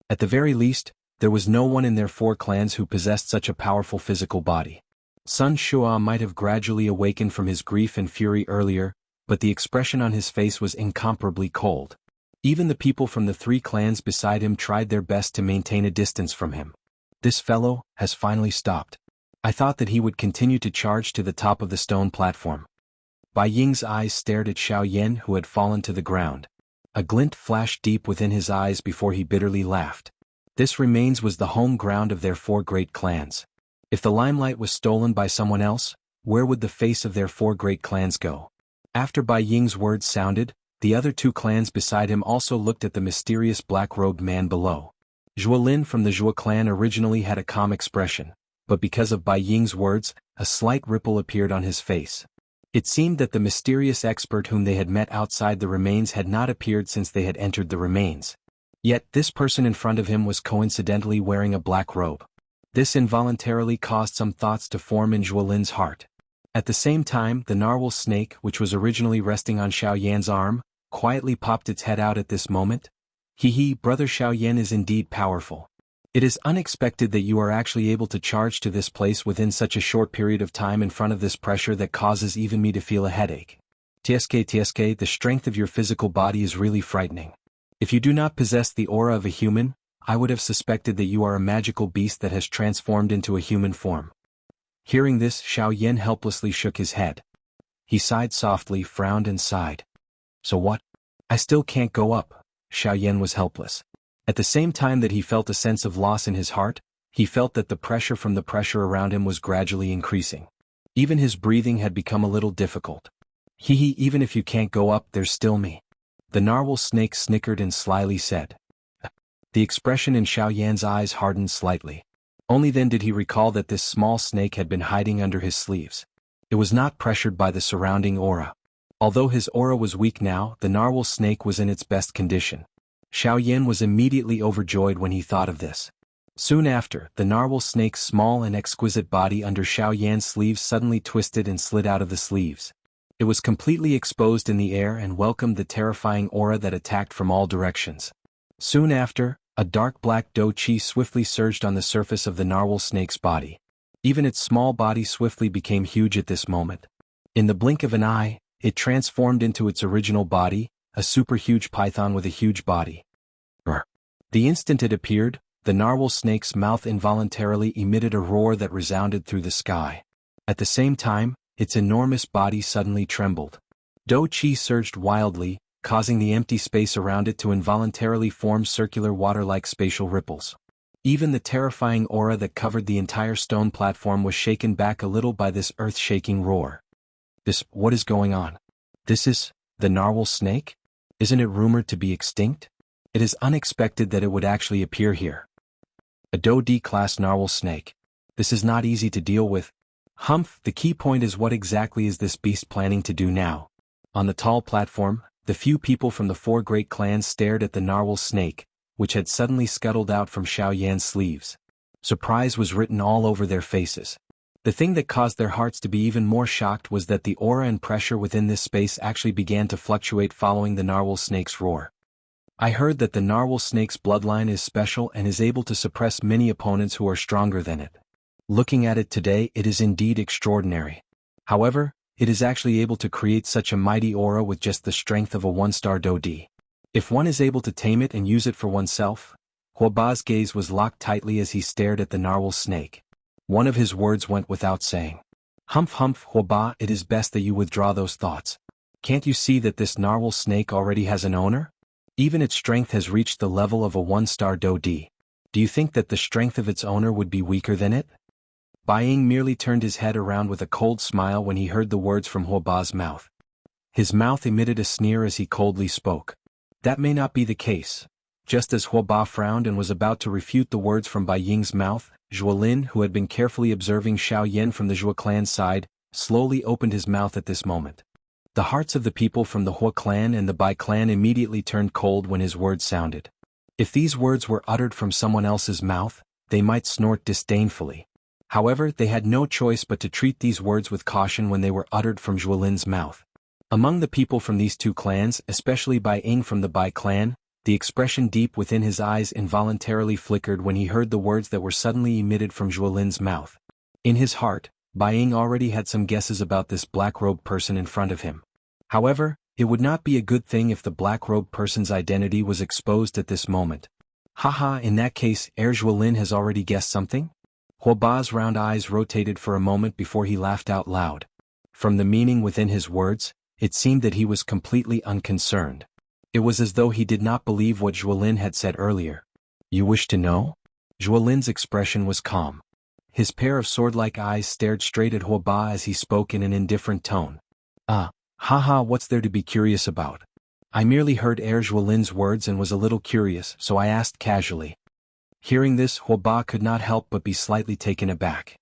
At the very least, there was no one in their four clans who possessed such a powerful physical body. Sun Shua might have gradually awakened from his grief and fury earlier, but the expression on his face was incomparably cold. Even the people from the three clans beside him tried their best to maintain a distance from him. This fellow has finally stopped. I thought that he would continue to charge to the top of the stone platform. Bai Ying's eyes stared at Xiaoyan, who had fallen to the ground. A glint flashed deep within his eyes before he bitterly laughed. This remains was the home ground of their four great clans. If the limelight was stolen by someone else, where would the face of their four great clans go? After Bai Ying's words sounded, the other two clans beside him also looked at the mysterious black-robed man below. Zhuo Lin from the Zhuo clan originally had a calm expression, but because of Bai Ying's words, a slight ripple appeared on his face. It seemed that the mysterious expert whom they had met outside the remains had not appeared since they had entered the remains. Yet this person in front of him was coincidentally wearing a black robe. This involuntarily caused some thoughts to form in Zhuo Lin's heart. At the same time, the narwhal snake, which was originally resting on Xiaoyan's arm, quietly popped its head out at this moment. Hee, brother Xiaoyan is indeed powerful. It is unexpected that you are actually able to charge to this place within such a short period of time in front of this pressure that causes even me to feel a headache. TSK, the strength of your physical body is really frightening. If you do not possess the aura of a human, I would have suspected that you are a magical beast that has transformed into a human form. Hearing this, Xiaoyan helplessly shook his head. He sighed softly, frowned and sighed. So what? I still can't go up. Xiaoyan was helpless. At the same time that he felt a sense of loss in his heart, He felt that the pressure from the pressure around him was gradually increasing. Even his breathing had become a little difficult. Hee, even if you can't go up, there's still me. The narwhal snake snickered and slyly said. The expression in Xiaoyan's eyes hardened slightly. Only then did he recall that this small snake had been hiding under his sleeves. It was not pressured by the surrounding aura. Although his aura was weak now, the narwhal snake was in its best condition. Xiaoyan was immediately overjoyed when he thought of this. Soon after, the narwhal snake's small and exquisite body under Xiaoyan's sleeves suddenly twisted and slid out of the sleeves. It was completely exposed in the air and welcomed the terrifying aura that attacked from all directions. Soon after, a dark black dough chi swiftly surged on the surface of the narwhal snake's body. Even its small body swiftly became huge at this moment. In the blink of an eye, it transformed into its original body, a super huge python with a huge body. The instant it appeared, the narwhal snake's mouth involuntarily emitted a roar that resounded through the sky. At the same time, its enormous body suddenly trembled. Dough chi surged wildly, causing the empty space around it to involuntarily form circular water-like spatial ripples. Even the terrifying aura that covered the entire stone platform was shaken back a little by this earth-shaking roar. What is going on? This is the narwhal snake? Isn't it rumored to be extinct? It is unexpected that it would actually appear here. A Dough D-class narwhal snake. This is not easy to deal with. Humph, the key point is what exactly is this beast planning to do now? On the tall platform, the few people from the 4 great clans stared at the narwhal snake, which had suddenly scuttled out from Xiaoyan's sleeves. Surprise was written all over their faces. The thing that caused their hearts to be even more shocked was that the aura and pressure within this space actually began to fluctuate following the narwhal snake's roar. I heard that the narwhal snake's bloodline is special and is able to suppress many opponents who are stronger than it. Looking at it today, it is indeed extraordinary. However, it is actually able to create such a mighty aura with just the strength of a 1-star Dough D. If one is able to tame it and use it for oneself. Huoba's gaze was locked tightly as he stared at the narwhal snake. One of his words went without saying. Humph, Huoba, it is best that you withdraw those thoughts. Can't you see that this narwhal snake already has an owner? Even its strength has reached the level of a 1-star Dough D. Do you think that the strength of its owner would be weaker than it? Baiying merely turned his head around with a cold smile when he heard the words from Huoba's mouth. His mouth emitted a sneer as he coldly spoke. That may not be the case. Just as Huoba frowned and was about to refute the words from Baiying's mouth, Zhuolin, who had been carefully observing Xiaoyan from the Zhuo clan's side, slowly opened his mouth at this moment. The hearts of the people from the Huo clan and the Bai clan immediately turned cold when his words sounded. If these words were uttered from someone else's mouth, they might snort disdainfully. However, they had no choice but to treat these words with caution when they were uttered from Zhuolin's mouth. Among the people from these 2 clans, especially Baiying from the Bai clan, the expression deep within his eyes involuntarily flickered when he heard the words that were suddenly emitted from Zhuolin's mouth. In his heart, Baiying already had some guesses about this black-robed person in front of him. However, it would not be a good thing if the black-robed person's identity was exposed at this moment. Haha, in that case, Zhuolin has already guessed something? Huoba's round eyes rotated for a moment before he laughed out loud. From the meaning within his words, it seemed that he was completely unconcerned. It was as though he did not believe what Zhuolin had said earlier. You wish to know? Zhuolin's expression was calm. His pair of sword-like eyes stared straight at Huoba as he spoke in an indifferent tone. Haha, what's there to be curious about? I merely heard Zhuolin's words and was a little curious, so I asked casually. Hearing this, Huoba could not help but be slightly taken aback.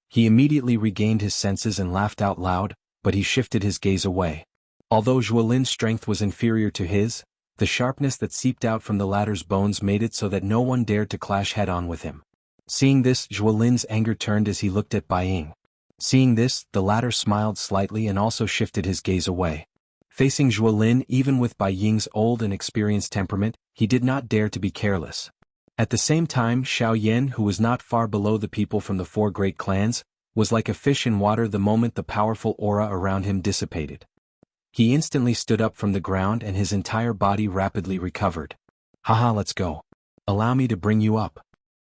He immediately regained his senses and laughed out loud, but he shifted his gaze away. Although Zhuolin's strength was inferior to his, the sharpness that seeped out from the latter's bones made it so that no one dared to clash head-on with him. Seeing this, Zhuolin's anger turned as he looked at Baiying. Seeing this, the latter smiled slightly and also shifted his gaze away. Facing Zhuolin, even with Baiying's old and experienced temperament, he did not dare to be careless. At the same time, Xiaoyan, who was not far below the people from the 4 great clans, was like a fish in water the moment the powerful aura around him dissipated. He instantly stood up from the ground and his entire body rapidly recovered. Haha, let's go. Allow me to bring you up.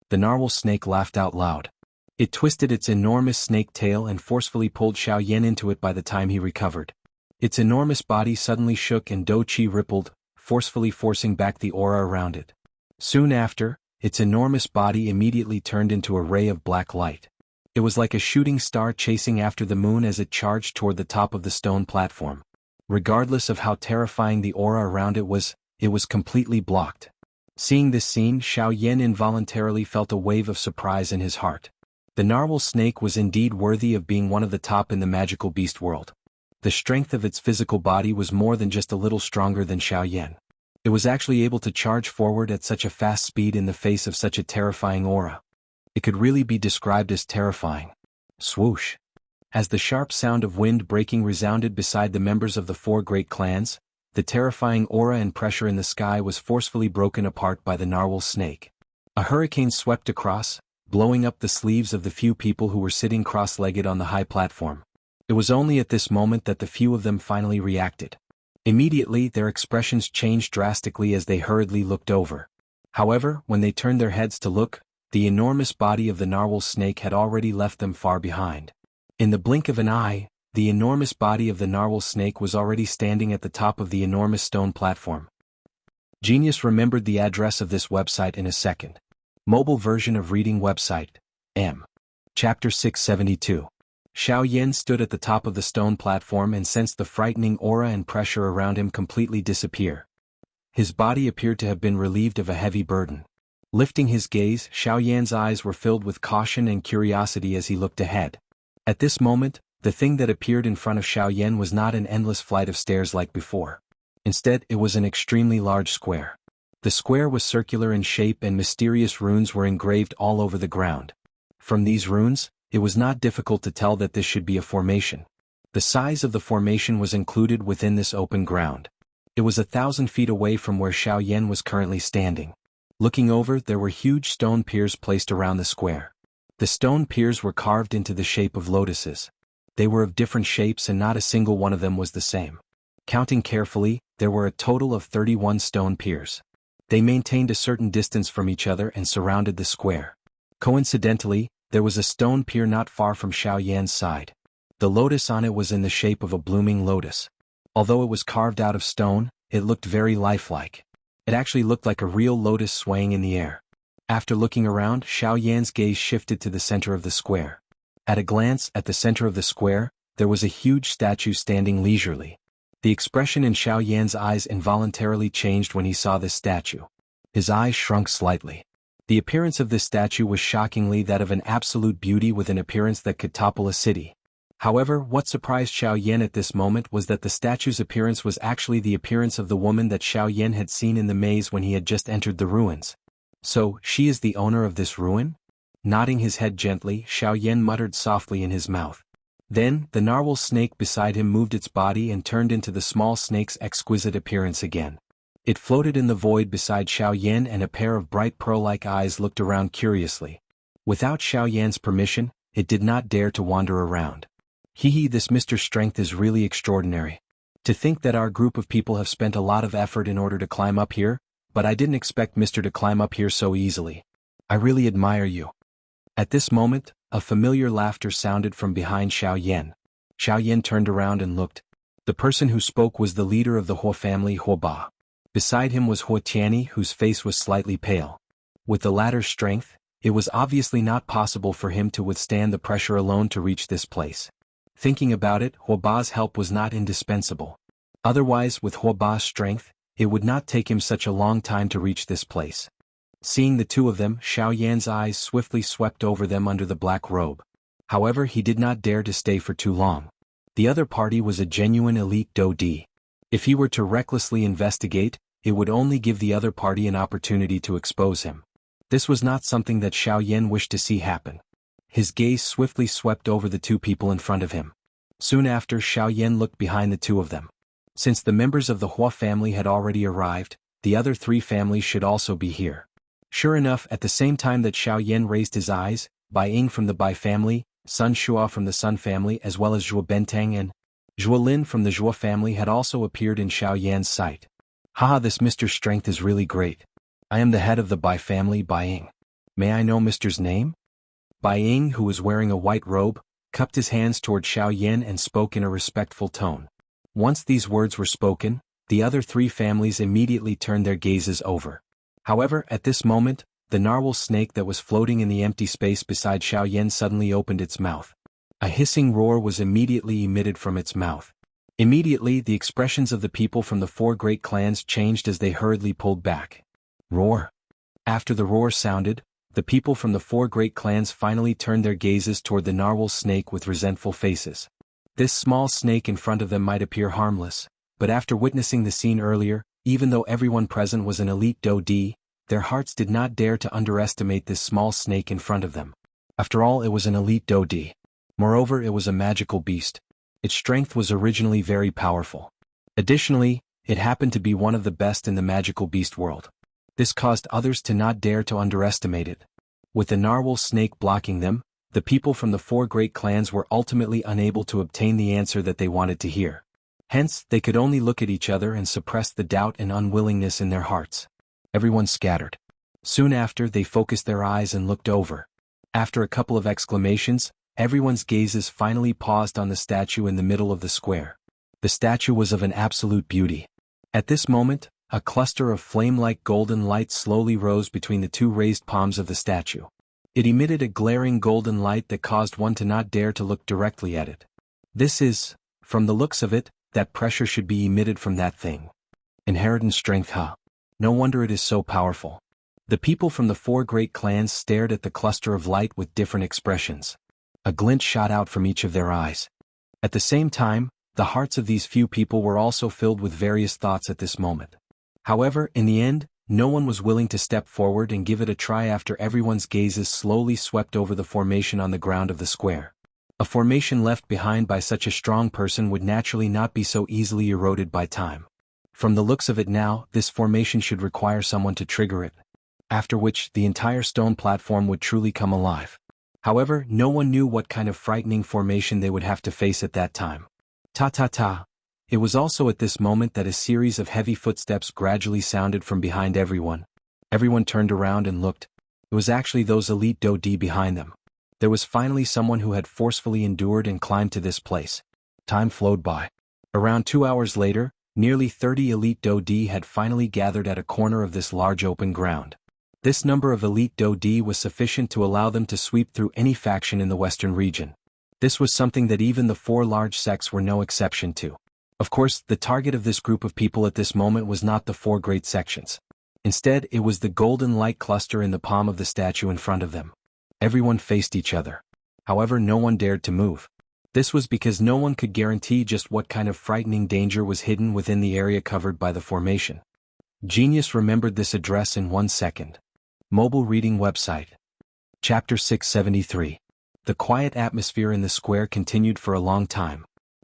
The narwhal snake laughed out loud. It twisted its enormous snake tail and forcefully pulled Xiaoyan into it by the time he recovered. Its enormous body suddenly shook and Dough Chi rippled, forcefully forcing back the aura around it. Soon after, its enormous body immediately turned into a ray of black light. It was like a shooting star chasing after the moon as it charged toward the top of the stone platform. Regardless of how terrifying the aura around it was completely blocked. Seeing this scene, Xiaoyan involuntarily felt a wave of surprise in his heart. The narwhal snake was indeed worthy of being one of the top in the magical beast world. The strength of its physical body was more than just a little stronger than Xiaoyan. It was actually able to charge forward at such a fast speed in the face of such a terrifying aura. It could really be described as terrifying. Swoosh! As the sharp sound of wind breaking resounded beside the members of the four great clans, the terrifying aura and pressure in the sky was forcefully broken apart by the narwhal snake. A hurricane swept across, blowing up the sleeves of the few people who were sitting cross-legged on the high platform. It was only at this moment that the few of them finally reacted. Immediately, their expressions changed drastically as they hurriedly looked over. However, when they turned their heads to look, the enormous body of the narwhal snake had already left them far behind. In the blink of an eye, the enormous body of the narwhal snake was already standing at the top of the enormous stone platform. Genius remembered the address of this website in a second. Mobile version of reading website. M. Chapter 672. Xiaoyan stood at the top of the stone platform and sensed the frightening aura and pressure around him completely disappear. His body appeared to have been relieved of a heavy burden. Lifting his gaze, Xiaoyan's eyes were filled with caution and curiosity as he looked ahead. At this moment, the thing that appeared in front of Xiaoyan was not an endless flight of stairs like before. Instead, it was an extremely large square. The square was circular in shape and mysterious runes were engraved all over the ground. From these runes, it was not difficult to tell that this should be a formation. The size of the formation was included within this open ground. It was 1,000 feet away from where Xiaoyan was currently standing. Looking over, there were huge stone piers placed around the square. The stone piers were carved into the shape of lotuses. They were of different shapes and not a single one of them was the same. Counting carefully, there were a total of 31 stone piers. They maintained a certain distance from each other and surrounded the square. Coincidentally, there was a stone pier not far from Xiaoyan's side. The lotus on it was in the shape of a blooming lotus. Although it was carved out of stone, it looked very lifelike. It actually looked like a real lotus swaying in the air. After looking around, Xiaoyan's gaze shifted to the center of the square. At a glance, at the center of the square, there was a huge statue standing leisurely. The expression in Xiaoyan's eyes involuntarily changed when he saw this statue. His eyes shrunk slightly. The appearance of this statue was shockingly that of an absolute beauty with an appearance that could topple a city. However, what surprised Xiaoyan at this moment was that the statue's appearance was actually the appearance of the woman that Xiaoyan had seen in the maze when he had just entered the ruins. So, she is the owner of this ruin? Nodding his head gently, Xiaoyan muttered softly in his mouth. Then, the narwhal snake beside him moved its body and turned into the small snake's exquisite appearance again. It floated in the void beside Xiaoyan and a pair of bright pearl-like eyes looked around curiously. Without Xiaoyan's permission, it did not dare to wander around. This Mr. Strength is really extraordinary. To think that our group of people have spent a lot of effort in order to climb up here, but I didn't expect Mr. to climb up here so easily. I really admire you. At this moment, a familiar laughter sounded from behind Xiaoyan. Xiaoyan turned around and looked. The person who spoke was the leader of the Huo family, Huo Ba. Beside him was Huo Tianyi, whose face was slightly pale. With the latter's strength, it was obviously not possible for him to withstand the pressure alone to reach this place. Thinking about it, Huo Ba's help was not indispensable. Otherwise, with Huo Ba's strength, it would not take him such a long time to reach this place. Seeing the two of them, Xiaoyan's eyes swiftly swept over them under the black robe. However, he did not dare to stay for too long. The other party was a genuine elite Do-Di. If he were to recklessly investigate, it would only give the other party an opportunity to expose him. This was not something that Xiaoyan wished to see happen. His gaze swiftly swept over the two people in front of him. Soon after, Xiaoyan looked behind the two of them. Since the members of the Huo family had already arrived, the other three families should also be here. Sure enough, at the same time that Xiaoyan raised his eyes, Bai Ying from the Bai family, Sun Shua from the Sun family as well as Zhuo Bentang and Zhuo Lin from the Zhuo family had also appeared in Xiaoyan's sight. Haha, this Mr. Strength is really great. I am the head of the Bai family, Bai Ying. May I know Mr.'s name? Bai Ying, who was wearing a white robe, cupped his hands toward Xiaoyan and spoke in a respectful tone. Once these words were spoken, the other three families immediately turned their gazes over. However, at this moment, the narwhal snake that was floating in the empty space beside Xiaoyan suddenly opened its mouth. A hissing roar was immediately emitted from its mouth. Immediately, the expressions of the people from the four great clans changed as they hurriedly pulled back. Roar. After the roar sounded, the people from the four great clans finally turned their gazes toward the narwhal snake with resentful faces. This small snake in front of them might appear harmless, but after witnessing the scene earlier, even though everyone present was an elite Do-D, their hearts did not dare to underestimate this small snake in front of them. After all, it was an elite Do-D. Moreover, it was a magical beast. Its strength was originally very powerful. Additionally, it happened to be one of the best in the magical beast world. This caused others to not dare to underestimate it. With the narwhal snake blocking them, the people from the four great clans were ultimately unable to obtain the answer that they wanted to hear. Hence, they could only look at each other and suppress the doubt and unwillingness in their hearts. Everyone scattered. Soon after, they focused their eyes and looked over. After a couple of exclamations, everyone's gazes finally paused on the statue in the middle of the square. The statue was of an absolute beauty. At this moment, a cluster of flame-like golden light slowly rose between the two raised palms of the statue. It emitted a glaring golden light that caused one to not dare to look directly at it. This is, from the looks of it, that pressure should be emitted from that thing. Inherent strength, huh? No wonder it is so powerful. The people from the four great clans stared at the cluster of light with different expressions. A glint shot out from each of their eyes. At the same time, the hearts of these few people were also filled with various thoughts at this moment. However, in the end, no one was willing to step forward and give it a try after everyone's gazes slowly swept over the formation on the ground of the square. A formation left behind by such a strong person would naturally not be so easily eroded by time. From the looks of it now, this formation should require someone to trigger it, after which the entire stone platform would truly come alive. However, no one knew what kind of frightening formation they would have to face at that time. Ta-ta-ta. It was also at this moment that a series of heavy footsteps gradually sounded from behind everyone. Everyone turned around and looked. It was actually those elite Do-D behind them. There was finally someone who had forcefully endured and climbed to this place. Time flowed by. Around 2 hours later, nearly 30 elite Do-D had finally gathered at a corner of this large open ground. This number of elite Do-D was sufficient to allow them to sweep through any faction in the western region. This was something that even the four large sects were no exception to. Of course, the target of this group of people at this moment was not the four great sections. Instead, it was the golden light cluster in the palm of the statue in front of them. Everyone faced each other. However, no one dared to move. This was because no one could guarantee just what kind of frightening danger was hidden within the area covered by the formation. Genius remembered this address in 1 second. Mobile reading website. Chapter 673. The quiet atmosphere in the square continued for a long time.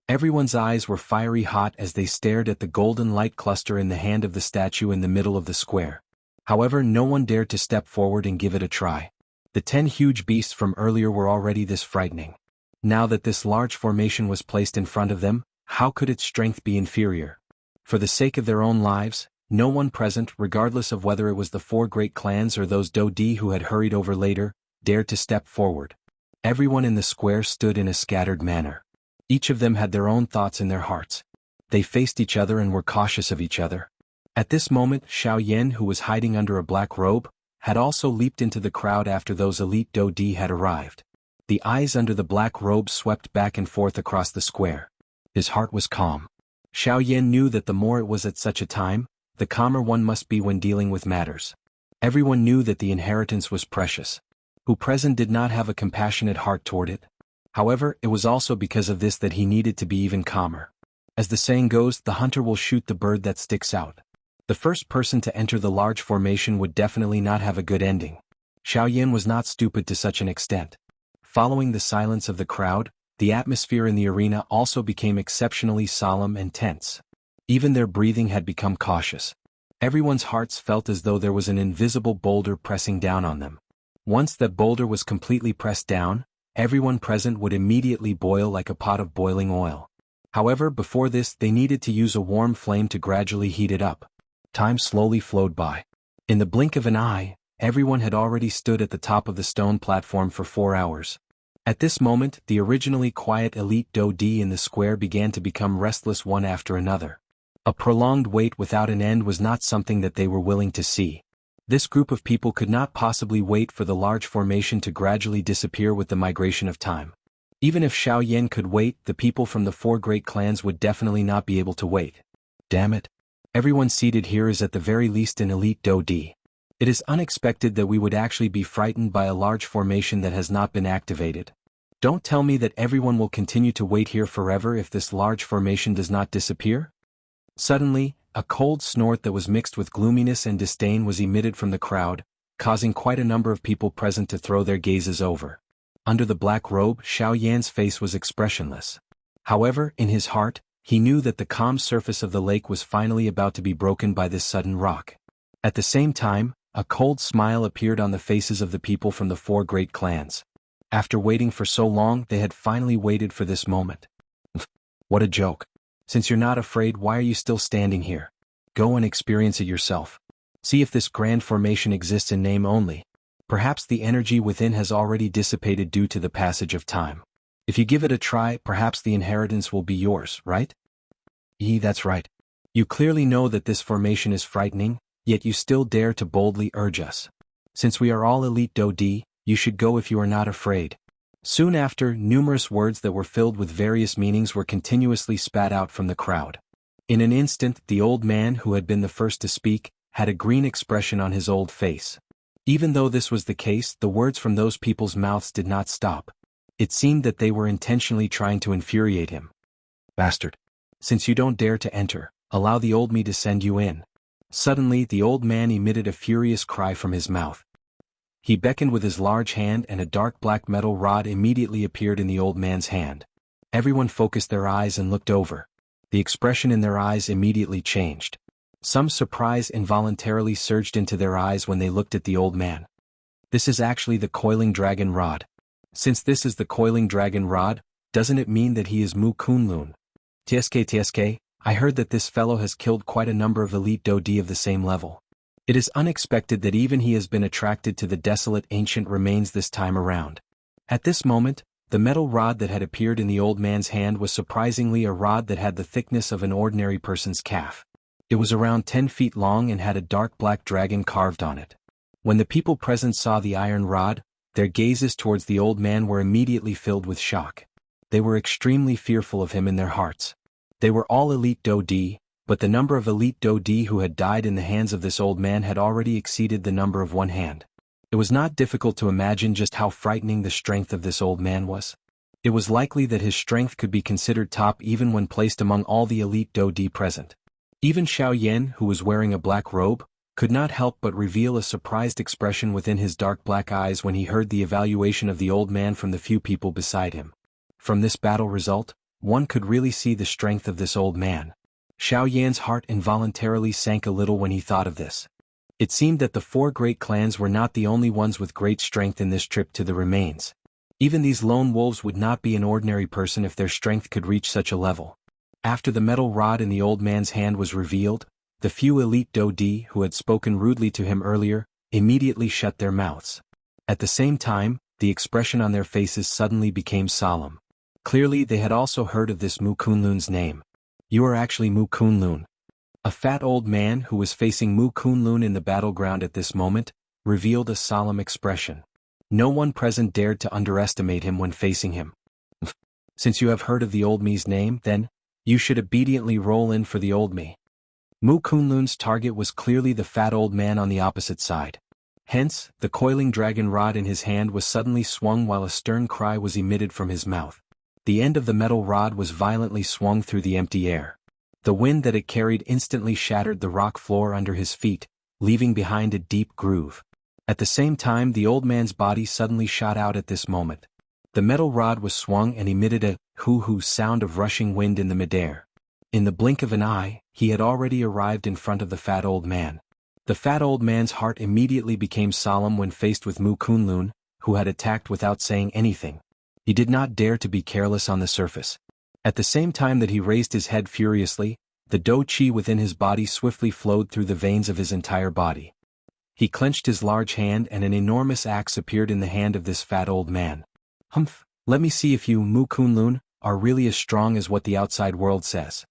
Everyone's eyes were fiery hot as they stared at the golden light cluster in the hand of the statue in the middle of the square. However, no one dared to step forward and give it a try. The 10 huge beasts from earlier were already this frightening. Now that this large formation was placed in front of them, how could its strength be inferior? For the sake of their own lives, no one present, regardless of whether it was the four great clans or those Do-D who had hurried over later, dared to step forward. Everyone in the square stood in a scattered manner. Each of them had their own thoughts in their hearts. They faced each other and were cautious of each other. At this moment, Xiaoyan, who was hiding under a black robe, had also leaped into the crowd after those elite Do-D had arrived. The eyes under the black robe swept back and forth across the square. His heart was calm. Xiaoyan knew that the more it was at such a time, the calmer one must be when dealing with matters. Everyone knew that the inheritance was precious. Who present did not have a compassionate heart toward it. However, it was also because of this that he needed to be even calmer. As the saying goes, the hunter will shoot the bird that sticks out. The first person to enter the large formation would definitely not have a good ending. Xiaoyan was not stupid to such an extent. Following the silence of the crowd, the atmosphere in the arena also became exceptionally solemn and tense. Even their breathing had become cautious. Everyone's hearts felt as though there was an invisible boulder pressing down on them. Once that boulder was completely pressed down, everyone present would immediately boil like a pot of boiling oil. However, before this they needed to use a warm flame to gradually heat it up. Time slowly flowed by. In the blink of an eye, everyone had already stood at the top of the stone platform for 4 hours. At this moment, the originally quiet elite Do-D in the square began to become restless one after another. A prolonged wait without an end was not something that they were willing to see. This group of people could not possibly wait for the large formation to gradually disappear with the migration of time. Even if Xiao Yan could wait, the people from the 4 great clans would definitely not be able to wait. Damn it. Everyone seated here is at the very least an elite Do D. It is unexpected that we would actually be frightened by a large formation that has not been activated. Don't tell me that everyone will continue to wait here forever if this large formation does not disappear? Suddenly, a cold snort that was mixed with gloominess and disdain was emitted from the crowd, causing quite a number of people present to throw their gazes over. Under the black robe, Xiao Yan's face was expressionless. However, in his heart, he knew that the calm surface of the lake was finally about to be broken by this sudden rock. At the same time, a cold smile appeared on the faces of the people from the 4 great clans. After waiting for so long, they had finally waited for this moment. What a joke. Since you're not afraid, why are you still standing here? Go and experience it yourself. See if this grand formation exists in name only. Perhaps the energy within has already dissipated due to the passage of time. If you give it a try, perhaps the inheritance will be yours, right? That's right. You clearly know that this formation is frightening, yet you still dare to boldly urge us. Since we are all elite Do D, you should go if you are not afraid. Soon after, numerous words that were filled with various meanings were continuously spat out from the crowd. In an instant, the old man who had been the first to speak, had a green expression on his old face. Even though this was the case, the words from those people's mouths did not stop. It seemed that they were intentionally trying to infuriate him. Bastard. Since you don't dare to enter, allow the old me to send you in. Suddenly, the old man emitted a furious cry from his mouth. He beckoned with his large hand and a dark black metal rod immediately appeared in the old man's hand. Everyone focused their eyes and looked over. The expression in their eyes immediately changed. Some surprise involuntarily surged into their eyes when they looked at the old man. This is actually the coiling dragon rod. Since this is the coiling dragon rod, doesn't it mean that he is Mu Kunlun? TSK, I heard that this fellow has killed quite a number of elite Do D of the same level. It is unexpected that even he has been attracted to the desolate ancient remains this time around. At this moment, the metal rod that had appeared in the old man's hand was surprisingly a rod that had the thickness of an ordinary person's calf. It was around 10 feet long and had a dark black dragon carved on it. When the people present saw the iron rod, their gazes towards the old man were immediately filled with shock. They were extremely fearful of him in their hearts. They were all elite Do D, but the number of elite Do D who had died in the hands of this old man had already exceeded the number of one hand. It was not difficult to imagine just how frightening the strength of this old man was. It was likely that his strength could be considered top even when placed among all the elite Do D present. Even Xiao Yan, who was wearing a black robe, could not help but reveal a surprised expression within his dark black eyes when he heard the evaluation of the old man from the few people beside him. From this battle result, one could really see the strength of this old man. Xiao Yan's heart involuntarily sank a little when he thought of this. It seemed that the 4 great clans were not the only ones with great strength in this trip to the remains. Even these lone wolves would not be an ordinary person if their strength could reach such a level. After the metal rod in the old man's hand was revealed, the few elite Do D who had spoken rudely to him earlier, immediately shut their mouths. At the same time, the expression on their faces suddenly became solemn. Clearly they had also heard of this Mu Kunlun's name. You are actually Mu Kunlun. A fat old man who was facing Mu Kunlun in the battleground at this moment, revealed a solemn expression. No one present dared to underestimate him when facing him. Since you have heard of the old me's name, then, you should obediently roll in for the old me. Mu Kunlun's target was clearly the fat old man on the opposite side. Hence, the coiling dragon rod in his hand was suddenly swung while a stern cry was emitted from his mouth. The end of the metal rod was violently swung through the empty air. The wind that it carried instantly shattered the rock floor under his feet, leaving behind a deep groove. At the same time, the old man's body suddenly shot out at this moment. The metal rod was swung and emitted a hoo-hoo sound of rushing wind in the midair. In the blink of an eye, he had already arrived in front of the fat old man. The fat old man's heart immediately became solemn when faced with Mu Kunlun, who had attacked without saying anything. He did not dare to be careless on the surface. At the same time that he raised his head furiously, the Do Chi within his body swiftly flowed through the veins of his entire body. He clenched his large hand and an enormous axe appeared in the hand of this fat old man. Humph, let me see if you, Mu Kunlun, are really as strong as what the outside world says.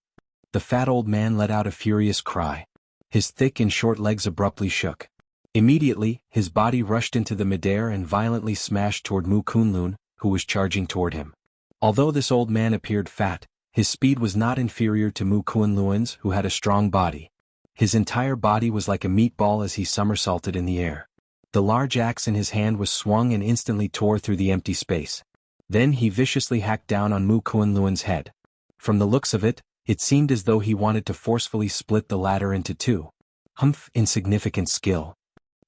The fat old man let out a furious cry. His thick and short legs abruptly shook. Immediately, his body rushed into the midair and violently smashed toward Mu Kunlun, who was charging toward him. Although this old man appeared fat, his speed was not inferior to Mu Kunlun's, who had a strong body. His entire body was like a meatball as he somersaulted in the air. The large axe in his hand was swung and instantly tore through the empty space. Then he viciously hacked down on Mu Kunlun's head. From the looks of it, it seemed as though he wanted to forcefully split the latter into two. Humph, insignificant skill.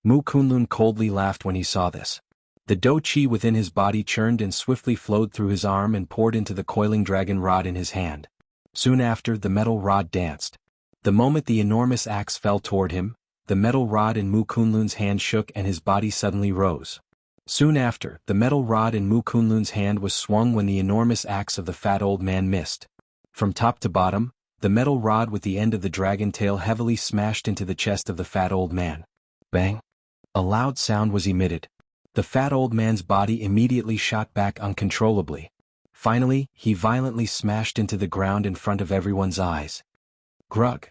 Mu Kunlun coldly laughed when he saw this. The dou qi within his body churned and swiftly flowed through his arm and poured into the coiling dragon rod in his hand. Soon after, the metal rod danced. The moment the enormous axe fell toward him, the metal rod in Mu Kunlun's hand shook and his body suddenly rose. Soon after, the metal rod in Mu Kunlun's hand was swung when the enormous axe of the fat old man missed. From top to bottom, the metal rod with the end of the dragon tail heavily smashed into the chest of the fat old man. Bang! A loud sound was emitted. The fat old man's body immediately shot back uncontrollably. Finally, he violently smashed into the ground in front of everyone's eyes. Grug!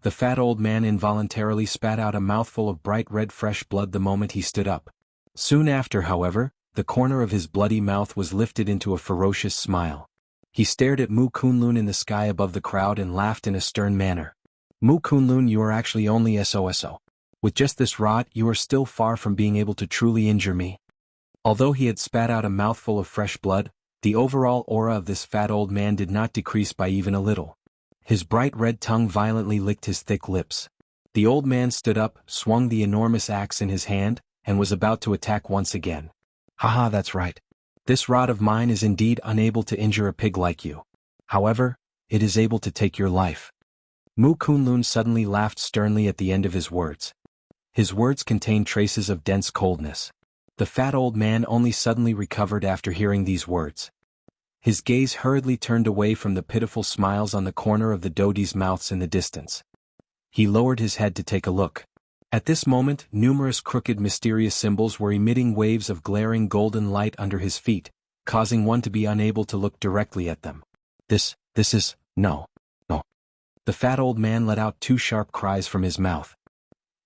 The fat old man involuntarily spat out a mouthful of bright red fresh blood the moment he stood up. Soon after, however, the corner of his bloody mouth was lifted into a ferocious smile. He stared at Mu Kunlun in the sky above the crowd and laughed in a stern manner. Mu Kunlun, you are actually only SOSO. With just this rod, you are still far from being able to truly injure me. Although he had spat out a mouthful of fresh blood, the overall aura of this fat old man did not decrease by even a little. His bright red tongue violently licked his thick lips. The old man stood up, swung the enormous axe in his hand, and was about to attack once again. Haha, that's right. This rod of mine is indeed unable to injure a pig like you. However, it is able to take your life. Mu Kunlun suddenly laughed sternly at the end of his words. His words contained traces of dense coldness. The fat old man only suddenly recovered after hearing these words. His gaze hurriedly turned away from the pitiful smiles on the corner of the dodi's mouths in the distance. He lowered his head to take a look. At this moment, numerous crooked mysterious symbols were emitting waves of glaring golden light under his feet, causing one to be unable to look directly at them. This is, no. The fat old man let out two sharp cries from his mouth.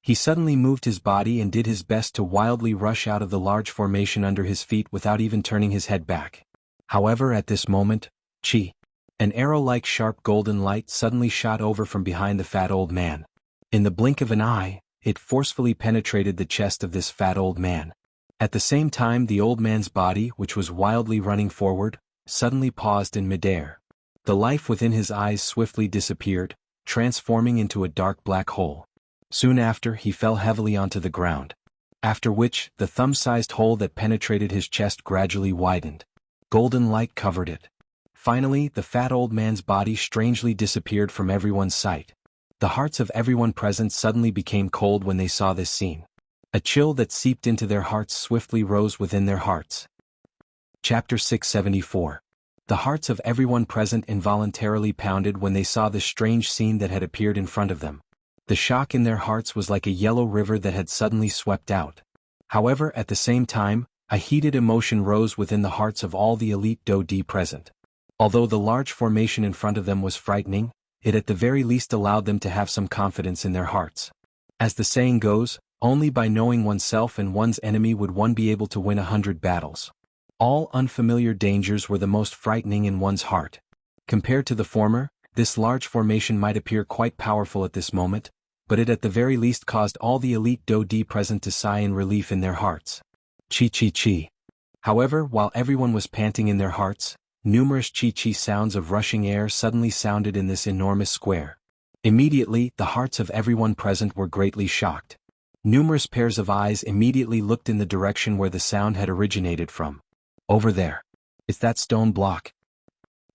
He suddenly moved his body and did his best to wildly rush out of the large formation under his feet without even turning his head back. However, at this moment, an arrow-like sharp golden light suddenly shot over from behind the fat old man. In the blink of an eye, it forcefully penetrated the chest of this fat old man. At the same time, the old man's body, which was wildly running forward, suddenly paused in midair. The life within his eyes swiftly disappeared, transforming into a dark black hole. Soon after, he fell heavily onto the ground. After which, the thumb-sized hole that penetrated his chest gradually widened. Golden light covered it. Finally, the fat old man's body strangely disappeared from everyone's sight. The hearts of everyone present suddenly became cold when they saw this scene. A chill that seeped into their hearts swiftly rose within their hearts. Chapter 674. The hearts of everyone present involuntarily pounded when they saw the strange scene that had appeared in front of them. The shock in their hearts was like a yellow river that had suddenly swept out. However, at the same time, a heated emotion rose within the hearts of all the elite dodi present. Although the large formation in front of them was frightening, it at the very least allowed them to have some confidence in their hearts. As the saying goes, only by knowing oneself and one's enemy would one be able to win 100 battles. All unfamiliar dangers were the most frightening in one's heart. Compared to the former, this large formation might appear quite powerful at this moment, but it at the very least caused all the elite dodi present to sigh in relief in their hearts. Chi. However, while everyone was panting in their hearts, numerous chi sounds of rushing air suddenly sounded in this enormous square. Immediately, the hearts of everyone present were greatly shocked. Numerous pairs of eyes immediately looked in the direction where the sound had originated from. Over there. It's that stone block.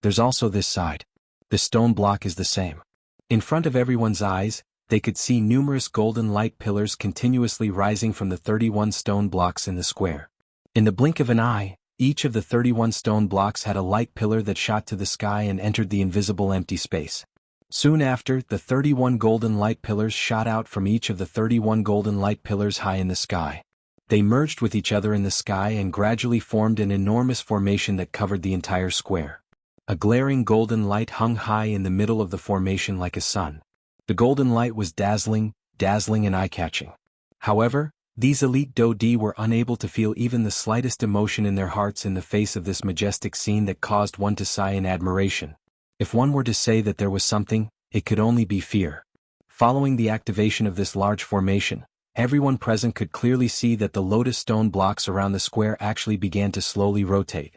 There's also this side. The stone block is the same. In front of everyone's eyes, they could see numerous golden light pillars continuously rising from the 31 stone blocks in the square. In the blink of an eye, each of the 31 stone blocks had a light pillar that shot to the sky and entered the invisible empty space. Soon after, the 31 golden light pillars shot out from each of the 31 golden light pillars high in the sky. They merged with each other in the sky and gradually formed an enormous formation that covered the entire square. A glaring golden light hung high in the middle of the formation like a sun. The golden light was dazzling and eye-catching. However, These elite Dodi were unable to feel even the slightest emotion in their hearts in the face of this majestic scene that caused one to sigh in admiration. If one were to say that there was something, it could only be fear. Following the activation of this large formation, everyone present could clearly see that the lotus stone blocks around the square actually began to slowly rotate.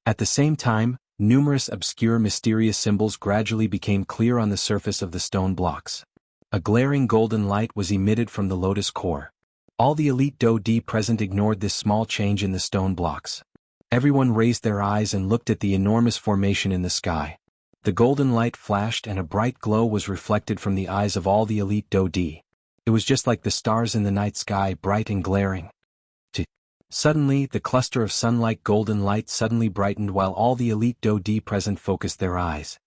At the same time, numerous obscure mysterious symbols gradually became clear on the surface of the stone blocks. A glaring golden light was emitted from the lotus core. All the elite Dodi present ignored this small change in the stone blocks. Everyone raised their eyes and looked at the enormous formation in the sky. The golden light flashed and a bright glow was reflected from the eyes of all the elite Dodi. It was just like the stars in the night sky, bright and glaring. Suddenly, the cluster of sun-like golden light suddenly brightened while all the elite Dodi present focused their eyes.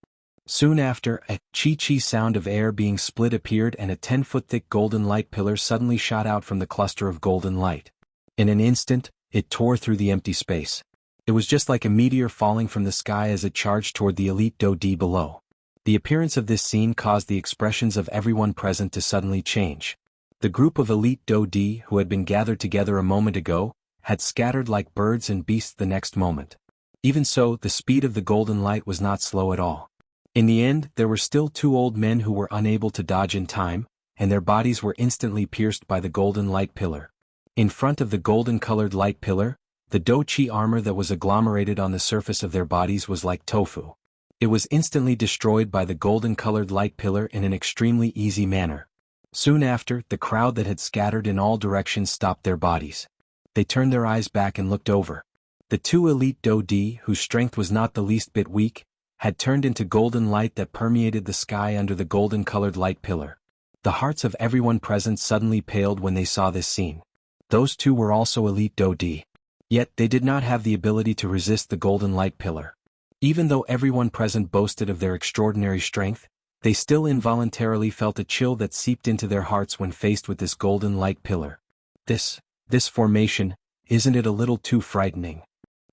Soon after, a chi-chi sound of air being split appeared and a 10-foot thick golden light pillar suddenly shot out from the cluster of golden light. In an instant, it tore through the empty space. It was just like a meteor falling from the sky as it charged toward the elite Dodi below. The appearance of this scene caused the expressions of everyone present to suddenly change. The group of elite Dodi who had been gathered together a moment ago had scattered like birds and beasts the next moment. Even so, the speed of the golden light was not slow at all. In the end, there were still 2 old men who were unable to dodge in time, and their bodies were instantly pierced by the golden light pillar. In front of the golden-colored light pillar, the Do-Chi armor that was agglomerated on the surface of their bodies was like tofu. It was instantly destroyed by the golden-colored light pillar in an extremely easy manner. Soon after, the crowd that had scattered in all directions stopped their bodies. They turned their eyes back and looked over. The 2 elite Dodi, whose strength was not the least bit weak, had turned into golden light that permeated the sky under the golden-colored light pillar. The hearts of everyone present suddenly paled when they saw this scene. Those 2 were also elite Dodi. Yet they did not have the ability to resist the golden light pillar. Even though everyone present boasted of their extraordinary strength, they still involuntarily felt a chill that seeped into their hearts when faced with this golden light pillar. This formation, isn't it a little too frightening?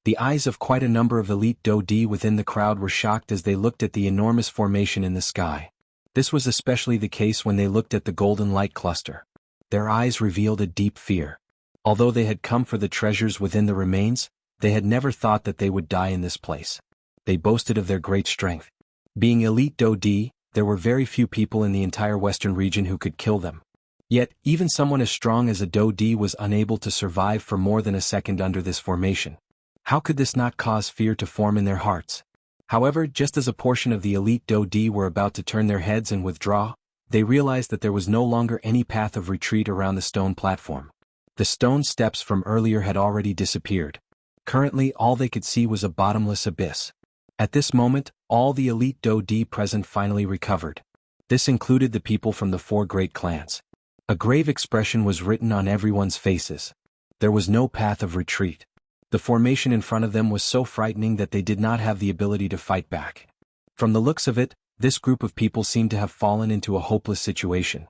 The eyes of quite a number of elite Dodi within the crowd were shocked as they looked at the enormous formation in the sky. This was especially the case when they looked at the golden light cluster. Their eyes revealed a deep fear. Although they had come for the treasures within the remains, they had never thought that they would die in this place. They boasted of their great strength. Being elite Dodi, there were very few people in the entire western region who could kill them. Yet, even someone as strong as a Dodi was unable to survive for more than a second under this formation. How could this not cause fear to form in their hearts? However, just as a portion of the elite Dodi were about to turn their heads and withdraw, they realized that there was no longer any path of retreat around the stone platform. The stone steps from earlier had already disappeared. Currently, all they could see was a bottomless abyss. At this moment, all the elite Dodi present finally recovered. This included the people from the 4 great clans. A grave expression was written on everyone's faces. There was no path of retreat. The formation in front of them was so frightening that they did not have the ability to fight back. From the looks of it, this group of people seemed to have fallen into a hopeless situation.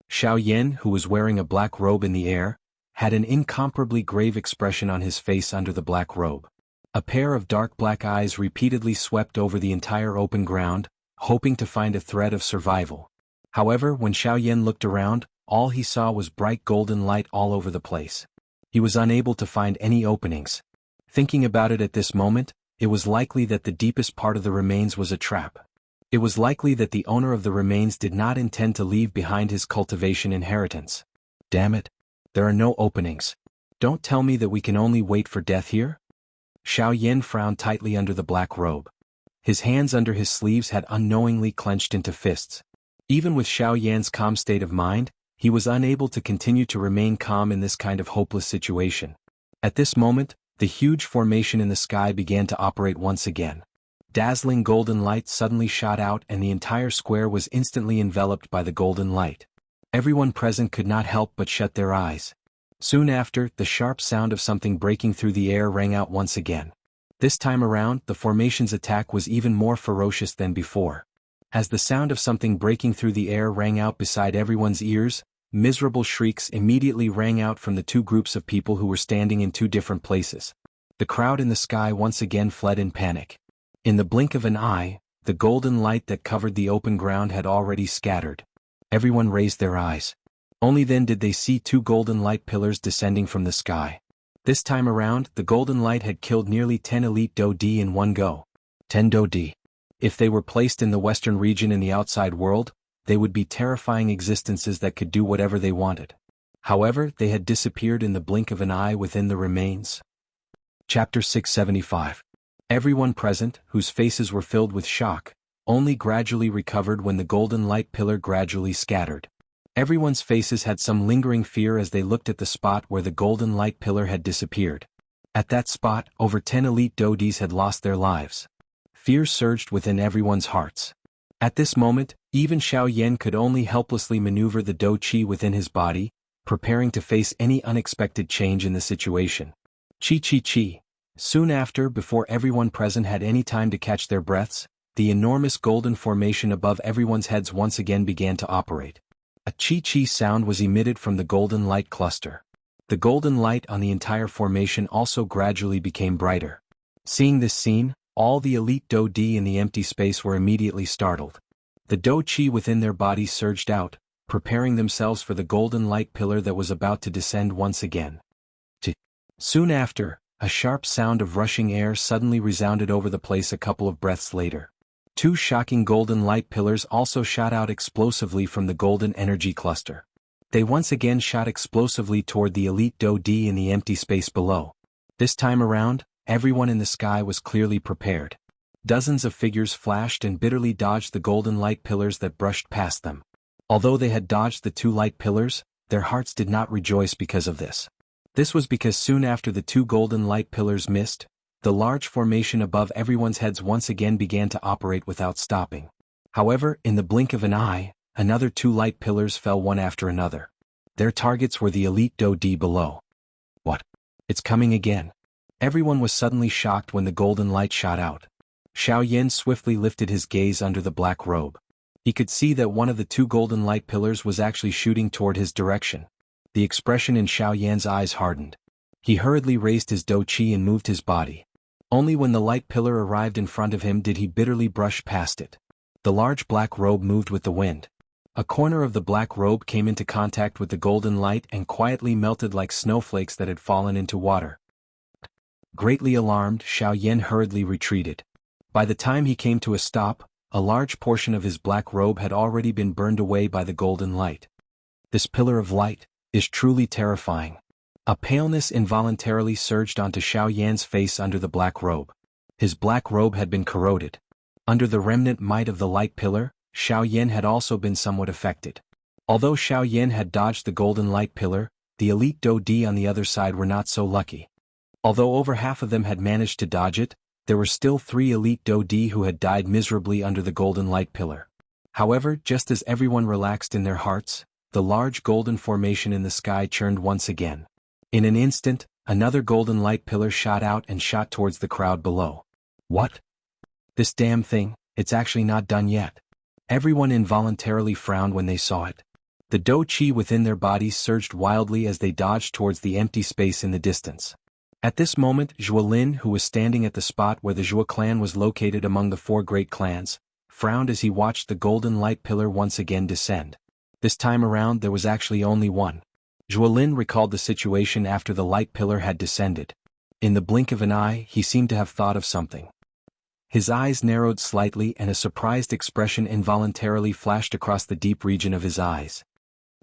Xiaoyan, who was wearing a black robe in the air, had an incomparably grave expression on his face under the black robe. A pair of dark black eyes repeatedly swept over the entire open ground, hoping to find a thread of survival. However, when Xiaoyan looked around, all he saw was bright golden light all over the place. He was unable to find any openings. Thinking about it at this moment, it was likely that the deepest part of the remains was a trap. It was likely that the owner of the remains did not intend to leave behind his cultivation inheritance. Damn it. There are no openings. Don't tell me that we can only wait for death here? Xiaoyan frowned tightly under the black robe. His hands under his sleeves had unknowingly clenched into fists. Even with Xiaoyan's calm state of mind, he was unable to continue to remain calm in this kind of hopeless situation. At this moment, the huge formation in the sky began to operate once again. Dazzling golden light suddenly shot out and the entire square was instantly enveloped by the golden light. Everyone present could not help but shut their eyes. Soon after, the sharp sound of something breaking through the air rang out once again. This time around, the formation's attack was even more ferocious than before. As the sound of something breaking through the air rang out beside everyone's ears, miserable shrieks immediately rang out from the 2 groups of people who were standing in 2 different places. The crowd in the sky once again fled in panic. In the blink of an eye, the golden light that covered the open ground had already scattered. Everyone raised their eyes. Only then did they see two golden light pillars descending from the sky. This time around, the golden light had killed nearly 10 elite Do-di in one go. 10 Do-di. If they were placed in the western region in the outside world, they would be terrifying existences that could do whatever they wanted. However, they had disappeared in the blink of an eye within the remains. Chapter 675. Everyone present, whose faces were filled with shock, only gradually recovered when the golden light pillar gradually scattered. Everyone's faces had some lingering fear as they looked at the spot where the golden light pillar had disappeared. At that spot, over 10 elite Do-dis had lost their lives. Fear surged within everyone's hearts. At this moment, even Xiaoyan could only helplessly maneuver the Do-chi within his body, preparing to face any unexpected change in the situation. Chi. Soon after, before everyone present had any time to catch their breaths, the enormous golden formation above everyone's heads once again began to operate. A chi sound was emitted from the golden light cluster. The golden light on the entire formation also gradually became brighter. Seeing this scene, all the elite Do-di in the empty space were immediately startled. The Do-chi within their bodies surged out, preparing themselves for the golden light pillar that was about to descend once again. Soon after, a sharp sound of rushing air suddenly resounded over the place a couple of breaths later. Two shocking golden light pillars also shot out explosively from the golden energy cluster. They once again shot explosively toward the elite Do-di in the empty space below. This time around, everyone in the sky was clearly prepared. Dozens of figures flashed and bitterly dodged the golden light pillars that brushed past them. Although they had dodged the two light pillars, their hearts did not rejoice because of this. This was because soon after the two golden light pillars missed, the large formation above everyone's heads once again began to operate without stopping. However, in the blink of an eye, another two light pillars fell one after another. Their targets were the elite Do-di below. What? It's coming again. Everyone was suddenly shocked when the golden light shot out. Xiaoyan swiftly lifted his gaze under the black robe. He could see that one of the two golden light pillars was actually shooting toward his direction. The expression in Xiaoyan's eyes hardened. He hurriedly raised his Do-chi and moved his body. Only when the light pillar arrived in front of him did he bitterly brush past it. The large black robe moved with the wind. A corner of the black robe came into contact with the golden light and quietly melted like snowflakes that had fallen into water. Greatly alarmed, Xiaoyan hurriedly retreated. By the time he came to a stop, a large portion of his black robe had already been burned away by the golden light. This pillar of light is truly terrifying. A paleness involuntarily surged onto Xiaoyan's face under the black robe. His black robe had been corroded. Under the remnant might of the light pillar, Xiaoyan had also been somewhat affected. Although Xiaoyan had dodged the golden light pillar, the elite Do-di on the other side were not so lucky. Although over half of them had managed to dodge it, there were still 3 elite Do-di who had died miserably under the golden light pillar. However, just as everyone relaxed in their hearts, the large golden formation in the sky churned once again. In an instant, another golden light pillar shot out and shot towards the crowd below. What? This damn thing, it's actually not done yet. Everyone involuntarily frowned when they saw it. The Do-chi within their bodies surged wildly as they dodged towards the empty space in the distance. At this moment, Zhuolin, who was standing at the spot where the Zhuo clan was located among the 4 great clans, frowned as he watched the golden light pillar once again descend. This time around there was actually only one. Zhuolin recalled the situation after the light pillar had descended. In the blink of an eye, he seemed to have thought of something. His eyes narrowed slightly and a surprised expression involuntarily flashed across the deep region of his eyes.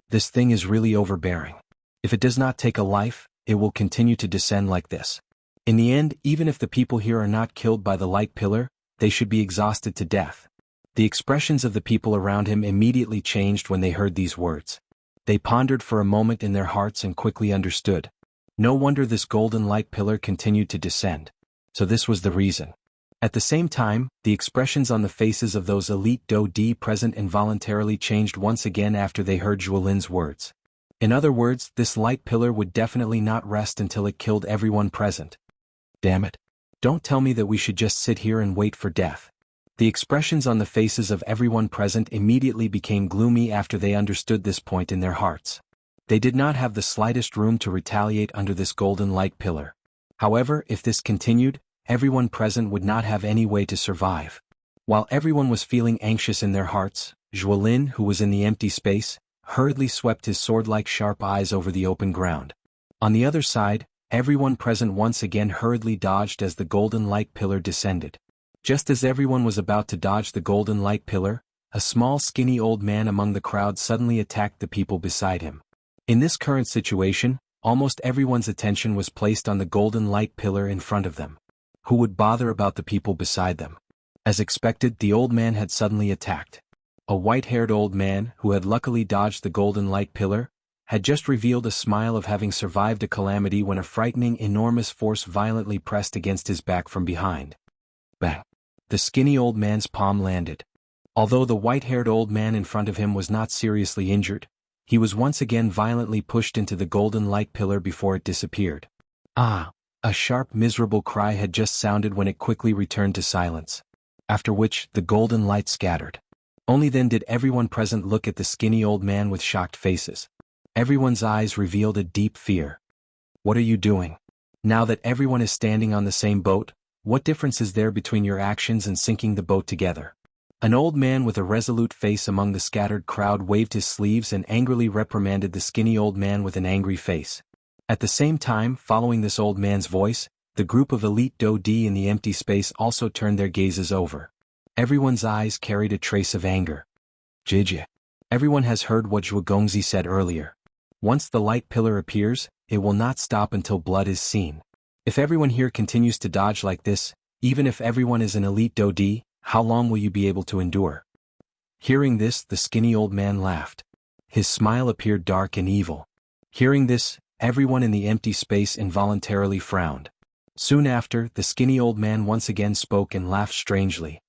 This thing is really overbearing. If it does not take a life, it will continue to descend like this. In the end, even if the people here are not killed by the light pillar, they should be exhausted to death. The expressions of the people around him immediately changed when they heard these words. They pondered for a moment in their hearts and quickly understood. No wonder this golden light pillar continued to descend. So this was the reason. At the same time, the expressions on the faces of those elite Do-di present involuntarily changed once again after they heard Zhuolin's words. In other words, this light pillar would definitely not rest until it killed everyone present. Damn it. Don't tell me that we should just sit here and wait for death. The expressions on the faces of everyone present immediately became gloomy after they understood this point in their hearts. They did not have the slightest room to retaliate under this golden light pillar. However, if this continued, everyone present would not have any way to survive. While everyone was feeling anxious in their hearts, Zhuolin, who was in the empty space, hurriedly swept his sword-like sharp eyes over the open ground. On the other side, everyone present once again hurriedly dodged as the golden light pillar descended. Just as everyone was about to dodge the golden light pillar, a small skinny old man among the crowd suddenly attacked the people beside him. In this current situation, almost everyone's attention was placed on the golden light pillar in front of them. Who would bother about the people beside them? As expected, the old man had suddenly attacked. A white-haired old man, who had luckily dodged the golden light pillar, had just revealed a smile of having survived a calamity when a frightening enormous force violently pressed against his back from behind. Bang! The skinny old man's palm landed. Although the white-haired old man in front of him was not seriously injured, he was once again violently pushed into the golden light pillar before it disappeared. Ah! A sharp miserable cry had just sounded when it quickly returned to silence. After which, the golden light scattered. Only then did everyone present look at the skinny old man with shocked faces. Everyone's eyes revealed a deep fear. What are you doing? Now that everyone is standing on the same boat, what difference is there between your actions and sinking the boat together? An old man with a resolute face among the scattered crowd waved his sleeves and angrily reprimanded the skinny old man with an angry face. At the same time, following this old man's voice, the group of elite Do-di in the empty space also turned their gazes over. Everyone's eyes carried a trace of anger. Jijia. Everyone has heard what Zhuo Gongzi said earlier. Once the light pillar appears, it will not stop until blood is seen. If everyone here continues to dodge like this, even if everyone is an elite Do-di, how long will you be able to endure? Hearing this, the skinny old man laughed. His smile appeared dark and evil. Hearing this, everyone in the empty space involuntarily frowned. Soon after, the skinny old man once again spoke and laughed strangely.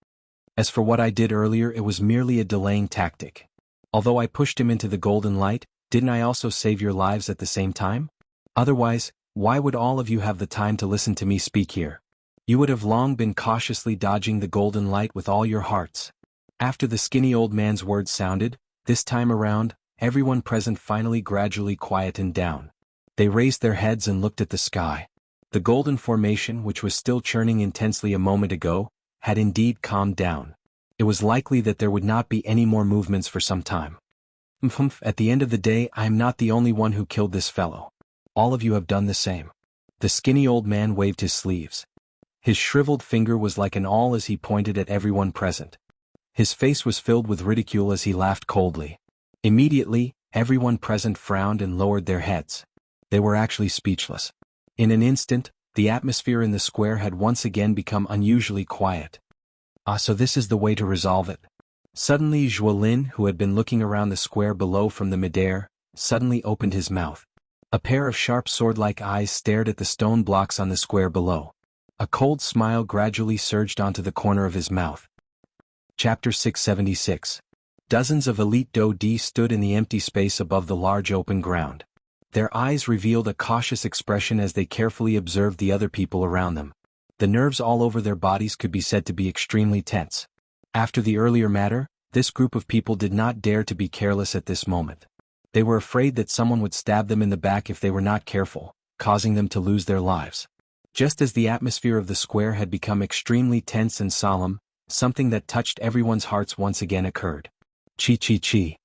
As for what I did earlier, it was merely a delaying tactic. Although I pushed him into the golden light, didn't I also save your lives at the same time? Otherwise, why would all of you have the time to listen to me speak here? You would have long been cautiously dodging the golden light with all your hearts. After the skinny old man's words sounded, this time around, everyone present finally gradually quietened down. They raised their heads and looked at the sky. The golden formation, which was still churning intensely a moment ago, had indeed calmed down. It was likely that there would not be any more movements for some time. At the end of the day, I am not the only one who killed this fellow. All of you have done the same. The skinny old man waved his sleeves. His shriveled finger was like an awl as he pointed at everyone present. His face was filled with ridicule as he laughed coldly. Immediately, everyone present frowned and lowered their heads. They were actually speechless. In an instant, the atmosphere in the square had once again become unusually quiet. So this is the way to resolve it. Suddenly Zhuo Lin, who had been looking around the square below from the midair, suddenly opened his mouth. A pair of sharp sword-like eyes stared at the stone blocks on the square below. A cold smile gradually surged onto the corner of his mouth. Chapter 676. Dozens of elite Do-di stood in the empty space above the large open ground. Their eyes revealed a cautious expression as they carefully observed the other people around them. The nerves all over their bodies could be said to be extremely tense. After the earlier matter, this group of people did not dare to be careless at this moment. They were afraid that someone would stab them in the back if they were not careful, causing them to lose their lives. Just as the atmosphere of the square had become extremely tense and solemn, something that touched everyone's hearts once again occurred. Chi.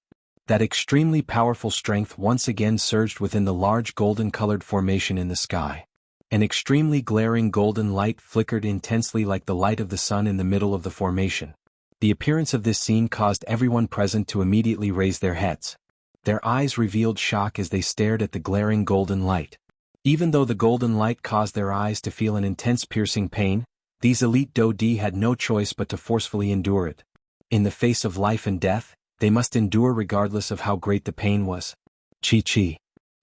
That extremely powerful strength once again surged within the large golden-colored formation in the sky. An extremely glaring golden light flickered intensely like the light of the sun in the middle of the formation. The appearance of this scene caused everyone present to immediately raise their heads. Their eyes revealed shock as they stared at the glaring golden light. Even though the golden light caused their eyes to feel an intense piercing pain, these elite Do-di had no choice but to forcefully endure it. In the face of life and death, they must endure regardless of how great the pain was. Chi.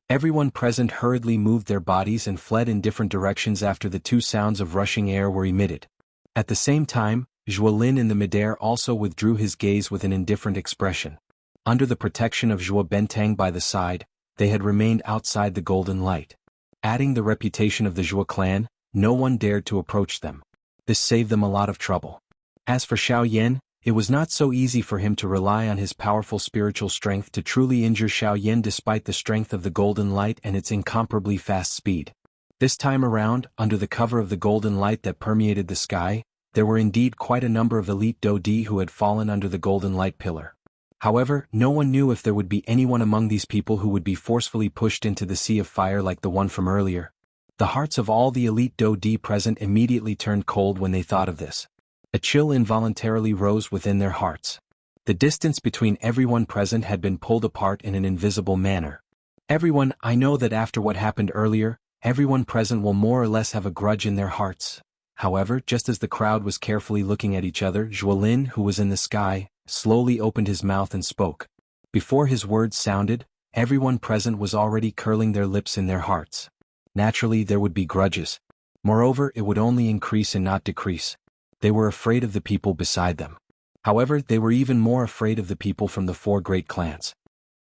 Everyone present hurriedly moved their bodies and fled in different directions after the two sounds of rushing air were emitted. At the same time, Zhuo Lin in the midair also withdrew his gaze with an indifferent expression. Under the protection of Zhuo Bentang by the side, they had remained outside the golden light. Adding the reputation of the Zhuo clan, no one dared to approach them. This saved them a lot of trouble. As for Xiaoyan, it was not so easy for him to rely on his powerful spiritual strength to truly injure Xiaoyan despite the strength of the golden light and its incomparably fast speed. This time around, under the cover of the golden light that permeated the sky, there were indeed quite a number of elite Do-di who had fallen under the golden light pillar. However, no one knew if there would be anyone among these people who would be forcefully pushed into the sea of fire like the one from earlier. The hearts of all the elite Do-di present immediately turned cold when they thought of this. A chill involuntarily rose within their hearts. The distance between everyone present had been pulled apart in an invisible manner. Everyone, I know that after what happened earlier, everyone present will more or less have a grudge in their hearts. However, just as the crowd was carefully looking at each other, Zhuolin, who was in the sky, slowly opened his mouth and spoke. Before his words sounded, everyone present was already curling their lips in their hearts. Naturally, there would be grudges. Moreover, it would only increase and not decrease. They were afraid of the people beside them. However, they were even more afraid of the people from the 4 great clans.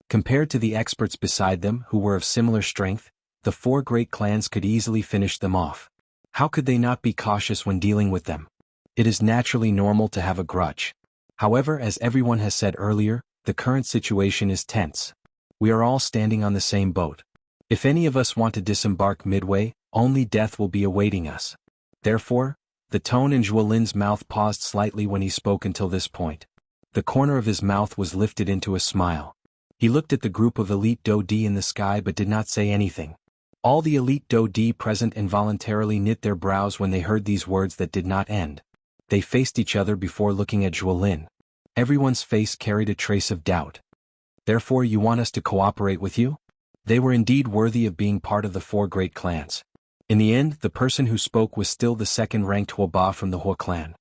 Compared to the experts beside them who were of similar strength, the 4 great clans could easily finish them off. How could they not be cautious when dealing with them? It is naturally normal to have a grudge. However, as everyone has said earlier, the current situation is tense. We are all standing on the same boat. If any of us want to disembark midway, only death will be awaiting us. Therefore, the tone in Zhuolin's mouth paused slightly when he spoke until this point. The corner of his mouth was lifted into a smile. He looked at the group of elite Do-di in the sky but did not say anything. All the elite Do-di present involuntarily knit their brows when they heard these words that did not end. They faced each other before looking at Zhuolin. Everyone's face carried a trace of doubt. Therefore you want us to cooperate with you? They were indeed worthy of being part of the 4 great clans. In the end, the person who spoke was still the second-ranked Huoba from the Hua clan.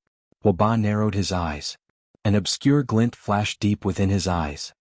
Huoba narrowed his eyes. An obscure glint flashed deep within his eyes.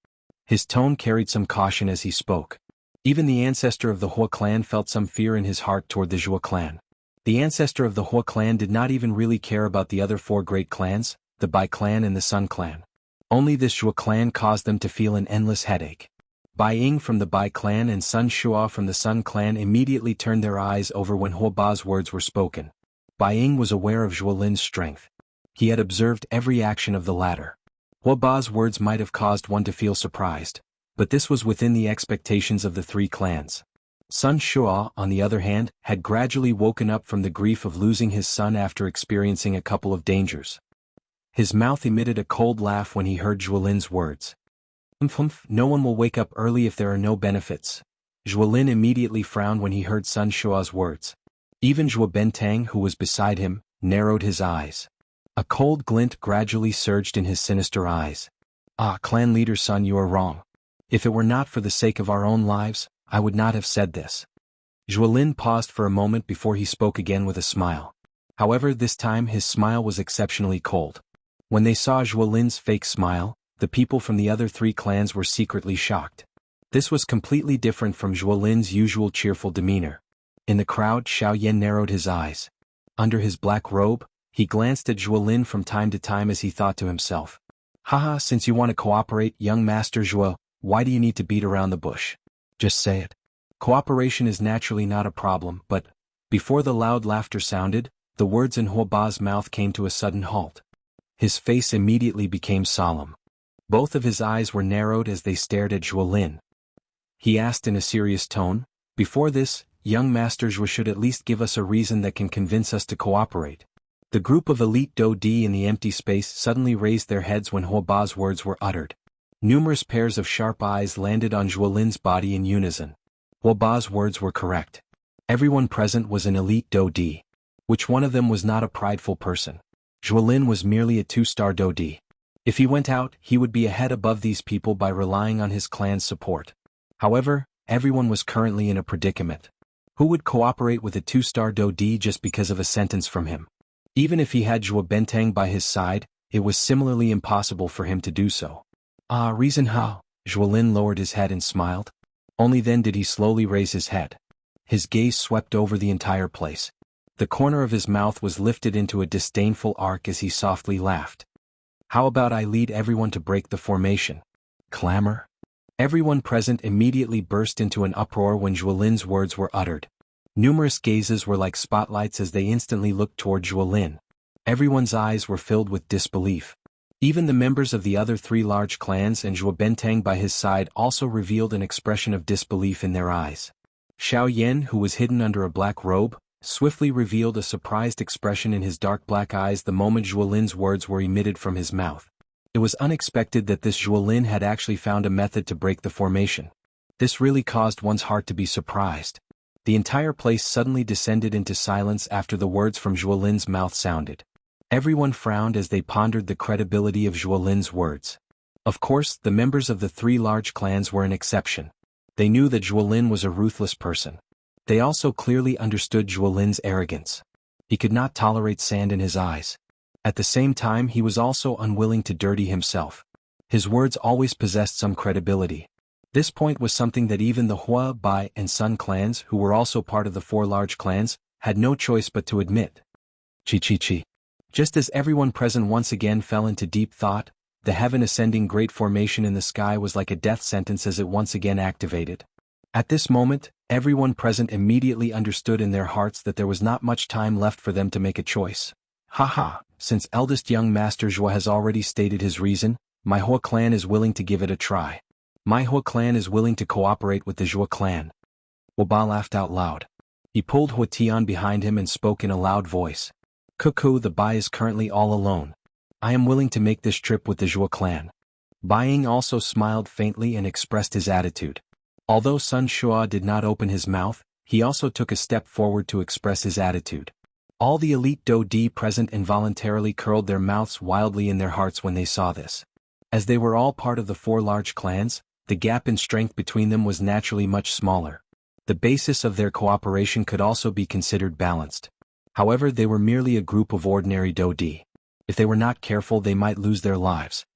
His tone carried some caution as he spoke. Even the ancestor of the Hua clan felt some fear in his heart toward the Zhua clan. The ancestor of the Hua clan did not even really care about the other 4 great clans, the Bai clan and the Sun clan. Only this Zhua clan caused them to feel an endless headache. Bai Ying from the Bai clan and Sun Shua from the Sun clan immediately turned their eyes over when Huoba's words were spoken. Bai Ying was aware of Zhuolin's strength. He had observed every action of the latter. Huoba's words might have caused one to feel surprised, but this was within the expectations of the 3 clans. Sun Shua, on the other hand, had gradually woken up from the grief of losing his son after experiencing a couple of dangers. His mouth emitted a cold laugh when he heard Zhuolin's words. No one will wake up early if there are no benefits. Zhuolin immediately frowned when he heard Sun Shua's words. Even Zhuo Bentang, who was beside him, narrowed his eyes. A cold glint gradually surged in his sinister eyes. Ah, clan leader Sun, you are wrong. If it were not for the sake of our own lives, I would not have said this. Zhuolin paused for a moment before he spoke again with a smile. However, this time his smile was exceptionally cold. When they saw Zhuolin's fake smile, the people from the other 3 clans were secretly shocked. This was completely different from Zhuolin's usual cheerful demeanor. In the crowd, Xiaoyan narrowed his eyes. Under his black robe, he glanced at Zhuolin from time to time as he thought to himself. Haha, since you want to cooperate, young Master Zhuo, why do you need to beat around the bush? Just say it. Cooperation is naturally not a problem, but, before the loud laughter sounded, the words in Huoba's mouth came to a sudden halt. His face immediately became solemn. Both of his eyes were narrowed as they stared at Zhuolin. He asked in a serious tone, before this, young Master Zhuo should at least give us a reason that can convince us to cooperate. The group of elite Do-di in the empty space suddenly raised their heads when Huoba's words were uttered. Numerous pairs of sharp eyes landed on Zhuolin's body in unison. Huoba's words were correct. Everyone present was an elite Do-di. Which one of them was not a prideful person? Zhuolin was merely a 2-star Do-di. If he went out, he would be a head above these people by relying on his clan's support. However, everyone was currently in a predicament. Who would cooperate with a 2-star Do-di just because of a sentence from him? Even if he had Zhuo Bentang by his side, it was similarly impossible for him to do so. Ah, reason how? Zhuolin lowered his head and smiled. Only then did he slowly raise his head. His gaze swept over the entire place. The corner of his mouth was lifted into a disdainful arc as he softly laughed. How about I lead everyone to break the formation? Clamor? Everyone present immediately burst into an uproar when Zhuolin's words were uttered. Numerous gazes were like spotlights as they instantly looked toward Zhuolin. Everyone's eyes were filled with disbelief. Even the members of the other 3 large clans and Zhuo Bentang by his side also revealed an expression of disbelief in their eyes. Xiaoyan, who was hidden under a black robe, swiftly revealed a surprised expression in his dark black eyes the moment Zhuolin's words were emitted from his mouth. It was unexpected that this Zhuolin had actually found a method to break the formation. This really caused one's heart to be surprised. The entire place suddenly descended into silence after the words from Zhuolin's mouth sounded. Everyone frowned as they pondered the credibility of Zhuolin's words. Of course, the members of the three large clans were an exception. They knew that Zhuolin was a ruthless person. They also clearly understood Zhuolin's arrogance. He could not tolerate sand in his eyes. At the same time, he was also unwilling to dirty himself. His words always possessed some credibility. This point was something that even the Hua, Bai, and Sun clans, who were also part of the four large clans, had no choice but to admit. Chi. Just as everyone present once again fell into deep thought, the heaven-ascending great formation in the sky was like a death sentence as it once again activated. At this moment, everyone present immediately understood in their hearts that there was not much time left for them to make a choice. Haha, since eldest young Master Zhua has already stated his reason, my Hua clan is willing to give it a try. My Hua clan is willing to cooperate with the Zhua clan. Waba laughed out loud. He pulled Hua Tian behind him and spoke in a loud voice. Cuckoo, the Bai is currently all alone. I am willing to make this trip with the Zhua clan. Bai Ying also smiled faintly and expressed his attitude. Although Sun Shua did not open his mouth, he also took a step forward to express his attitude. All the elite Do Di present involuntarily curled their mouths wildly in their hearts when they saw this. As they were all part of the four large clans, the gap in strength between them was naturally much smaller. The basis of their cooperation could also be considered balanced. However, they were merely a group of ordinary Do Di. If they were not careful, they might lose their lives.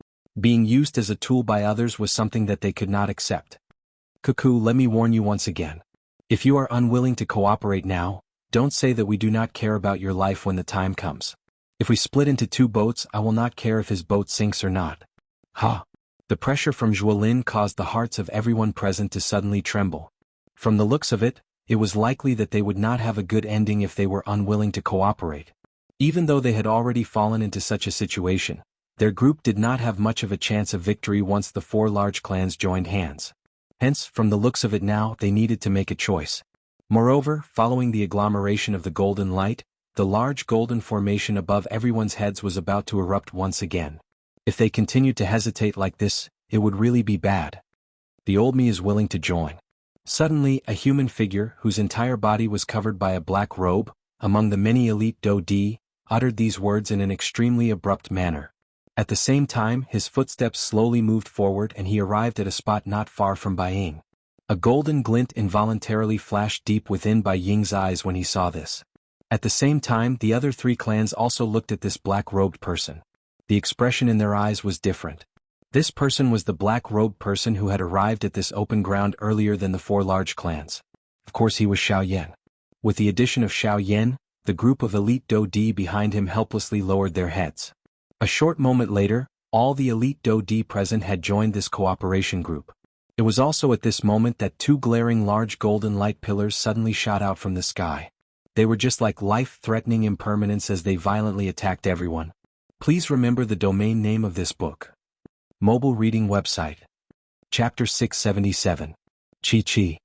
Being used as a tool by others was something that they could not accept. Cuckoo, let me warn you once again. If you are unwilling to cooperate now, don't say that we do not care about your life when the time comes. If we split into two boats, I will not care if his boat sinks or not. Ha! The pressure from Zhuolin caused the hearts of everyone present to suddenly tremble. From the looks of it, it was likely that they would not have a good ending if they were unwilling to cooperate. Even though they had already fallen into such a situation, their group did not have much of a chance of victory once the four large clans joined hands. Hence, from the looks of it now, they needed to make a choice. Moreover, following the agglomeration of the golden light, the large golden formation above everyone's heads was about to erupt once again. If they continued to hesitate like this, it would really be bad. The old me is willing to join. Suddenly, a human figure, whose entire body was covered by a black robe, among the many elite Do Di, uttered these words in an extremely abrupt manner. At the same time, his footsteps slowly moved forward and he arrived at a spot not far from Bai Ying. A golden glint involuntarily flashed deep within Bai Ying's eyes when he saw this. At the same time, the other three clans also looked at this black-robed person. The expression in their eyes was different. This person was the black-robed person who had arrived at this open ground earlier than the four large clans. Of course, he was Xiao Yan. With the addition of Xiao Yan, the group of elite Do Di behind him helplessly lowered their heads. A short moment later, all the elite Do Di present had joined this cooperation group. It was also at this moment that two glaring large golden light pillars suddenly shot out from the sky. They were just like life-threatening impermanence as they violently attacked everyone. Please remember the domain name of this book. Mobile reading website. Chapter 677. Chi.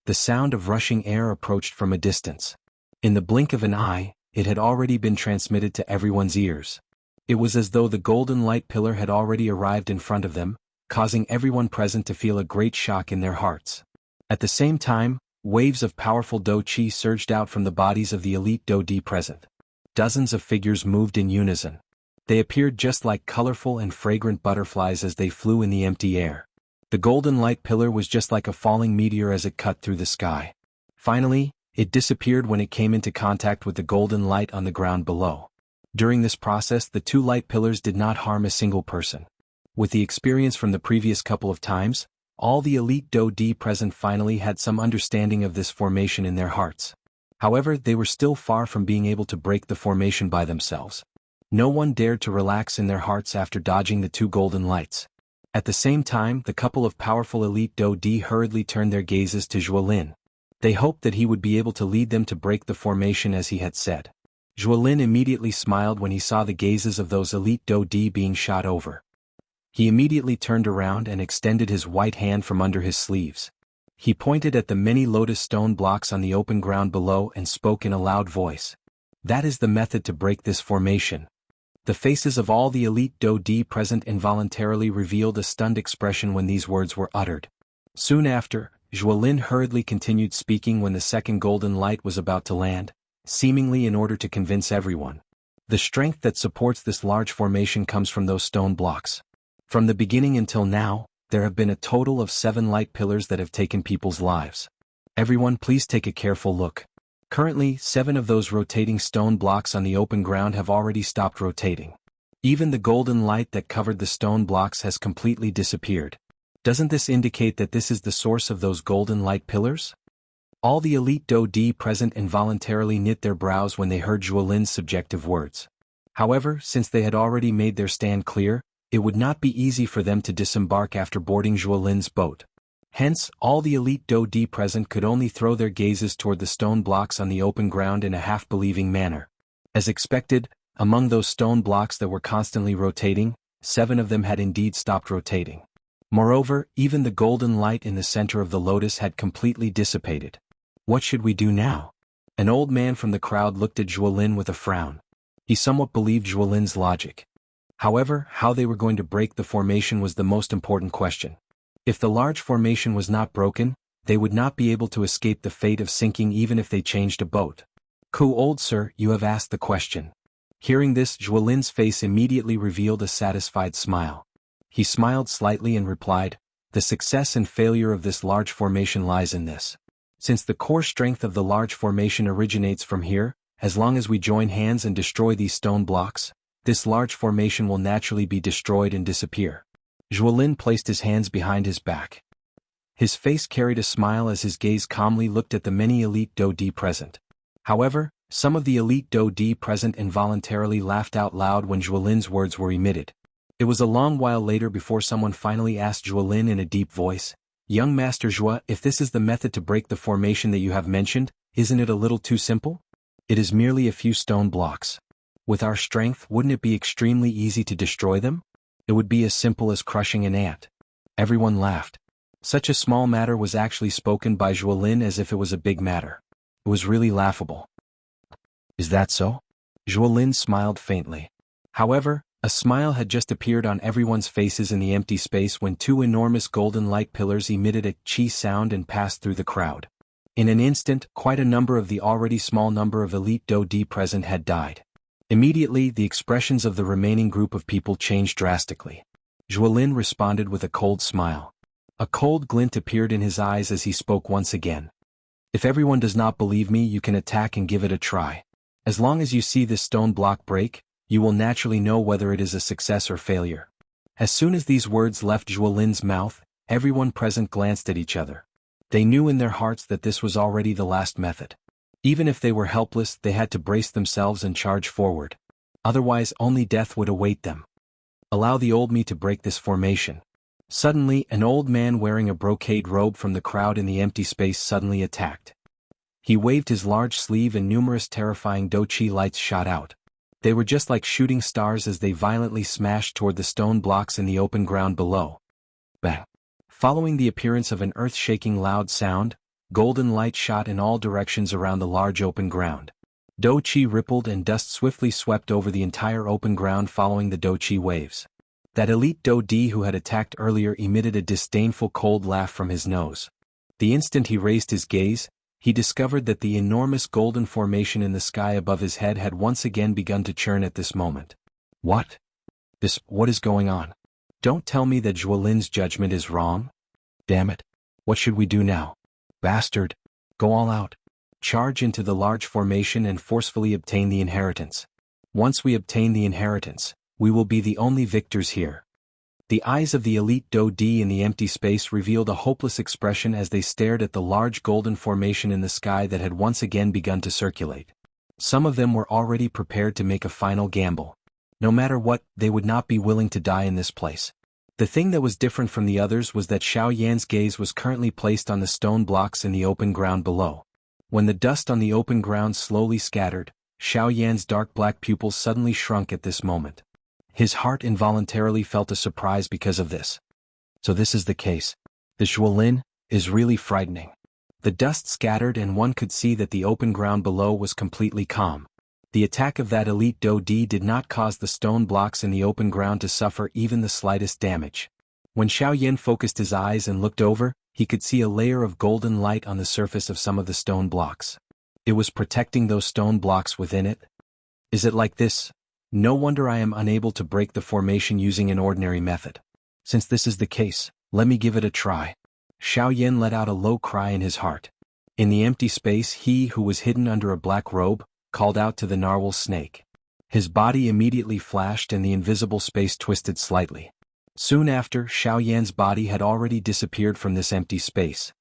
The sound of rushing air approached from a distance. In the blink of an eye, it had already been transmitted to everyone's ears. It was as though the golden light pillar had already arrived in front of them, causing everyone present to feel a great shock in their hearts. At the same time, waves of powerful Do Chi surged out from the bodies of the elite Do Di present. Dozens of figures moved in unison. They appeared just like colorful and fragrant butterflies as they flew in the empty air. The golden light pillar was just like a falling meteor as it cut through the sky. Finally, it disappeared when it came into contact with the golden light on the ground below. During this process, the two light pillars did not harm a single person. With the experience from the previous couple of times, all the elite Do Di present finally had some understanding of this formation in their hearts. However, they were still far from being able to break the formation by themselves. No one dared to relax in their hearts after dodging the two golden lights. At the same time, the couple of powerful elite Do Di hurriedly turned their gazes to Zhuolin. They hoped that he would be able to lead them to break the formation as he had said. Zhuolin immediately smiled when he saw the gazes of those elite Do Di being shot over. He immediately turned around and extended his white hand from under his sleeves. He pointed at the many lotus stone blocks on the open ground below and spoke in a loud voice. That is the method to break this formation. The faces of all the elite Do-Di present involuntarily revealed a stunned expression when these words were uttered. Soon after, Zhuolin hurriedly continued speaking when the second golden light was about to land, seemingly in order to convince everyone. The strength that supports this large formation comes from those stone blocks. From the beginning until now, there have been a total of 7 light pillars that have taken people's lives. Everyone, please take a careful look. Currently, 7 of those rotating stone blocks on the open ground have already stopped rotating. Even the golden light that covered the stone blocks has completely disappeared. Doesn't this indicate that this is the source of those golden light pillars? All the elite Do-Di present involuntarily knit their brows when they heard Zhuolin's subjective words. However, since they had already made their stand clear, it would not be easy for them to disembark after boarding Zhuolin's boat. Hence, all the elite Do-Di present could only throw their gazes toward the stone blocks on the open ground in a half-believing manner. As expected, among those stone blocks that were constantly rotating, 7 of them had indeed stopped rotating. Moreover, even the golden light in the center of the lotus had completely dissipated. What should we do now? An old man from the crowd looked at Zhuolin with a frown. He somewhat believed Zhuolin's logic. However, how they were going to break the formation was the most important question. If the large formation was not broken, they would not be able to escape the fate of sinking even if they changed a boat. Old sir, you have asked the question. Hearing this, Zhuolin's face immediately revealed a satisfied smile. He smiled slightly and replied, "The success and failure of this large formation lies in this. Since the core strength of the large formation originates from here, as long as we join hands and destroy these stone blocks, this large formation will naturally be destroyed and disappear." Zhuolin placed his hands behind his back. His face carried a smile as his gaze calmly looked at the many elite Do-Di present. However, some of the elite Do-Di present involuntarily laughed out loud when Zhuolin's words were emitted. It was a long while later before someone finally asked Zhuolin in a deep voice, "Young Master Zhuo, if this is the method to break the formation that you have mentioned, isn't it a little too simple? It is merely a few stone blocks. With our strength, wouldn't it be extremely easy to destroy them? It would be as simple as crushing an ant." Everyone laughed. Such a small matter was actually spoken by Zhuolin as if it was a big matter. It was really laughable. Is that so? Zhuolin smiled faintly. However, a smile had just appeared on everyone's faces in the empty space when 2 enormous golden light pillars emitted a chi sound and passed through the crowd. In an instant, quite a number of the already small number of elite Do-Di present had died. Immediately, the expressions of the remaining group of people changed drastically. Zhuolin responded with a cold smile. A cold glint appeared in his eyes as he spoke once again. "If everyone does not believe me, you can attack and give it a try. As long as you see this stone block break, you will naturally know whether it is a success or failure." As soon as these words left Zhuolin's mouth, everyone present glanced at each other. They knew in their hearts that this was already the last method. Even if they were helpless, they had to brace themselves and charge forward. Otherwise, only death would await them. "Allow the old me to break this formation." Suddenly, an old man wearing a brocade robe from the crowd in the empty space suddenly attacked. He waved his large sleeve and numerous terrifying Do-Chi lights shot out. They were just like shooting stars as they violently smashed toward the stone blocks in the open ground below. Bang! Following the appearance of an earth-shaking loud sound, golden light shot in all directions around the large open ground. Do-Chi rippled and dust swiftly swept over the entire open ground following the Do-Chi waves. That elite Do-Di who had attacked earlier emitted a disdainful cold laugh from his nose. The instant he raised his gaze, he discovered that the enormous golden formation in the sky above his head had once again begun to churn at this moment. What is going on? Don't tell me that Zhuolin's judgment is wrong? Damn it. What should we do now? Bastard. Go all out. Charge into the large formation and forcefully obtain the inheritance. Once we obtain the inheritance, we will be the only victors here. The eyes of the elite Do-Di in the empty space revealed a hopeless expression as they stared at the large golden formation in the sky that had once again begun to circulate. Some of them were already prepared to make a final gamble. No matter what, they would not be willing to die in this place. The thing that was different from the others was that Xiaoyan's gaze was currently placed on the stone blocks in the open ground below. When the dust on the open ground slowly scattered, Xiaoyan's dark black pupils suddenly shrunk at this moment. His heart involuntarily felt a surprise because of this. So this is the case. The Zhuolin is really frightening. The dust scattered and one could see that the open ground below was completely calm. The attack of that elite Do-Di did not cause the stone blocks in the open ground to suffer even the slightest damage. When Xiaoyan focused his eyes and looked over, he could see a layer of golden light on the surface of some of the stone blocks. It was protecting those stone blocks within it. Is it like this? No wonder I am unable to break the formation using an ordinary method. Since this is the case, let me give it a try. Xiaoyan let out a low cry in his heart. In the empty space, he who was hidden under a black robe called out to the narwhal snake. His body immediately flashed and the invisible space twisted slightly. Soon after, Xiaoyan's body had already disappeared from this empty space.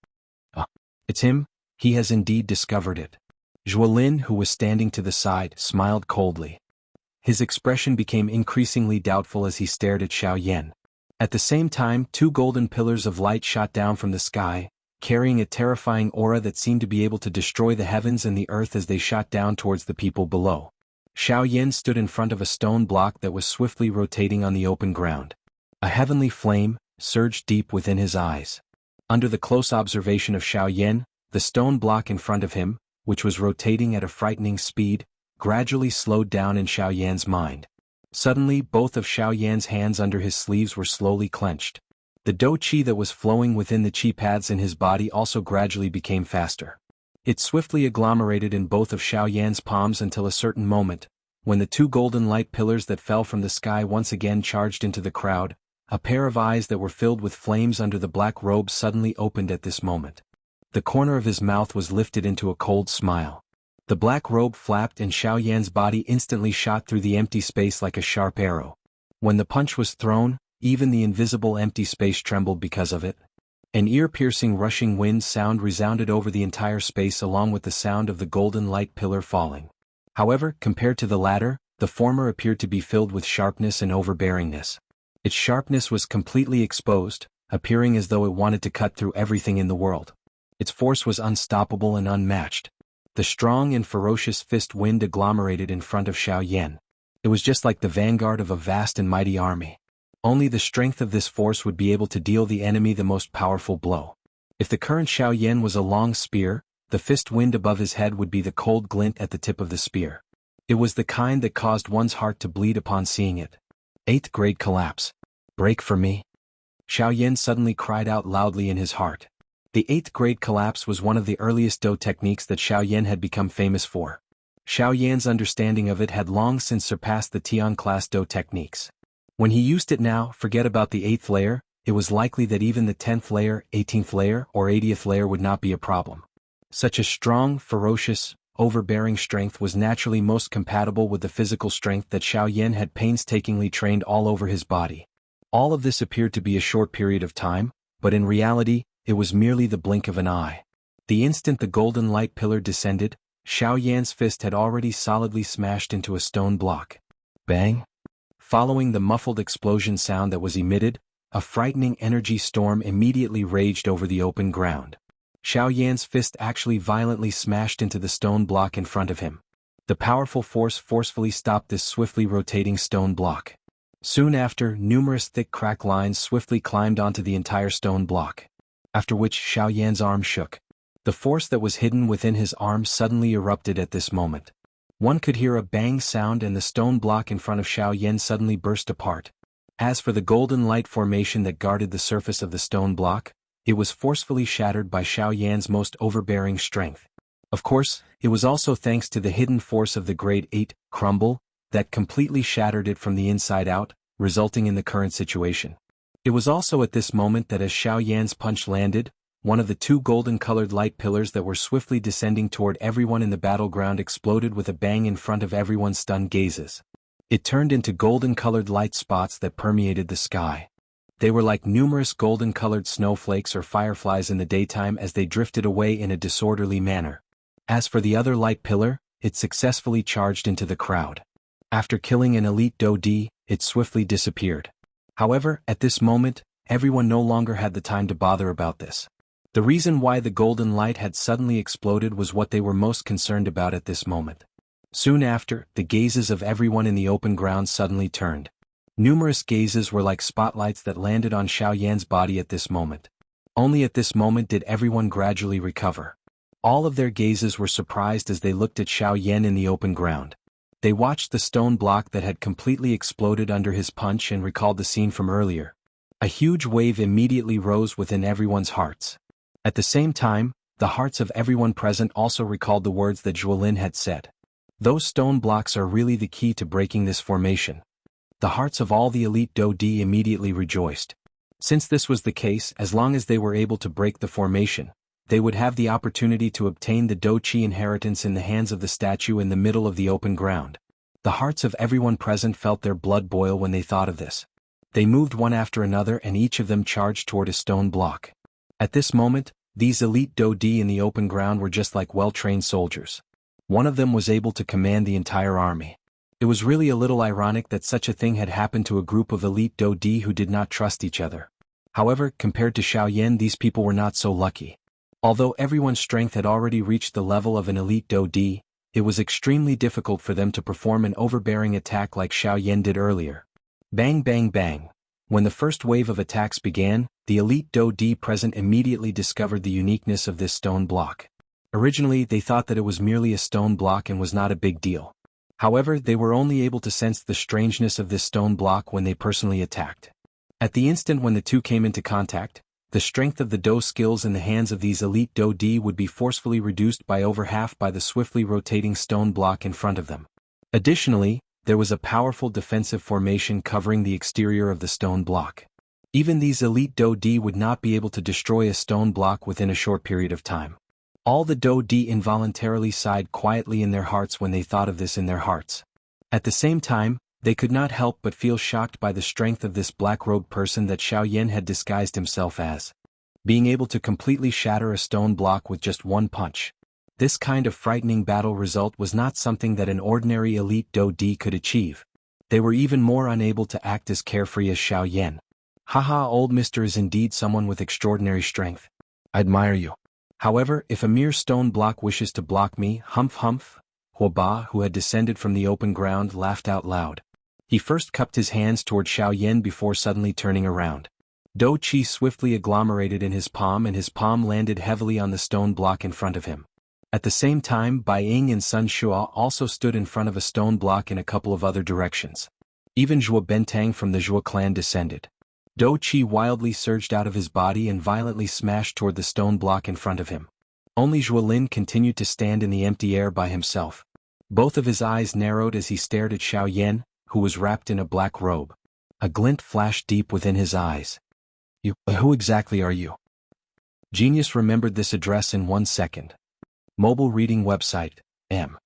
It's him, he has indeed discovered it. Zhuolin, who was standing to the side, smiled coldly. His expression became increasingly doubtful as he stared at Xiaoyan. At the same time, two golden pillars of light shot down from the sky, carrying a terrifying aura that seemed to be able to destroy the heavens and the earth as they shot down towards the people below. Xiaoyan stood in front of a stone block that was swiftly rotating on the open ground. A heavenly flame surged deep within his eyes. Under the close observation of Xiaoyan, the stone block in front of him, which was rotating at a frightening speed, gradually slowed down in Xiaoyan's mind. Suddenly, both of Xiaoyan's hands under his sleeves were slowly clenched. The do-qi that was flowing within the qi paths in his body also gradually became faster. It swiftly agglomerated in both of Xiaoyan's palms until a certain moment, when the two golden light pillars that fell from the sky once again charged into the crowd. A pair of eyes that were filled with flames under the black robe suddenly opened at this moment. The corner of his mouth was lifted into a cold smile. The black robe flapped and Xiaoyan's body instantly shot through the empty space like a sharp arrow. When the punch was thrown, even the invisible empty space trembled because of it. An ear-piercing rushing wind sound resounded over the entire space along with the sound of the golden light pillar falling. However, compared to the latter, the former appeared to be filled with sharpness and overbearingness. Its sharpness was completely exposed, appearing as though it wanted to cut through everything in the world. Its force was unstoppable and unmatched. The strong and ferocious fist wind agglomerated in front of Xiaoyan. It was just like the vanguard of a vast and mighty army. Only the strength of this force would be able to deal the enemy the most powerful blow. If the current Xiaoyan was a long spear, the fist wind above his head would be the cold glint at the tip of the spear. It was the kind that caused one's heart to bleed upon seeing it. 8th grade collapse. Break for me. Xiaoyan suddenly cried out loudly in his heart. The 8th grade collapse was one of the earliest Do techniques that Xiaoyan had become famous for. Xiaoyan's understanding of it had long since surpassed the Tian class Do techniques. When he used it now, forget about the 8th layer, it was likely that even the 10th layer, 18th layer, or 80th layer would not be a problem. Such a strong, ferocious, overbearing strength was naturally most compatible with the physical strength that Xiaoyan had painstakingly trained all over his body. All of this appeared to be a short period of time, but in reality, it was merely the blink of an eye. The instant the golden light pillar descended, Xiaoyan's fist had already solidly smashed into a stone block. Bang! Following the muffled explosion sound that was emitted, a frightening energy storm immediately raged over the open ground. Xiaoyan's fist actually violently smashed into the stone block in front of him. The powerful force forcefully stopped this swiftly rotating stone block. Soon after, numerous thick crack lines swiftly climbed onto the entire stone block. After which Xiaoyan's arm shook. The force that was hidden within his arm suddenly erupted at this moment. One could hear a bang sound and the stone block in front of Xiaoyan suddenly burst apart. As for the golden light formation that guarded the surface of the stone block, it was forcefully shattered by Xiaoyan's most overbearing strength. Of course, it was also thanks to the hidden force of the grade 8 crumble that completely shattered it from the inside out, resulting in the current situation. It was also at this moment that as Xiaoyan's punch landed, one of the two golden-colored light pillars that were swiftly descending toward everyone in the battleground exploded with a bang in front of everyone's stunned gazes. It turned into golden-colored light spots that permeated the sky. They were like numerous golden-colored snowflakes or fireflies in the daytime as they drifted away in a disorderly manner. As for the other light pillar, it successfully charged into the crowd. After killing an elite Do-Di, it swiftly disappeared. However, at this moment, everyone no longer had the time to bother about this. The reason why the golden light had suddenly exploded was what they were most concerned about at this moment. Soon after, the gazes of everyone in the open ground suddenly turned. Numerous gazes were like spotlights that landed on Xiaoyan's body at this moment. Only at this moment did everyone gradually recover. All of their gazes were surprised as they looked at Xiaoyan in the open ground. They watched the stone block that had completely exploded under his punch and recalled the scene from earlier. A huge wave immediately rose within everyone's hearts. At the same time, the hearts of everyone present also recalled the words that Zhuolin had said. Those stone blocks are really the key to breaking this formation. The hearts of all the elite Do Di immediately rejoiced. Since this was the case, as long as they were able to break the formation, they would have the opportunity to obtain the Do Chi inheritance in the hands of the statue in the middle of the open ground. The hearts of everyone present felt their blood boil when they thought of this. They moved one after another and each of them charged toward a stone block. At this moment, these elite Do Di in the open ground were just like well-trained soldiers. One of them was able to command the entire army. It was really a little ironic that such a thing had happened to a group of elite Do Di who did not trust each other. However, compared to Xiaoyan, these people were not so lucky. Although everyone's strength had already reached the level of an elite Do Di, it was extremely difficult for them to perform an overbearing attack like Xiaoyan did earlier. Bang bang bang. When the first wave of attacks began, the elite Do Di present immediately discovered the uniqueness of this stone block. Originally, they thought that it was merely a stone block and was not a big deal. However, they were only able to sense the strangeness of this stone block when they personally attacked. At the instant when the two came into contact, the strength of the Do skills in the hands of these elite Do Di would be forcefully reduced by over half by the swiftly rotating stone block in front of them. Additionally, there was a powerful defensive formation covering the exterior of the stone block. Even these elite Do Di would not be able to destroy a stone block within a short period of time. All the Do Di involuntarily sighed quietly in their hearts when they thought of this in their hearts. At the same time, they could not help but feel shocked by the strength of this black-robed person that Xiaoyan had disguised himself as. Being able to completely shatter a stone block with just one punch. This kind of frightening battle result was not something that an ordinary elite Do Di could achieve. They were even more unable to act as carefree as Xiaoyan. Haha, old mister is indeed someone with extraordinary strength. I admire you. However, if a mere stone block wishes to block me, humph humph, Huoba, who had descended from the open ground, laughed out loud. He first cupped his hands toward Xiaoyan before suddenly turning around. Do Chi swiftly agglomerated in his palm and his palm landed heavily on the stone block in front of him. At the same time, Bai Ying and Sun Shua also stood in front of a stone block in a couple of other directions. Even Zhuo Bentang from the Zhuo clan descended. Do Chi wildly surged out of his body and violently smashed toward the stone block in front of him. Only Zhuolin continued to stand in the empty air by himself. Both of his eyes narrowed as he stared at Xiaoyan, who was wrapped in a black robe. A glint flashed deep within his eyes. Who exactly are you? Genius remembered this address in 1 second. Mobile reading website, M.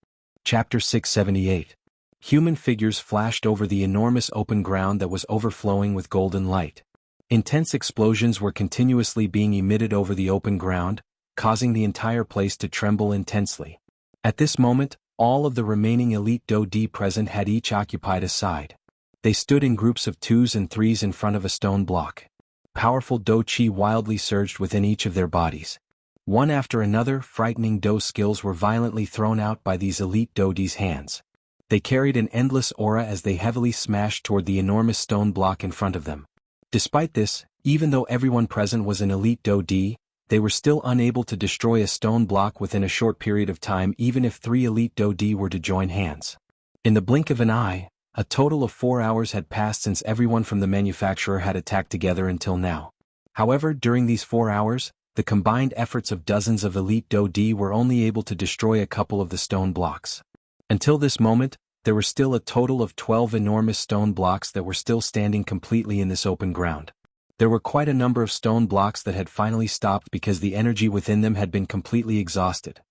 Chapter 678. Human figures flashed over the enormous open ground that was overflowing with golden light. Intense explosions were continuously being emitted over the open ground, causing the entire place to tremble intensely. At this moment, all of the remaining elite Do Di present had each occupied a side. They stood in groups of 2s and 3s in front of a stone block. Powerful Do Chi wildly surged within each of their bodies. One after another, frightening Do skills were violently thrown out by these elite Do Di's hands. They carried an endless aura as they heavily smashed toward the enormous stone block in front of them. Despite this, even though everyone present was an elite Do Di, they were still unable to destroy a stone block within a short period of time even if 3 elite Do Di were to join hands. In the blink of an eye, a total of 4 hours had passed since everyone from the manufacturer had attacked together until now. However, during these 4 hours, the combined efforts of dozens of elite Do Di were only able to destroy a couple of the stone blocks. Until this moment, there were still a total of 12 enormous stone blocks that were still standing completely in this open ground. There were quite a number of stone blocks that had finally stopped because the energy within them had been completely exhausted.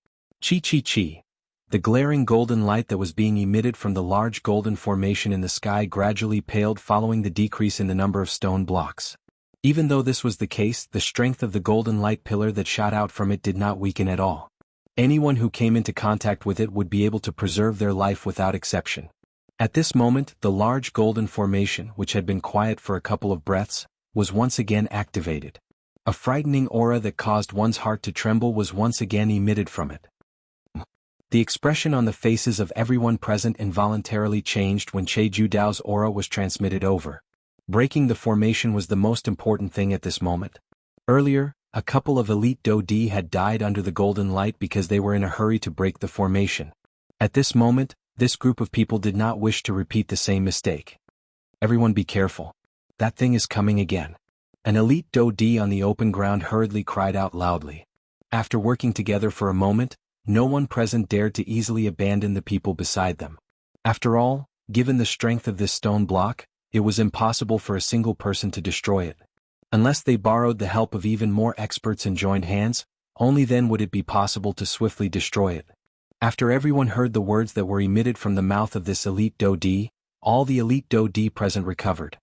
Chi chi chi. The glaring golden light that was being emitted from the large golden formation in the sky gradually paled following the decrease in the number of stone blocks. Even though this was the case, the strength of the golden light pillar that shot out from it did not weaken at all. Anyone who came into contact with it would be able to preserve their life without exception. At this moment, the large golden formation, which had been quiet for a couple of breaths, was once again activated. A frightening aura that caused one's heart to tremble was once again emitted from it. The expression on the faces of everyone present involuntarily changed when Che Judao's aura was transmitted over. Breaking the formation was the most important thing at this moment. Earlier, a couple of elite Do Di had died under the golden light because they were in a hurry to break the formation. At this moment, This group of people did not wish to repeat the same mistake. Everyone be careful. That thing is coming again. An elite Do-di on the open ground hurriedly cried out loudly. After working together for a moment, no one present dared to easily abandon the people beside them. After all, given the strength of this stone block, it was impossible for a single person to destroy it. Unless they borrowed the help of even more experts and joined hands, only then would it be possible to swiftly destroy it. After everyone heard the words that were emitted from the mouth of this elite Do-di, all the elite Do-di present recovered.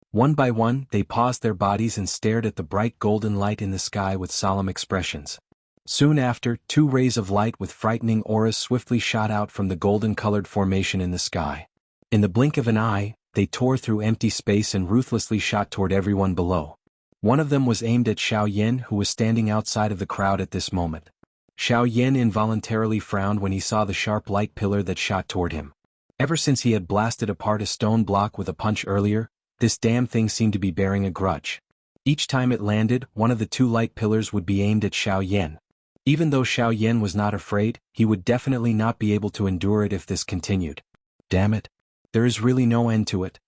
One by one, they paused their bodies and stared at the bright golden light in the sky with solemn expressions. Soon after, two rays of light with frightening auras swiftly shot out from the golden-colored formation in the sky. In the blink of an eye, they tore through empty space and ruthlessly shot toward everyone below. One of them was aimed at Xiaoyan, who was standing outside of the crowd at this moment. Xiaoyan involuntarily frowned when he saw the sharp light pillar that shot toward him. Ever since he had blasted apart a stone block with a punch earlier, this damn thing seemed to be bearing a grudge. Each time it landed, one of the two light pillars would be aimed at Xiaoyan. Even though Xiaoyan was not afraid, he would definitely not be able to endure it if this continued. Damn it. There is really no end to it.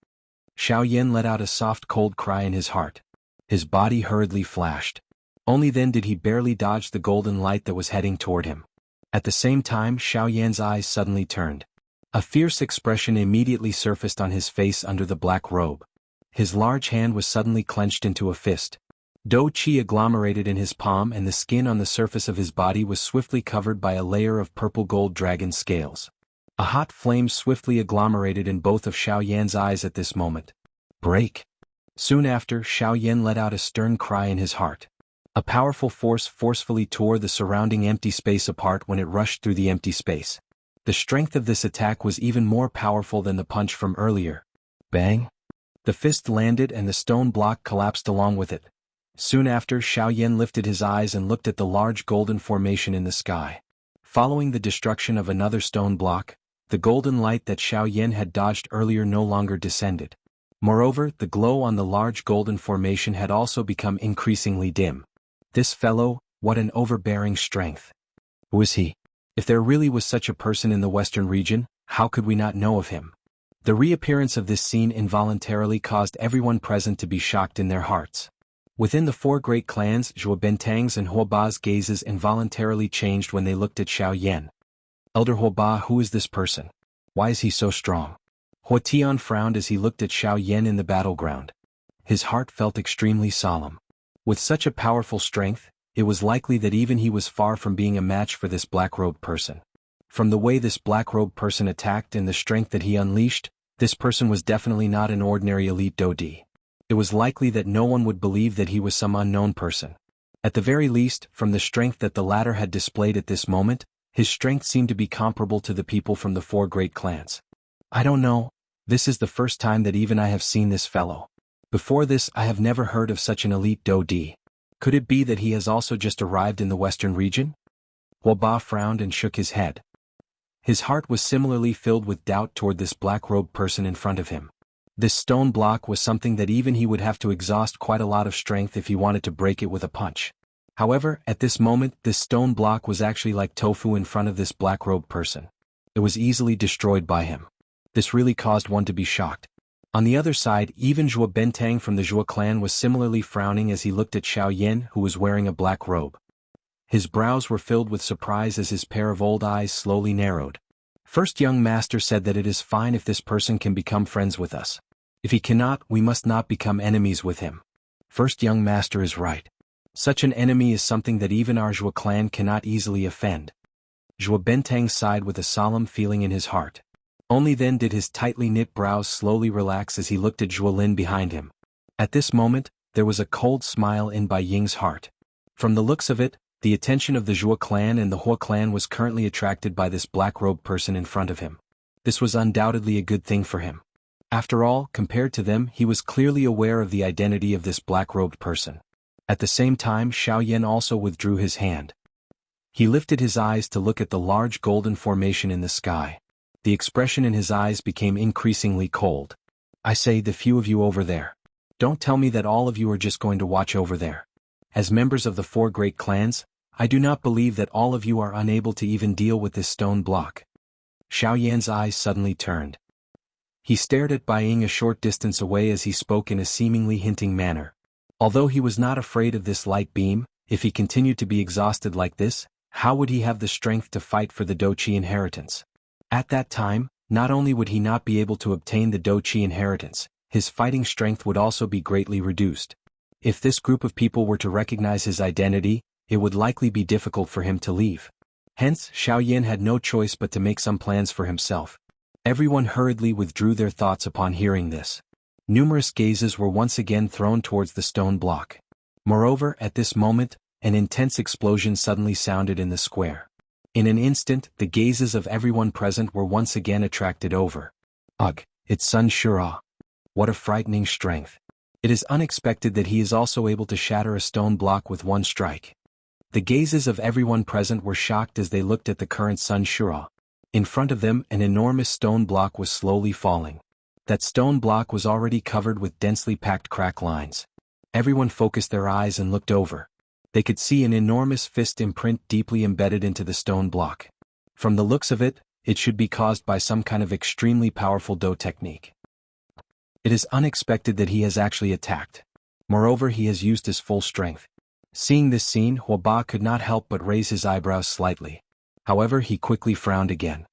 Xiaoyan let out a soft cold cry in his heart. His body hurriedly flashed. Only then did he barely dodge the golden light that was heading toward him. At the same time, Xiaoyan's eyes suddenly turned. A fierce expression immediately surfaced on his face under the black robe. His large hand was suddenly clenched into a fist. Do-chi agglomerated in his palm and the skin on the surface of his body was swiftly covered by a layer of purple-gold dragon scales. A hot flame swiftly agglomerated in both of Xiaoyan's eyes at this moment. Break! Soon after, Xiaoyan let out a stern cry in his heart. A powerful force forcefully tore the surrounding empty space apart when it rushed through the empty space. The strength of this attack was even more powerful than the punch from earlier. Bang! The fist landed and the stone block collapsed along with it. Soon after, Xiaoyan lifted his eyes and looked at the large golden formation in the sky. Following the destruction of another stone block, the golden light that Xiaoyan had dodged earlier no longer descended. Moreover, the glow on the large golden formation had also become increasingly dim. This fellow, what an overbearing strength. Who is he? If there really was such a person in the western region, how could we not know of him? The reappearance of this scene involuntarily caused everyone present to be shocked in their hearts. Within the four great clans, Zhuo Bentang's and Huoba's gazes involuntarily changed when they looked at Xiaoyan. Elder Huoba, who is this person? Why is he so strong? Huo Tian frowned as he looked at Xiaoyan in the battleground. His heart felt extremely solemn. With such a powerful strength, it was likely that even he was far from being a match for this black-robed person. From the way this black-robed person attacked and the strength that he unleashed, this person was definitely not an ordinary elite Do-di. It was likely that no one would believe that he was some unknown person. At the very least, from the strength that the latter had displayed at this moment, his strength seemed to be comparable to the people from the four great clans. I don't know. This is the first time that even I have seen this fellow. Before this, I have never heard of such an elite Do-di. Could it be that he has also just arrived in the western region? Huoba frowned and shook his head. His heart was similarly filled with doubt toward this black-robed person in front of him. This stone block was something that even he would have to exhaust quite a lot of strength if he wanted to break it with a punch. However, at this moment, this stone block was actually like tofu in front of this black-robed person. It was easily destroyed by him. This really caused one to be shocked. On the other side, even Zhuo Bentang from the Zhuo clan was similarly frowning as he looked at Xiaoyan, who was wearing a black robe. His brows were filled with surprise as his pair of old eyes slowly narrowed. First young master said that it is fine if this person can become friends with us. If he cannot, we must not become enemies with him. First young master is right. Such an enemy is something that even our Zhuo clan cannot easily offend. Zhuo Bentang sighed with a solemn feeling in his heart. Only then did his tightly knit brows slowly relax as he looked at Zhuo Lin behind him. At this moment, there was a cold smile in Bai Ying's heart. From the looks of it, the attention of the Zhuo clan and the Huo clan was currently attracted by this black-robed person in front of him. This was undoubtedly a good thing for him. After all, compared to them, he was clearly aware of the identity of this black-robed person. At the same time, Xiaoyan also withdrew his hand. He lifted his eyes to look at the large golden formation in the sky. The expression in his eyes became increasingly cold. I say, the few of you over there. Don't tell me that all of you are just going to watch over there. As members of the four great clans, I do not believe that all of you are unable to even deal with this stone block. Xiaoyan's eyes suddenly turned. He stared at Bai Ying a short distance away as he spoke in a seemingly hinting manner. Although he was not afraid of this light beam, if he continued to be exhausted like this, how would he have the strength to fight for the Doqi inheritance? At that time, not only would he not be able to obtain the Doqi inheritance, his fighting strength would also be greatly reduced. If this group of people were to recognize his identity, it would likely be difficult for him to leave. Hence, Xiaoyan had no choice but to make some plans for himself. Everyone hurriedly withdrew their thoughts upon hearing this. Numerous gazes were once again thrown towards the stone block. Moreover, at this moment, an intense explosion suddenly sounded in the square. In an instant, the gazes of everyone present were once again attracted over. Ugh, it's Sun Shura. What a frightening strength. It is unexpected that he is also able to shatter a stone block with one strike. The gazes of everyone present were shocked as they looked at the current Sun Shura. In front of them, an enormous stone block was slowly falling. That stone block was already covered with densely packed crack lines. Everyone focused their eyes and looked over. They could see an enormous fist imprint deeply embedded into the stone block. From the looks of it, it should be caused by some kind of extremely powerful Do technique. It is unexpected that he has actually attacked. Moreover, he has used his full strength. Seeing this scene, Huoba could not help but raise his eyebrows slightly. However, he quickly frowned again.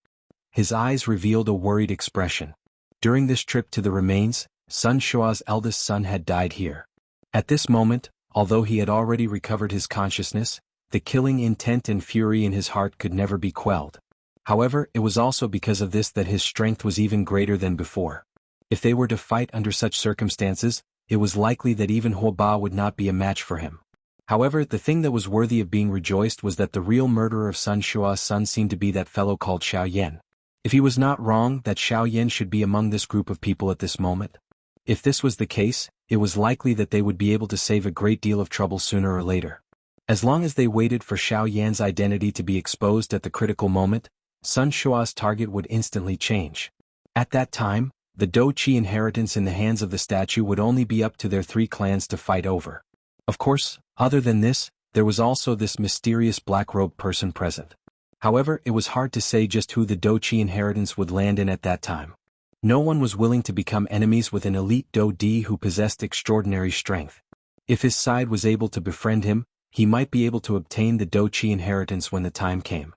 His eyes revealed a worried expression. During this trip to the remains, Sun Shua's eldest son had died here. At this moment, although he had already recovered his consciousness, the killing intent and fury in his heart could never be quelled. However, it was also because of this that his strength was even greater than before. If they were to fight under such circumstances, it was likely that even Huoba would not be a match for him. However, the thing that was worthy of being rejoiced was that the real murderer of Sun Shua's son seemed to be that fellow called Xiaoyan. If he was not wrong that Xiaoyan should be among this group of people at this moment. If this was the case, it was likely that they would be able to save a great deal of trouble sooner or later. As long as they waited for Xiaoyan's identity to be exposed at the critical moment, Sun Shua's target would instantly change. At that time, the Doqi inheritance in the hands of the statue would only be up to their 3 clans to fight over. Of course, other than this, there was also this mysterious black-robed person present. However, it was hard to say just who the Doqi inheritance would land in at that time. No one was willing to become enemies with an elite Do-Di who possessed extraordinary strength. If his side was able to befriend him, he might be able to obtain the Doqi inheritance when the time came.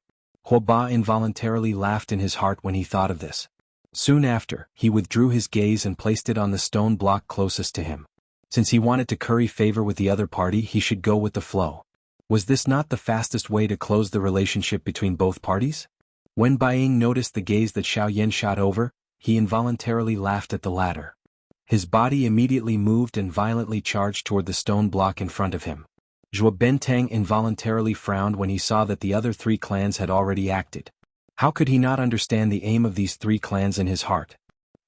Huoba involuntarily laughed in his heart when he thought of this. Soon after, he withdrew his gaze and placed it on the stone block closest to him. Since he wanted to curry favor with the other party, he should go with the flow. Was this not the fastest way to close the relationship between both parties? When Bai Ying noticed the gaze that Xiaoyan shot over, he involuntarily laughed at the latter. His body immediately moved and violently charged toward the stone block in front of him. Zhuo Bentang involuntarily frowned when he saw that the other 3 clans had already acted. How could he not understand the aim of these 3 clans in his heart?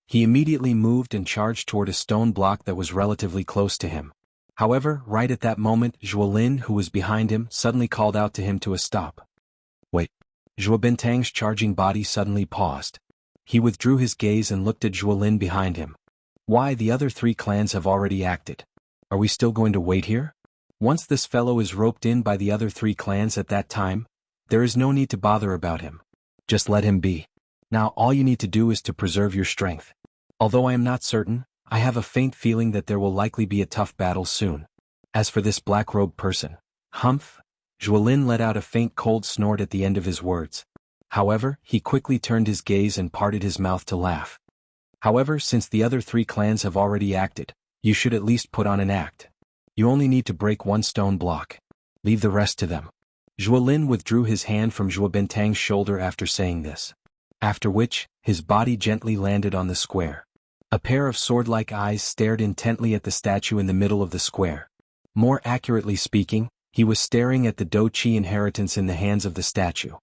He immediately moved and charged toward a stone block that was relatively close to him. However, right at that moment, Zhuolin, who was behind him, suddenly called out to him to a stop. Wait. Zhuo Bentang's charging body suddenly paused. He withdrew his gaze and looked at Zhuolin behind him. Why, the other 3 clans have already acted. Are we still going to wait here? Once this fellow is roped in by the other 3 clans at that time, there is no need to bother about him. Just let him be. Now all you need to do is to preserve your strength. Although I am not certain, I have a faint feeling that there will likely be a tough battle soon. As for this black-robed person, humph, Zhuolin let out a faint cold snort at the end of his words. However, he quickly turned his gaze and parted his mouth to laugh. However, since the other 3 clans have already acted, you should at least put on an act. You only need to break 1 stone block. Leave the rest to them. Zhuolin withdrew his hand from Zhuo Bentang's shoulder after saying this. After which, his body gently landed on the square. A pair of sword-like eyes stared intently at the statue in the middle of the square. More accurately speaking, he was staring at the Doqi inheritance in the hands of the statue.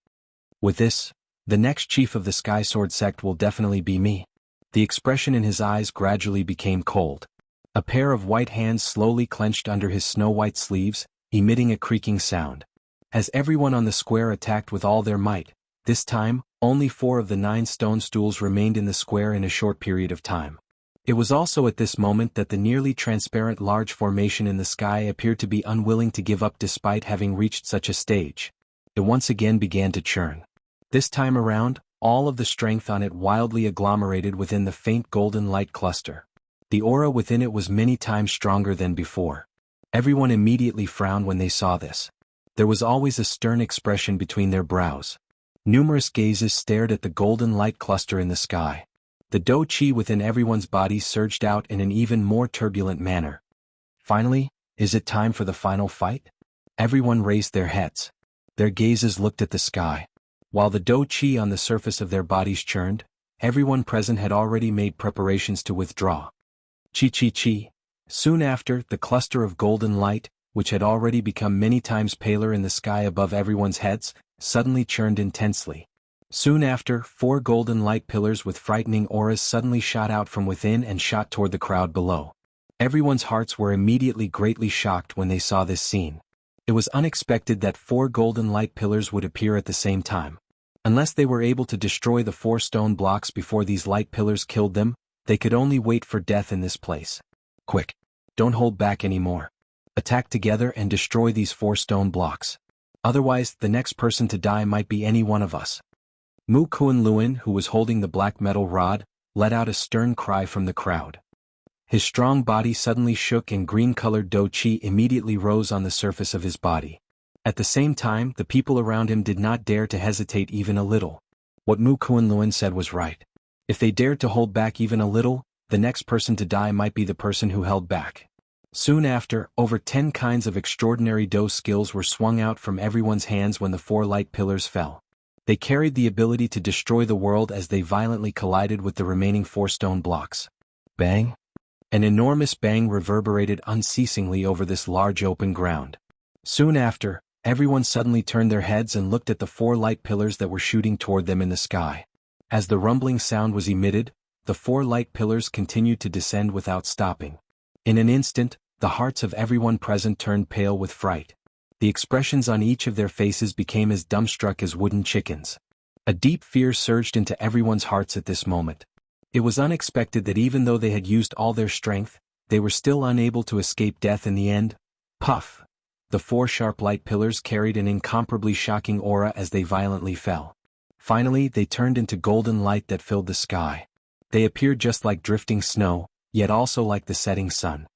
With this, the next chief of the Sky Sword sect will definitely be me. The expression in his eyes gradually became cold. A pair of white hands slowly clenched under his snow-white sleeves, emitting a creaking sound. As everyone on the square attacked with all their might, this time, only 4 of the 9 stone stools remained in the square in a short period of time. It was also at this moment that the nearly transparent large formation in the sky appeared to be unwilling to give up despite having reached such a stage. It once again began to churn. This time around, all of the strength on it wildly agglomerated within the faint golden light cluster. The aura within it was many times stronger than before. Everyone immediately frowned when they saw this. There was always a stern expression between their brows. Numerous gazes stared at the golden light cluster in the sky. The dou qi within everyone's body surged out in an even more turbulent manner. Finally, is it time for the final fight? Everyone raised their heads. Their gazes looked at the sky. While the dou qi on the surface of their bodies churned, everyone present had already made preparations to withdraw. Chi. Soon after, the cluster of golden light, which had already become many times paler in the sky above everyone's heads, suddenly churned intensely. Soon after, 4 golden light pillars with frightening auras suddenly shot out from within and shot toward the crowd below. Everyone's hearts were immediately greatly shocked when they saw this scene. It was unexpected that 4 golden light pillars would appear at the same time. Unless they were able to destroy the 4 stone blocks before these light pillars killed them, they could only wait for death in this place. Quick! Don't hold back anymore. Attack together and destroy these 4 stone blocks. Otherwise, the next person to die might be any one of us. Mu Kunlun, who was holding the black metal rod, let out a stern cry from the crowd. His strong body suddenly shook and green-colored dou qi immediately rose on the surface of his body. At the same time, the people around him did not dare to hesitate even a little. What Mu Kunlun said was right. If they dared to hold back even a little, the next person to die might be the person who held back. Soon after, over 10 kinds of extraordinary dou skills were swung out from everyone's hands when the 4 light pillars fell. They carried the ability to destroy the world as they violently collided with the remaining 4 stone blocks. Bang! An enormous bang reverberated unceasingly over this large open ground. Soon after, everyone suddenly turned their heads and looked at the 4 light pillars that were shooting toward them in the sky. As the rumbling sound was emitted, the 4 light pillars continued to descend without stopping. In an instant, the hearts of everyone present turned pale with fright. The expressions on each of their faces became as dumbstruck as wooden chickens. A deep fear surged into everyone's hearts at this moment. It was unexpected that even though they had used all their strength, they were still unable to escape death in the end. Puff! The 4 sharp light pillars carried an incomparably shocking aura as they violently fell. Finally, they turned into golden light that filled the sky. They appeared just like drifting snow, yet also like the setting sun.